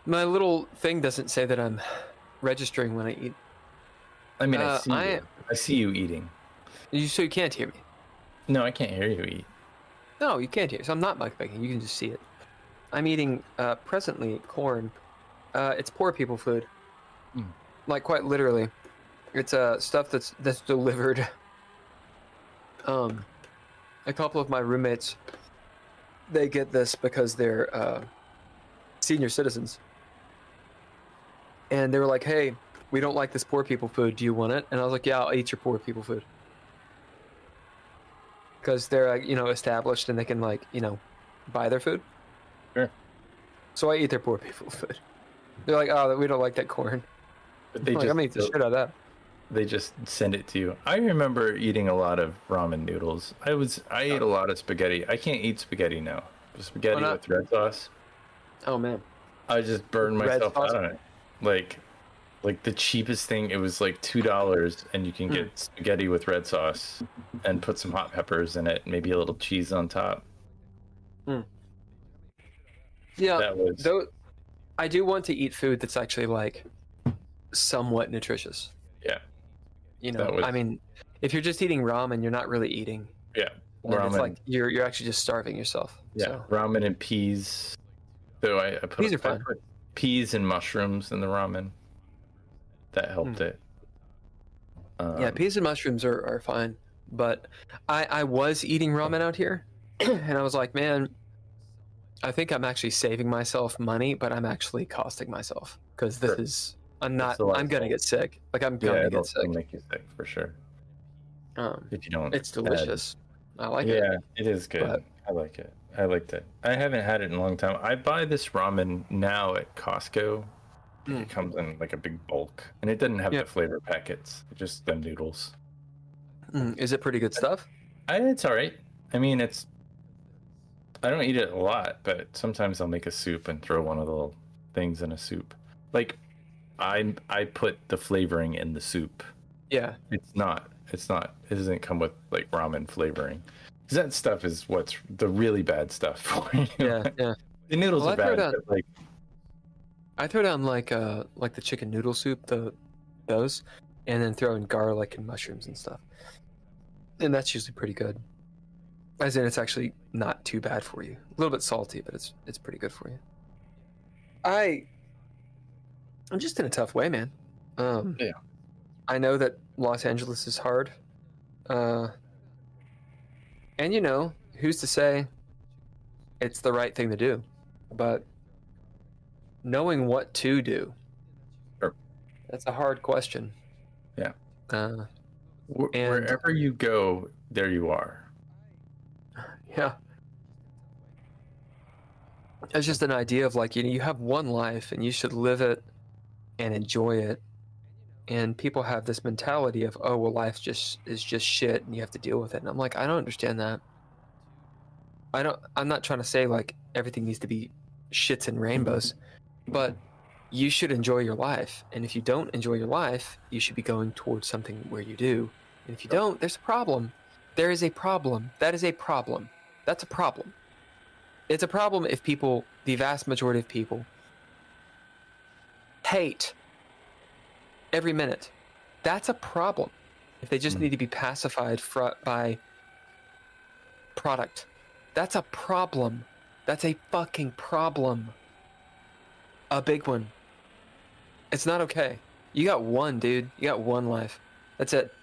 My little thing doesn't say that I'm registering when I eat. I mean, I see you eating. So you can't hear me? No, I can't hear you eat. No, you can't hear. So I'm not mukbanging. You can just see it. I'm eating presently corn. It's poor people food. Like quite literally. It's stuff that's delivered. A couple of my roommates, they get this because they're senior citizens. And they were like, hey, we don't like this poor people food. Do you want it? And I was like, yeah, I'll eat your poor people food. Because they're, established and they can, buy their food. Sure. So I eat their poor people food. They're like, oh, we don't like that corn. But I'm gonna eat the shit out of that. They just send it to you. I remember eating a lot of ramen noodles. I ate a lot of spaghetti. I can't eat spaghetti now. Spaghetti with red sauce. Oh man. I just burned myself out on it. Like like the cheapest thing. It was like $2, and you can get spaghetti with red sauce, and put some hot peppers in it, and maybe a little cheese on top. Yeah, that was. Though, I do want to eat food that's actually like somewhat nutritious. Yeah. You know, I mean, if you're just eating ramen, you're not really eating. Yeah. Ramen. It's like you're actually just starving yourself. Yeah. So. Ramen and peas. So I put peas and mushrooms in the ramen. That helped it. Yeah, peas and mushrooms are fine. But I was eating ramen out here, and I was like, man, I think I'm actually saving myself money, but I'm actually costing myself because this is. I'm gonna get sick. Like I'm gonna get sick. It'll make you sick for sure. If you don't, it's delicious. I like it. Yeah, it is good. But, I like it. I liked it. I haven't had it in a long time. I buy this ramen now at Costco. It comes in like a big bulk, and it doesn't have the flavor packets. It's just the noodles. Is it pretty good stuff? It's all right. I mean, I don't eat it a lot, but sometimes I'll make a soup and throw one of the little things in a soup. Like, I put the flavoring in the soup. Yeah. It doesn't come with like ramen flavoring. Because that stuff is what's the really bad stuff for you. Yeah. The noodles are bad, but like I throw down like the chicken noodle soup, those, and then throw in garlic and mushrooms and stuff. And that's usually pretty good. As in, it's actually not too bad for you. A little bit salty, but it's pretty good for you. I'm just in a tough way, man. Yeah. I know that Los Angeles is hard. And you know, who's to say it's the right thing to do? But knowing what to do, that's a hard question. Yeah. And wherever you go, there you are. Yeah. It's just an idea of like, you have one life and you should live it and enjoy it. And people have this mentality of, oh, well, life is just shit and you have to deal with it. And I'm like, I don't understand that. I'm not trying to say like everything needs to be shits and rainbows, but you should enjoy your life. And if you don't enjoy your life, you should be going towards something where you do. And if you don't, there's a problem. There is a problem. That is a problem. That's a problem. It's a problem if people, the vast majority of people, hate every minute. That's a problem. If they just need to be pacified by product, that's a problem. That's a fucking problem. A big one. It's not okay. You got one, dude. You got one life. That's it.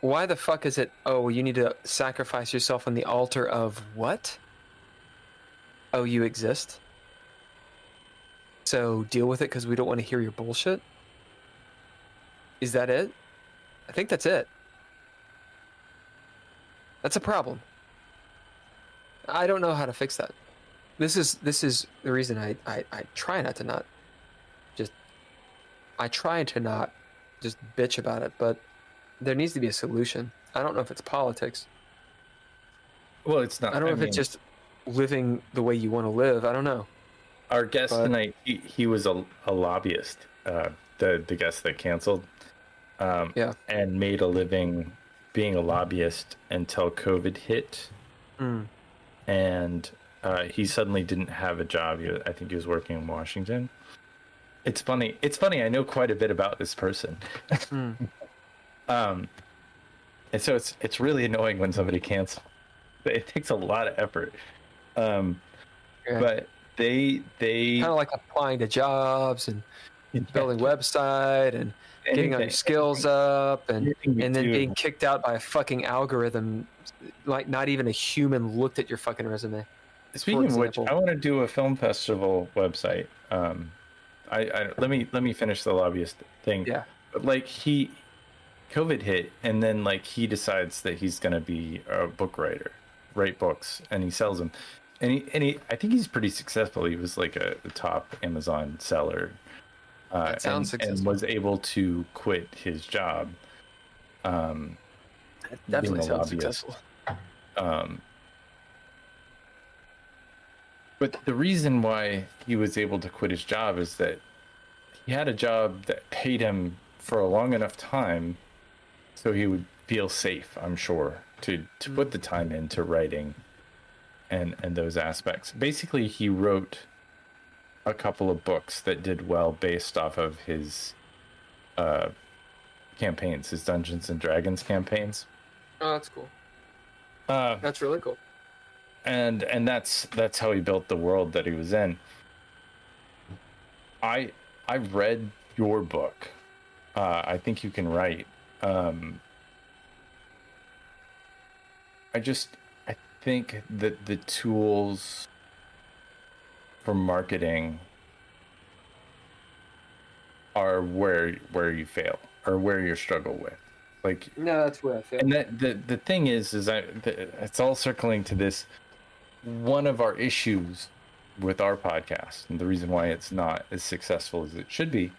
Why the fuck is it, oh, you need to sacrifice yourself on the altar of what? Oh, you exist? So deal with it because we don't want to hear your bullshit? Is that it? I think that's it. That's a problem. I don't know how to fix that. This is the reason I try not to just bitch about it, but there needs to be a solution. I don't know if it's politics. Well, it's not. I don't know if it's just living the way you want to live. I don't know. Our guest tonight, he was a lobbyist, the guest that canceled, and made a living being a lobbyist until COVID hit. And he suddenly didn't have a job. I think he was working in Washington. It's funny. I know quite a bit about this person. And so it's really annoying when somebody cancels. It takes a lot of effort. But they kind of like applying to jobs and building website and getting all your skills up and then being kicked out by a fucking algorithm, like not even a human looked at your fucking resume. Speaking of which, I want to do a film festival website. Let me finish the lobbyist thing. Yeah. But like COVID hit, and then like he decides that he's gonna be a book writer, write books, and he sells them. And he I think he's pretty successful. He was like a top Amazon seller. That sounds successful. And was able to quit his job. Definitely sounds successful. But the reason why he was able to quit his job is that he had a job that paid him for a long enough time so he would feel safe, I'm sure, to put the time into writing and those aspects. Basically, he wrote a couple of books that did well based off of his campaigns, his Dungeons and Dragons campaigns. Oh, that's cool. That's really cool. And that's how he built the world that he was in. I read your book. I think you can write. I think that the tools for marketing are where you fail, or where you struggle with. Like, no, that's where I fail. And the thing is it's all circling to this. One of our issues with our podcast, and the reason why it's not as successful as it should be,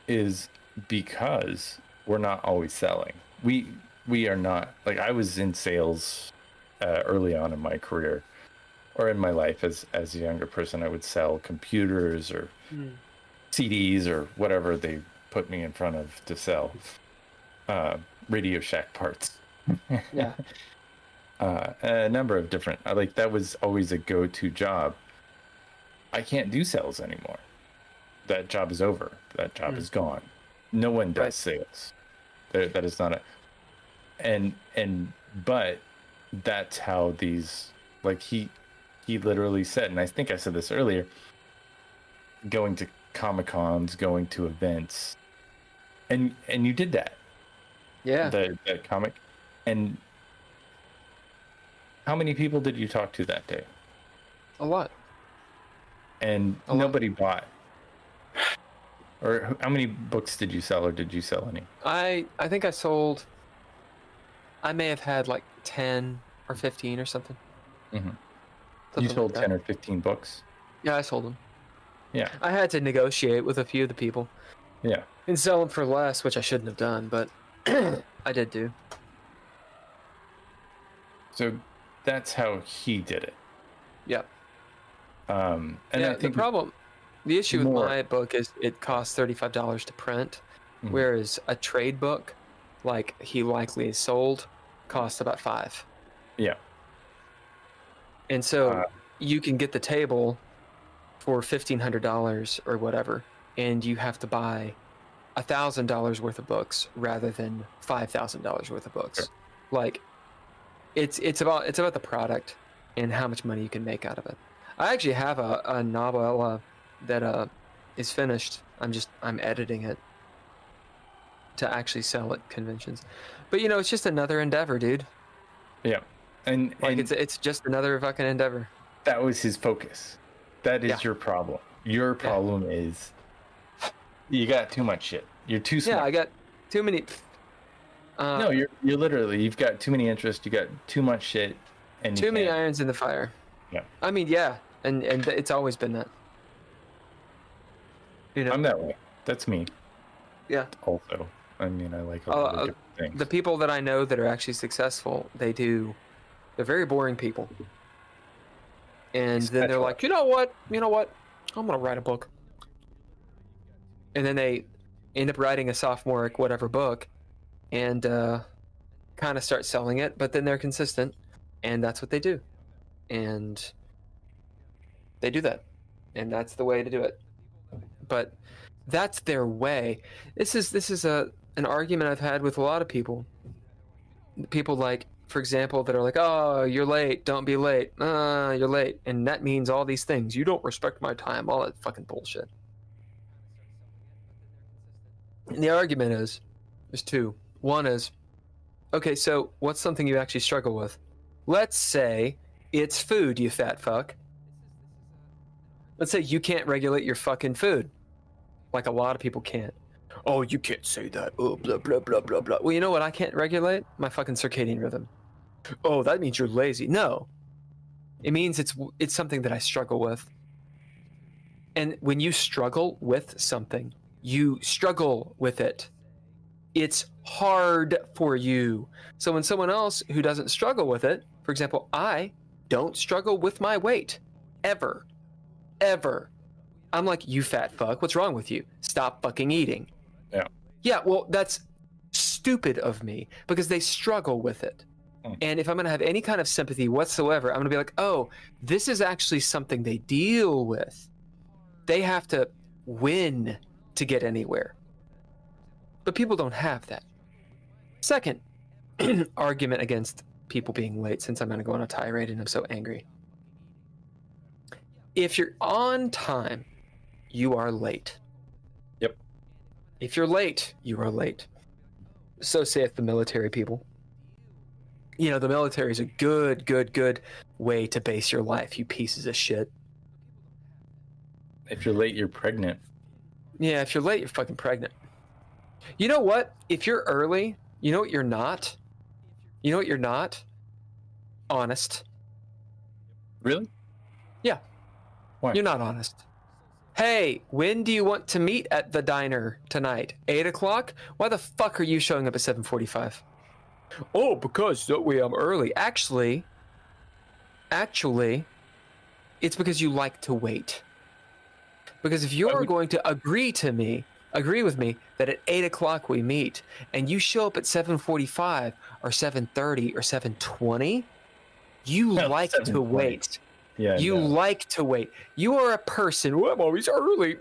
is because we're not always selling. We are not, like, I was in sales early on in my career, or in my life as a younger person. I would sell computers or CDs or whatever they put me in front of to sell. Radio Shack parts. Yeah. A number of different, like, that was always a go-to job. I can't do sales anymore. That job is over. That job is gone. No one does sales. That is not but that's how these, like, he literally said, and I think I said this earlier, going to Comic-Cons, going to events, and you did that. Yeah. The comic. And how many people did you talk to that day? A lot. And nobody bought. Or how many books did you sell, or did you sell any? I think I may have had like 10 or 15 or something. Mm-hmm. You sold 10 or 15 books? Yeah, I sold them. Yeah. I had to negotiate with a few of the people. Yeah. And sell them for less, which I shouldn't have done, but I did do. So that's how he did it. Yeah. And I think the issue with my book is it costs $35 to print, whereas a trade book, like he likely sold, costs about $5. Yeah. And so you can get the table for $1,500 or whatever, and you have to buy $1,000 worth of books rather than $5,000 worth of books. Sure. Like, it's about the product and how much money you can make out of it. I actually have a novella that is finished. I'm editing it to actually sell at conventions. But it's just another endeavor, dude. Yeah. And it's just another fucking endeavor. That was his focus. That is your problem. Your problem is you got too much shit. You're too smart. Yeah, I got too many. No, you're literally, you've got too many interests. You got too much shit, and too many irons in the fire. Yeah. I mean, and it's always been that. I'm that way. That's me. Yeah. Also, I mean, I like a lot of different things. The people that I know that are actually successful, they're very boring people. And then they're like, you know what? I'm gonna write a book. And then they end up writing a sophomoric whatever book, and kind of start selling it. But then they're consistent, and that's what they do, and they do that, and that's the way to do it. But that's their way. This is an argument I've had with a lot of people. People, like, for example, that are like, oh, you're late, don't be late. You're late, and that means all these things. You don't respect my time, all that fucking bullshit. And the argument is, there's two. One is, okay, so what's something you actually struggle with? Let's say it's food, you fat fuck. Let's say you can't regulate your fucking food, like a lot of people can't. Oh, you can't say that. Oh, blah, blah, blah, blah, blah. Well, you know what I can't regulate? My fucking circadian rhythm. Oh, that means you're lazy. No. It means it's something that I struggle with. And when you struggle with something, you struggle with it. It's hard for you. So when someone else who doesn't struggle with it, for example, I don't struggle with my weight. Ever. I'm like, you fat fuck, what's wrong with you? Stop fucking eating. Yeah. Yeah, well, that's stupid of me because they struggle with it. And if I'm going to have any kind of sympathy whatsoever, I'm going to be like, oh, this is actually something they deal with. They have to win to get anywhere. But people don't have that. Second argument against people being late, since I'm going to go on a tirade and I'm so angry. If you're on time, you are late. Yep. If you're late, you are late. So saith the military people. You know, the military is a good way to base your life, you pieces of shit. If you're late, you're pregnant. Yeah, if you're late, you're fucking pregnant. You know what? If you're early, you know what you're not? You know what you're not? Honest. Really? Yeah. Why? You're not honest. Hey, when do you want to meet at the diner tonight? 8 o'clock? Why the fuck are you showing up at 7:45? Oh, because that way I'm early. Actually, it's because you like to wait. Because if you're going to agree with me that at 8 o'clock we meet, and you show up at 7:45 or 7:30 or 7:20, you like to wait. Yeah. You like to wait. You are a person. Well, I'm always early.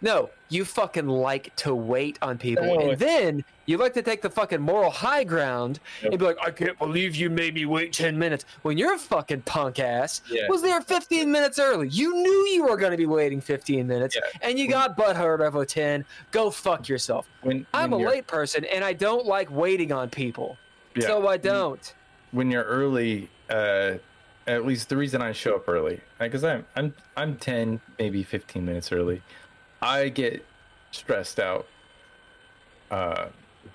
No, you fucking like to wait on people. And then you like to take the fucking moral high ground and be like, I can't believe you made me wait 10 minutes. When your fucking punk ass was there 15 minutes early. You knew you were going to be waiting 15 minutes and you got butthurt over 10. Go fuck yourself. I'm a late person and I don't like waiting on people. Yeah. So I don't. When you're early, at least the reason I show up early, because I'm 10, maybe 15 minutes early. I get stressed out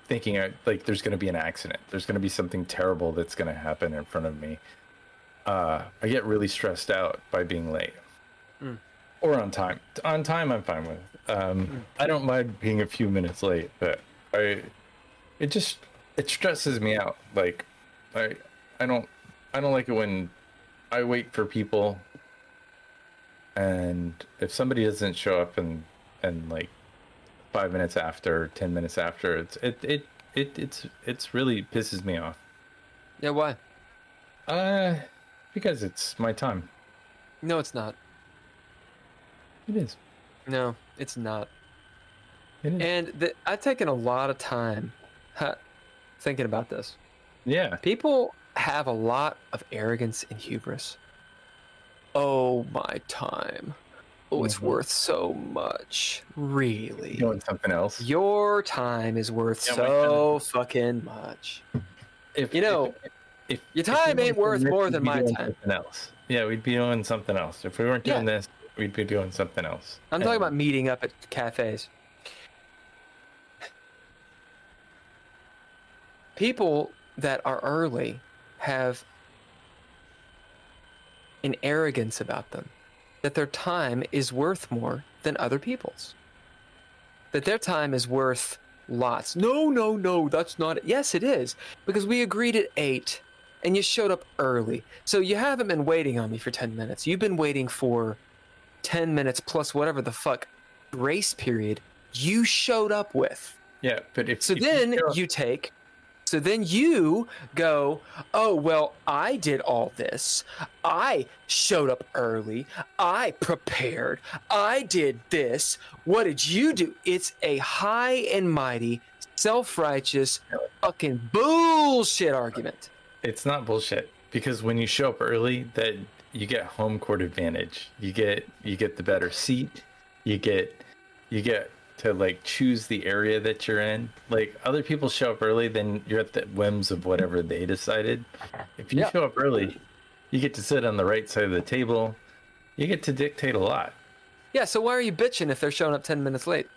thinking like there's going to be an accident. There's going to be something terrible that's going to happen in front of me. I get really stressed out by being late or on time. On time, I'm fine with. I don't mind being a few minutes late, but it stresses me out. Like I don't like it when I wait for people, and if somebody doesn't show up and like 5 minutes after, 10 minutes after, it's really pisses me off. Yeah, why? Because it's my time. No, it's not. It is. No, it's not. It is. And I've taken a lot of time thinking about this. Yeah. People have a lot of arrogance and hubris. Oh, my time. Oh, it's worth so much. Really? Doing something else. Your time is worth so fucking much. If your time ain't worth more than my time. Something else. Yeah, we'd be doing something else. If we weren't doing this, we'd be doing something else. I'm talking about meeting up at cafes. People that are early have an arrogance about them, that their time is worth more than other people's, that their time is worth lots. No, that's not it. Yes, it is, because we agreed at 8 and you showed up early. So you haven't been waiting on me for 10 minutes. You've been waiting for 10 minutes plus whatever the fuck grace period you showed up with. Yeah, but So then you go, oh, well, I did all this. I showed up early. I prepared. I did this. What did you do? It's a high and mighty, self-righteous, fucking bullshit argument. It's not bullshit, because when you show up early, that you get home court advantage. You get the better seat. You get to like choose the area that you're in. Like other people show up early, then you're at the whims of whatever they decided. If you show up early, you get to sit on the right side of the table. You get to dictate a lot. Yeah, so why are you bitching if they're showing up 10 minutes late?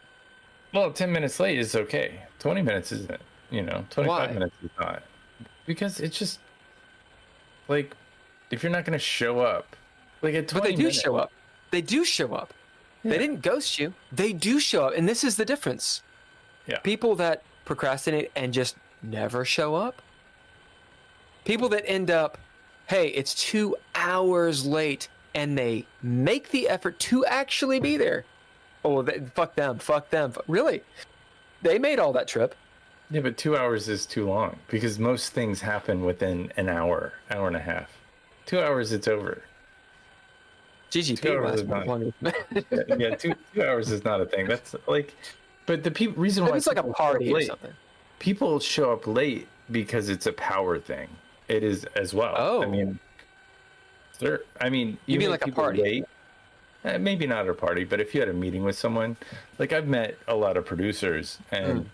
Well, 10 minutes late is okay. 20 minutes isn't, 25 minutes is not. Because it's just like, if you're not going to show up, like at 20 But they do show up. They do show up. Yeah. They didn't ghost you. They do show up. And this is the difference. Yeah. People that procrastinate and just never show up. People that end up, hey, it's 2 hours late, and they make the effort to actually be there. Oh, fuck them. Really? They made all that trip. Yeah, but 2 hours is too long because most things happen within an hour and a half. 2 hours, it's over. GGP lasts more longer. Yeah, 2 hours is not a thing. That's like, but the reason why it's like a party or something. People show up late because it's a power thing. It is as well. Oh, I mean, you mean like a party? Late, maybe not a party, but if you had a meeting with someone, like I've met a lot of producers and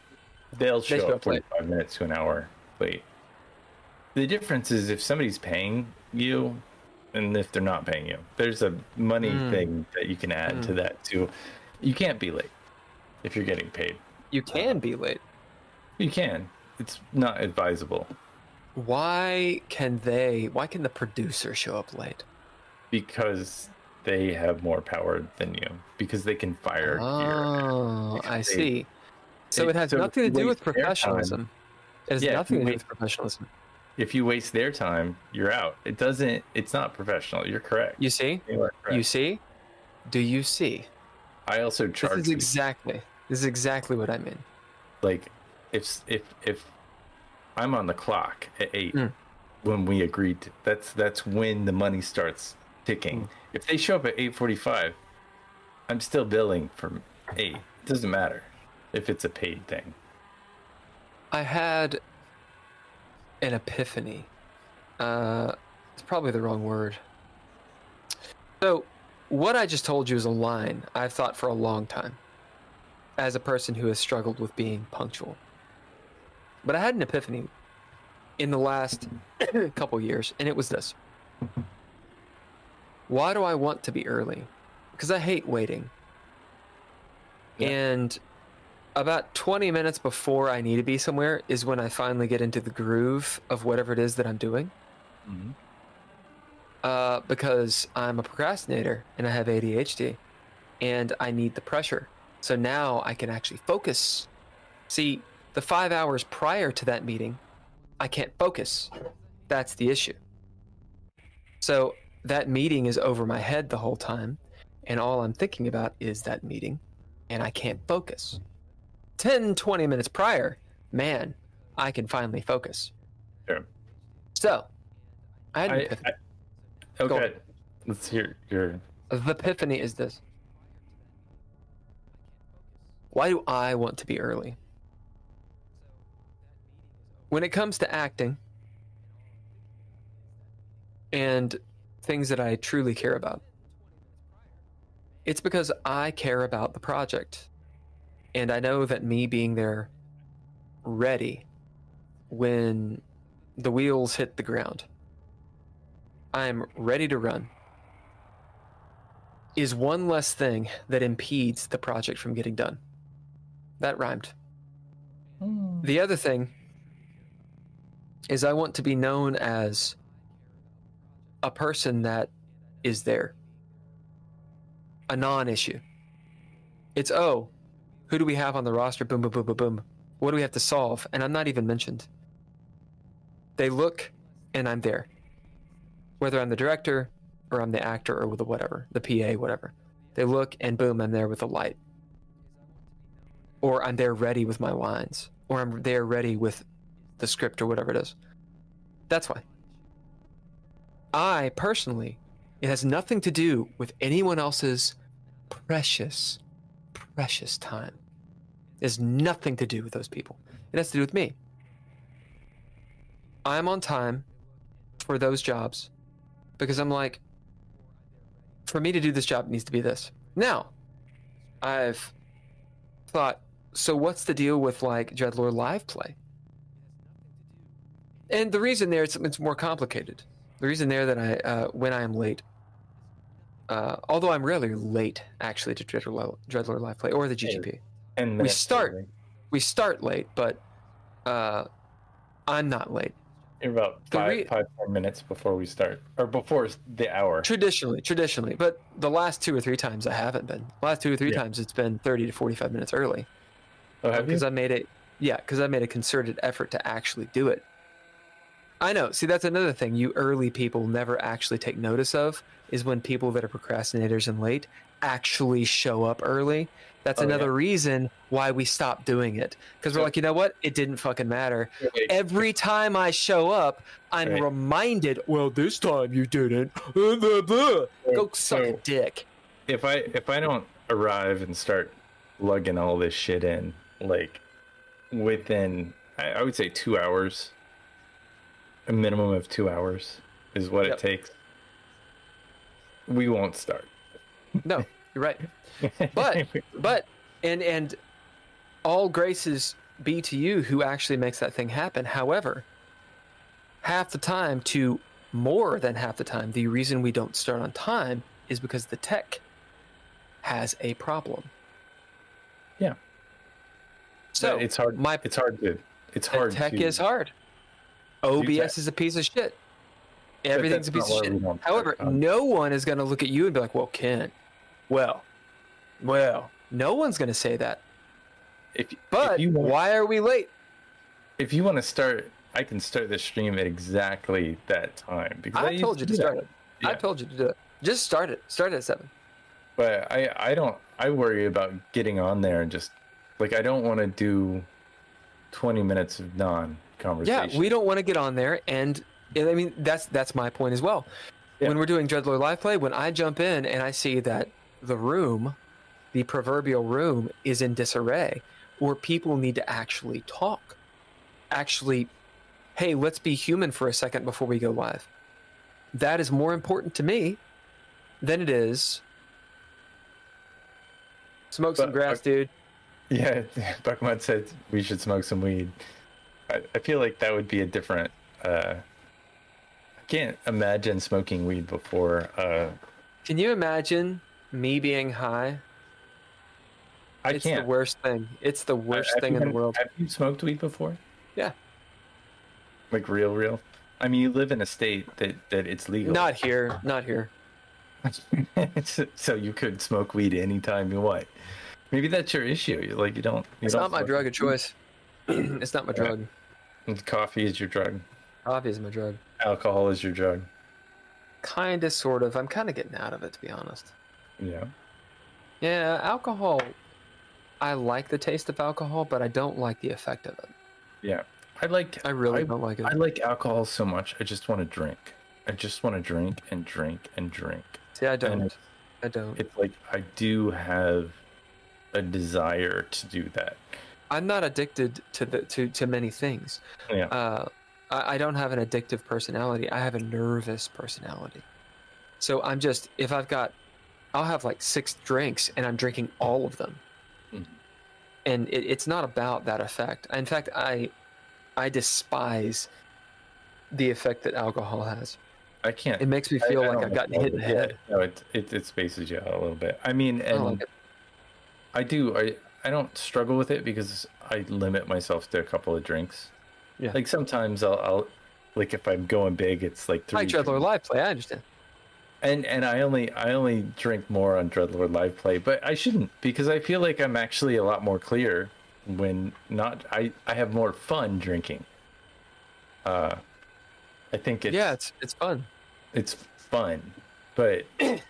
they'll show up 45 minutes to an hour late. The difference is if somebody's paying you and if they're not paying you. There's a money thing that you can add to that too. You can't be late if you're getting paid. You can be late. You can. It's not advisable. Why can the producer show up late? Because they have more power than you. Because they can fire your... I see. So it has nothing to do with professionalism. It has nothing to do with professionalism. If you waste their time, you're out. It's not professional. You're correct. You see? You see? Do you see? I also charge. This is exactly what I mean. Like, if I'm on the clock at 8 when we agreed to, that's when the money starts ticking. If they show up at 8:45, I'm still billing from 8. It doesn't matter if it's a paid thing. I had an epiphany. It's probably the wrong word. So what I just told you is a line I've thought for a long time as a person who has struggled with being punctual. But I had an epiphany in the last couple years, and it was this. Why do I want to be early? Because I hate waiting. Yeah. And about 20 minutes before I need to be somewhere is when I finally get into the groove of whatever it is that I'm doing. Because I'm a procrastinator and I have ADHD and I need the pressure. So now I can actually focus. See, the 5 hours prior to that meeting, I can't focus. That's the issue. So that meeting is over my head the whole time, and all I'm thinking about is that meeting, and I can't focus. 10, 20 minutes prior, man, I can finally focus. Sure. So, I had an epiphany. Okay, let's hear your... The epiphany is this. Why do I want to be early? When it comes to acting and things that I truly care about, it's because I care about the project. And I know that me being there ready when the wheels hit the ground, I'm ready to run, is one less thing that impedes the project from getting done. That rhymed. The other thing is I want to be known as a person that is there. A non-issue. It's, oh, who do we have on the roster? Boom, boom, boom, boom, boom. What do we have to solve? And I'm not even mentioned. They look, and I'm there. Whether I'm the director, or I'm the actor, or the whatever, the PA, whatever. They look, and boom, I'm there with a light. Or I'm there ready with my lines. Or I'm there ready with the script, or whatever it is. That's why. I, personally, it has nothing to do with anyone else's precious time. It has nothing to do with those people. It has to do with me. I'm on time for those jobs because I'm like, for me to do this job, it needs to be this. Now, I've thought, so what's the deal with like DreadLore live play? And the reason there, it's more complicated. The reason there that when I am late, although I'm rarely late actually to DreadLore live play or the GGP. And we start late, but I'm not late. You're about 5 more minutes before we start, or before the hour. Traditionally, but the last 2 or 3 times I haven't been. The last 2 or 3 times it's been 30 to 45 minutes early. Oh, have you? Because I made a concerted effort to actually do it. I know. See, that's another thing you early people never actually take notice of is when people that are procrastinators and late actually show up early. That's another reason why we stopped doing it. Because we're like, you know what? It didn't fucking matter. Every time I show up, I'm reminded, well, this time you didn't. Go suck a dick. If I don't arrive and start lugging all this shit in, like, within, I would say 2 hours, a minimum of 2 hours is what it takes, we won't start. No, you're right. But and all graces be to you who actually makes that thing happen. However, half the time to more than half the time, the reason we don't start on time is because the tech has a problem. Yeah. So it's hard. It's hard. Tech is hard. OBS is a piece of shit. Everything's a piece of shit. However, no one is going to look at you and be like, well, Ken, well, no one's going to say that. Why are we late? If you want to start, I can start the stream at exactly that time. Because I told you to start it. Yeah. I told you to do it. Just start it. Start it at 7. But I worry about getting on there and just, like, I don't want to do 20 minutes of non-conversation. Yeah, we don't want to get on there, and I mean, that's my point as well. Yeah. When we're doing DreadLore live play, when I jump in and I see that the proverbial room is in disarray, or people need to actually talk, hey, let's be human for a second before we go live. That is more important to me than it is smoke some grass, dude. Yeah, Buckmud said we should smoke some weed. I feel like that would be a different... I can't imagine smoking weed before. Can you imagine me being high? It's the worst thing. It's the worst thing in the world. Have you smoked weed before? Yeah. Like real? I mean, you live in a state that it's legal. Not here. So you could smoke weed anytime you want. Maybe that's your issue. You don't. It's not my drug of choice. It's not my drug. Coffee is your drug. Coffee is my drug. Alcohol is your drug. Kinda, sort of. I'm kind of getting out of it, to be honest. Yeah. Yeah, alcohol. I like the taste of alcohol, but I don't like the effect of it. Yeah. I don't like it. I like alcohol so much. I just want to drink. I just want to drink and drink and drink. See, I don't. It's like I do have a desire to do that. I'm not addicted to many things. Yeah. I don't have an addictive personality. I have a nervous personality. So I'm just, I'll have like 6 drinks and I'm drinking all of them. Mm-hmm. And it's not about that effect. In fact, I despise the effect that alcohol has. I can't. It makes me feel like I've gotten hit in the head. No, it spaces you out a little bit. I mean, and I don't struggle with it because I limit myself to a couple of drinks. Yeah. Like sometimes I'll like if I'm going big, it's like 3. Like DreadLore live play, I understand. And I only drink more on DreadLore live play, but I shouldn't because I feel like I'm actually a lot more clear when not. I have more fun drinking. I think it's fun. It's fun, but I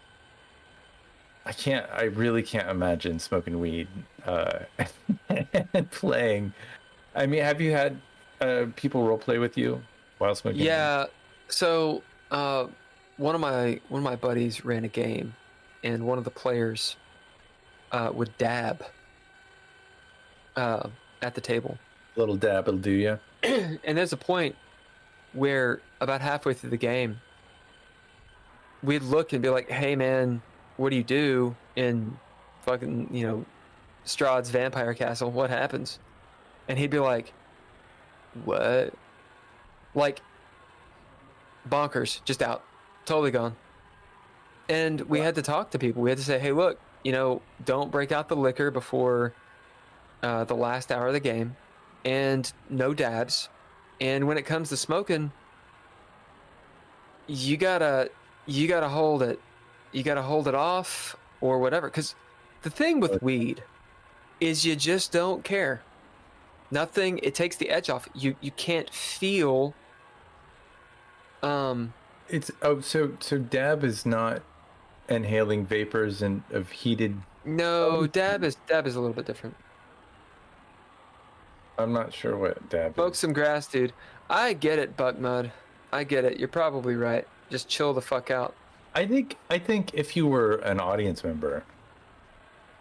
really can't imagine smoking weed and playing. I mean, have you had people role play with you while smoking? Yeah. Weed? So one of my buddies ran a game, and one of the players would dab at the table. A little dab will do you. And there's a point where about halfway through the game, we'd look and be like, "Hey, man, what do you do in fucking Strahd's vampire castle? What happens?" And he'd be like, "What?" Like bonkers, just out, totally gone. And we had to talk to people. We had to say, "Hey, look, don't break out the liquor before the last hour of the game, and no dabs. And when it comes to smoking, you gotta hold it. You gotta hold it off or whatever. Because the thing with weed is you just don't care. Nothing. It takes the edge off. You can't feel It's so dab is not inhaling vapors and of heated. No, dab is a little bit different. I'm not sure what dab Smoke is. some grass, dude. I get it, Buckmud. I get it. You're probably right. Just chill the fuck out. I think if you were an audience member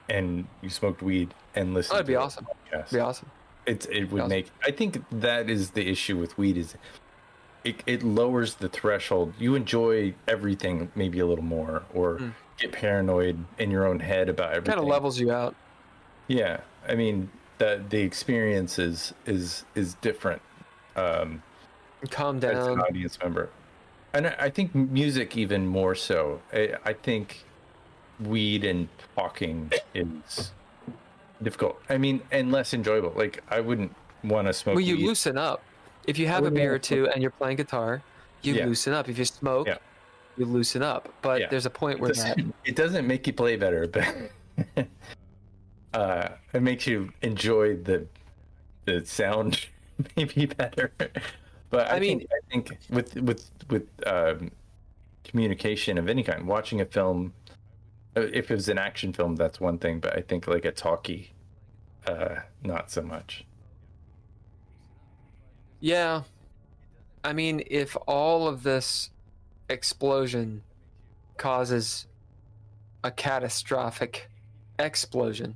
and you smoked weed and listened, that'd be awesome. Podcast, be awesome. It would make. I think that is the issue with weed is it lowers the threshold. You enjoy everything maybe a little more, or get paranoid in your own head about everything. Kind of levels you out. Yeah, I mean the experience is different. Calm down. As an audience member, and I think music even more so. I think weed and talking is difficult. I mean, and less enjoyable. Like I wouldn't want to smoke. Well, you weed. loosen up. If you have a beer or two and you're playing guitar, you loosen up. If you smoke, you loosen up. But there's a point where it doesn't make you play better, but it makes you enjoy the sound maybe better. But I think with communication of any kind, watching a film, if it was an action film, that's one thing. But I think like a talkie, not so much. Yeah. I mean, if all of this explosion causes a catastrophic explosion,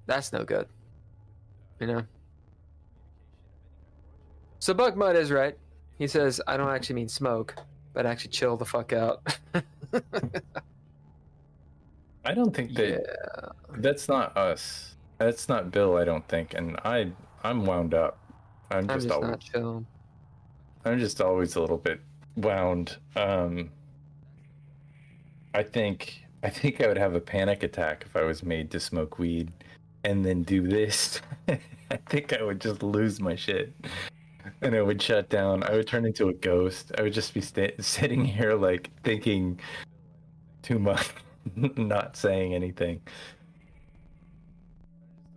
that's no good. You know? So Buckmud is right. He says, I don't actually mean smoke, but actually chill the fuck out. I don't think that that's not us. That's not Bill, I don't think. And I'm wound up. I'm just always not chill. I'm just always a little bit wound. I think I would have a panic attack if I was made to smoke weed and then do this. I think I would just lose my shit. And I would shut down. I would turn into a ghost. I would just be sitting here like thinking too much, not saying anything.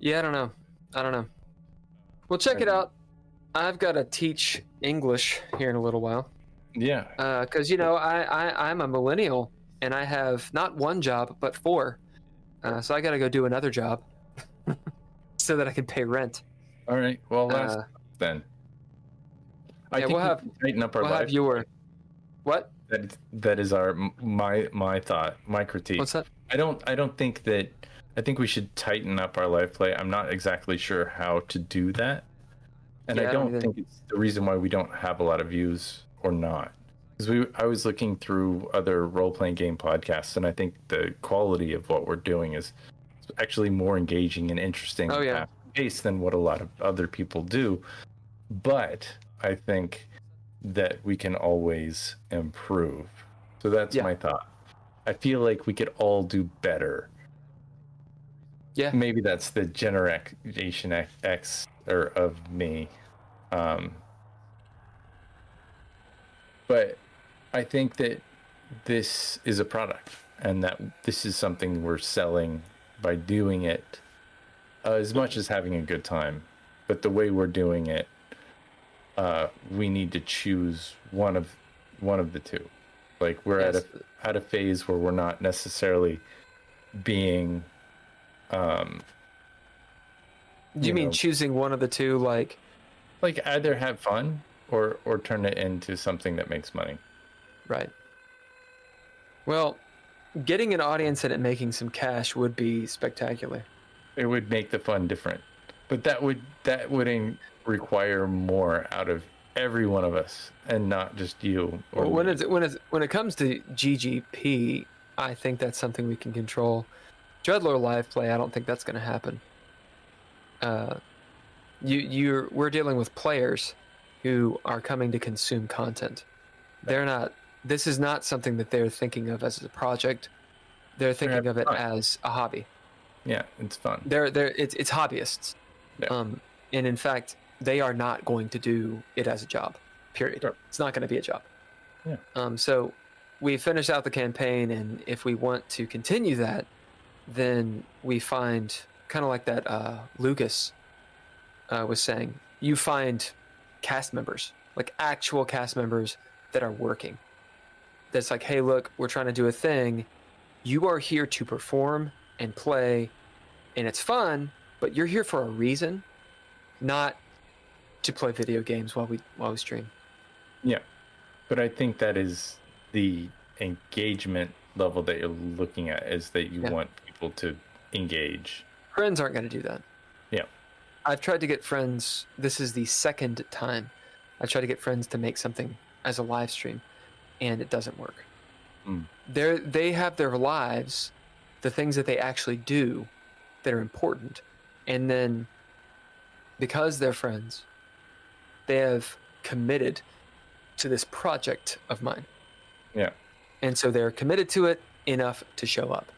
Yeah, I don't know. Well, check it out. I've got to teach English here in a little while. Yeah. Because, I'm a millennial and I have not one job, but 4. So I got to go do another job so that I can pay rent. All right. Well, then. I think we'll have tighten up our life. Have your what? That is my thought, my critique. What's that? I think we should tighten up our life play. I'm not exactly sure how to do that. And I don't think it's the reason why we don't have a lot of views or not. Because I was looking through other role-playing game podcasts, and I think the quality of what we're doing is actually more engaging and interesting pace than what a lot of other people do. But I think that we can always improve. So that's my thought. I feel like we could all do better. Yeah. Maybe that's the generation X or of me. But I think that this is a product and that this is something we're selling by doing it as much as having a good time. But the way we're doing it, we need to choose one of the two. Like we're at a phase where we're not necessarily being you mean choosing one of the two, like either have fun or turn it into something that makes money. Right. Well, getting an audience and it making some cash would be spectacular. It would make the fun different. But that would require more out of every one of us and not just you. Or when it comes to GGP, I think that's something we can control. DreadLore live play, I don't think that's going to happen. We're dealing with players who are coming to consume content. They're not. This is not something that they're thinking of as a project. They're thinking of it as a hobby. Yeah, it's fun. It's hobbyists. Yeah. And in fact, they are not going to do it as a job. Period. Sure. It's not going to be a job. Yeah. So we finish out the campaign, and if we want to continue that, then we find, kind of like that Lucas was saying, you find cast members, like actual cast members that are working. that's like, hey, look, we're trying to do a thing. You are here to perform and play, and it's fun, but you're here for a reason, not to play video games while we stream. Yeah, but I think that is the engagement level that you're looking at, is that you want people to engage. Friends aren't going to do that. Yeah. I've tried to get friends. This is the second time I've tried to get friends to make something as a live stream, and it doesn't work. They have their lives, the things that they actually do that are important, and then because they're friends, they have committed to this project of mine. Yeah. And so they're committed to it enough to show up.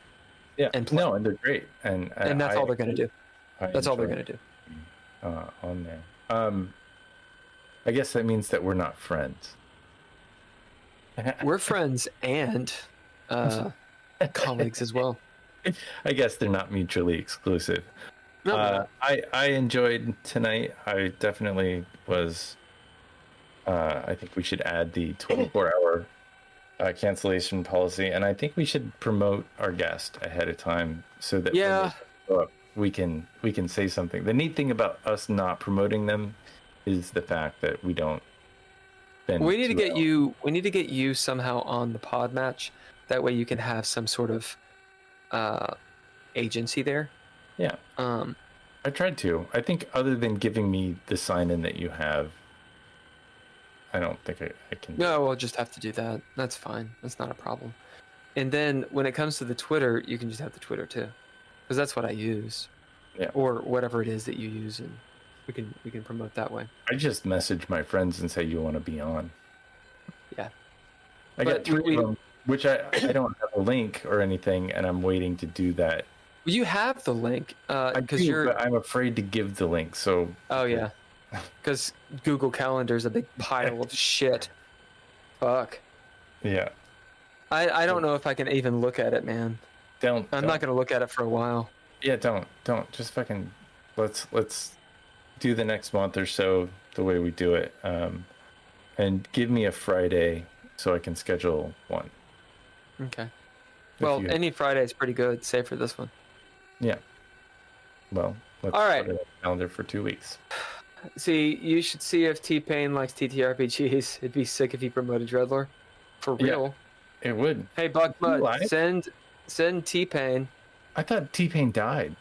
Yeah. And play. No, and they're great. And that's all they're going to do. That's all they're going to do. On there. I guess that means that we're not friends. We're friends and colleagues as well. I guess they're not mutually exclusive. No, I enjoyed tonight. I definitely was. I think we should add the 24-hour cancellation policy, and I think we should promote our guest ahead of time so that when they show up, we can say something. The neat thing about us not promoting them is the fact that we don't. We need to get you. We need to get you somehow on the pod match. That way, you can have some sort of agency there. Yeah. I tried to. I think other than giving me the sign-in that you have, I don't think I can. No, we'll just have to do that. That's fine. That's not a problem. And then when it comes to the Twitter, you can just have the Twitter too, because that's what I use. Yeah. Or whatever it is that you use, and we can promote that way. I just message my friends and say you want to be on. Yeah. I got 3 of them, which I don't have a link or anything, and I'm waiting to do that. You have the link because but I'm afraid to give the link. So. Oh yeah. Because Google Calendar is a big pile of shit. Fuck. Yeah. I don't know if I can even look at it, man. I'm not gonna look at it for a while. Yeah, don't. Just fucking. Let's do the next month or so the way we do it, and give me a Friday so I can schedule one. Okay. Well, any Friday is pretty good, save for this one. Yeah. Well, let's all right. put it on the calendar for 2 weeks. See, you should see if T-Pain likes TTRPGs. It'd be sick if he promoted DreadLore. For real. Yeah, it would. Hey, Buckmud, send T-Pain. I thought T-Pain died.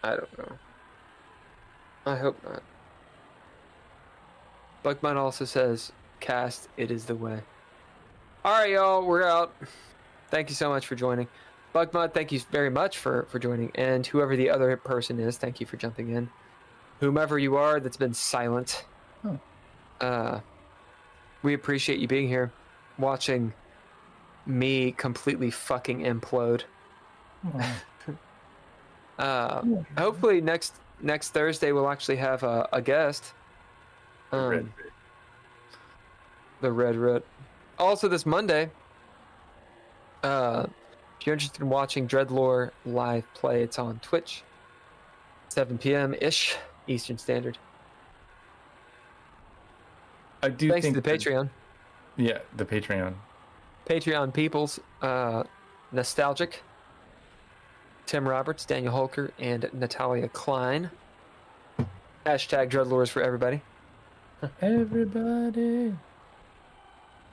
I don't know. I hope not. Buckmud also says, cast, it is the way. All right, y'all, we're out. Thank you so much for joining. Buckmud, thank you very much for joining. And whoever the other person is, thank you for jumping in. Whomever you are that's been silent, we appreciate you being here, watching me completely fucking implode. Hopefully next Thursday we'll actually have a guest. The Red Root. Also this Monday, if you're interested in watching DreadLore live play, it's on Twitch, 7 p.m.-ish. Eastern Standard. I do Thanks think to the Patreon. Yeah, the Patreon. Patreon peoples, Nostalgic, Tim Roberts, Daniel Holker, and Natalia Cline. Hashtag DreadLore is for everybody. Everybody.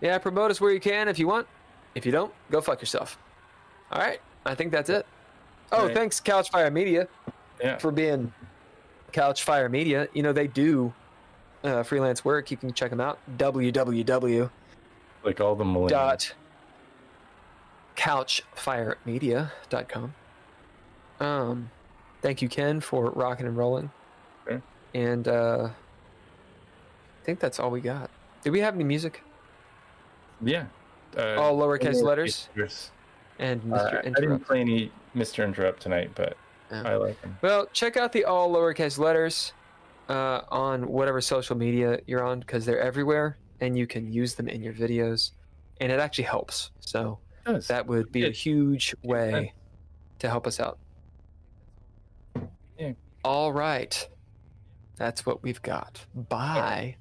Yeah, promote us where you can if you want. If you don't, go fuck yourself. All right, I think that's it. Oh, thanks Couchfire Media for being Couchfire Media. You know, they do freelance work. You can check them out. www. Like all the millennials. couchfiremedia.com. Thank you, Ken, for rocking and rolling. Okay. And I think that's all we got. Did we have any music? Yeah. All lowercase letters. And Mr. Interrupt. I didn't play any Mr. Interrupt tonight, but I like them. Well, check out the all lowercase letters on whatever social media you're on, because they're everywhere and you can use them in your videos, and it actually helps. So that would be a huge way to help us out. Yeah. All right. That's what we've got. Bye.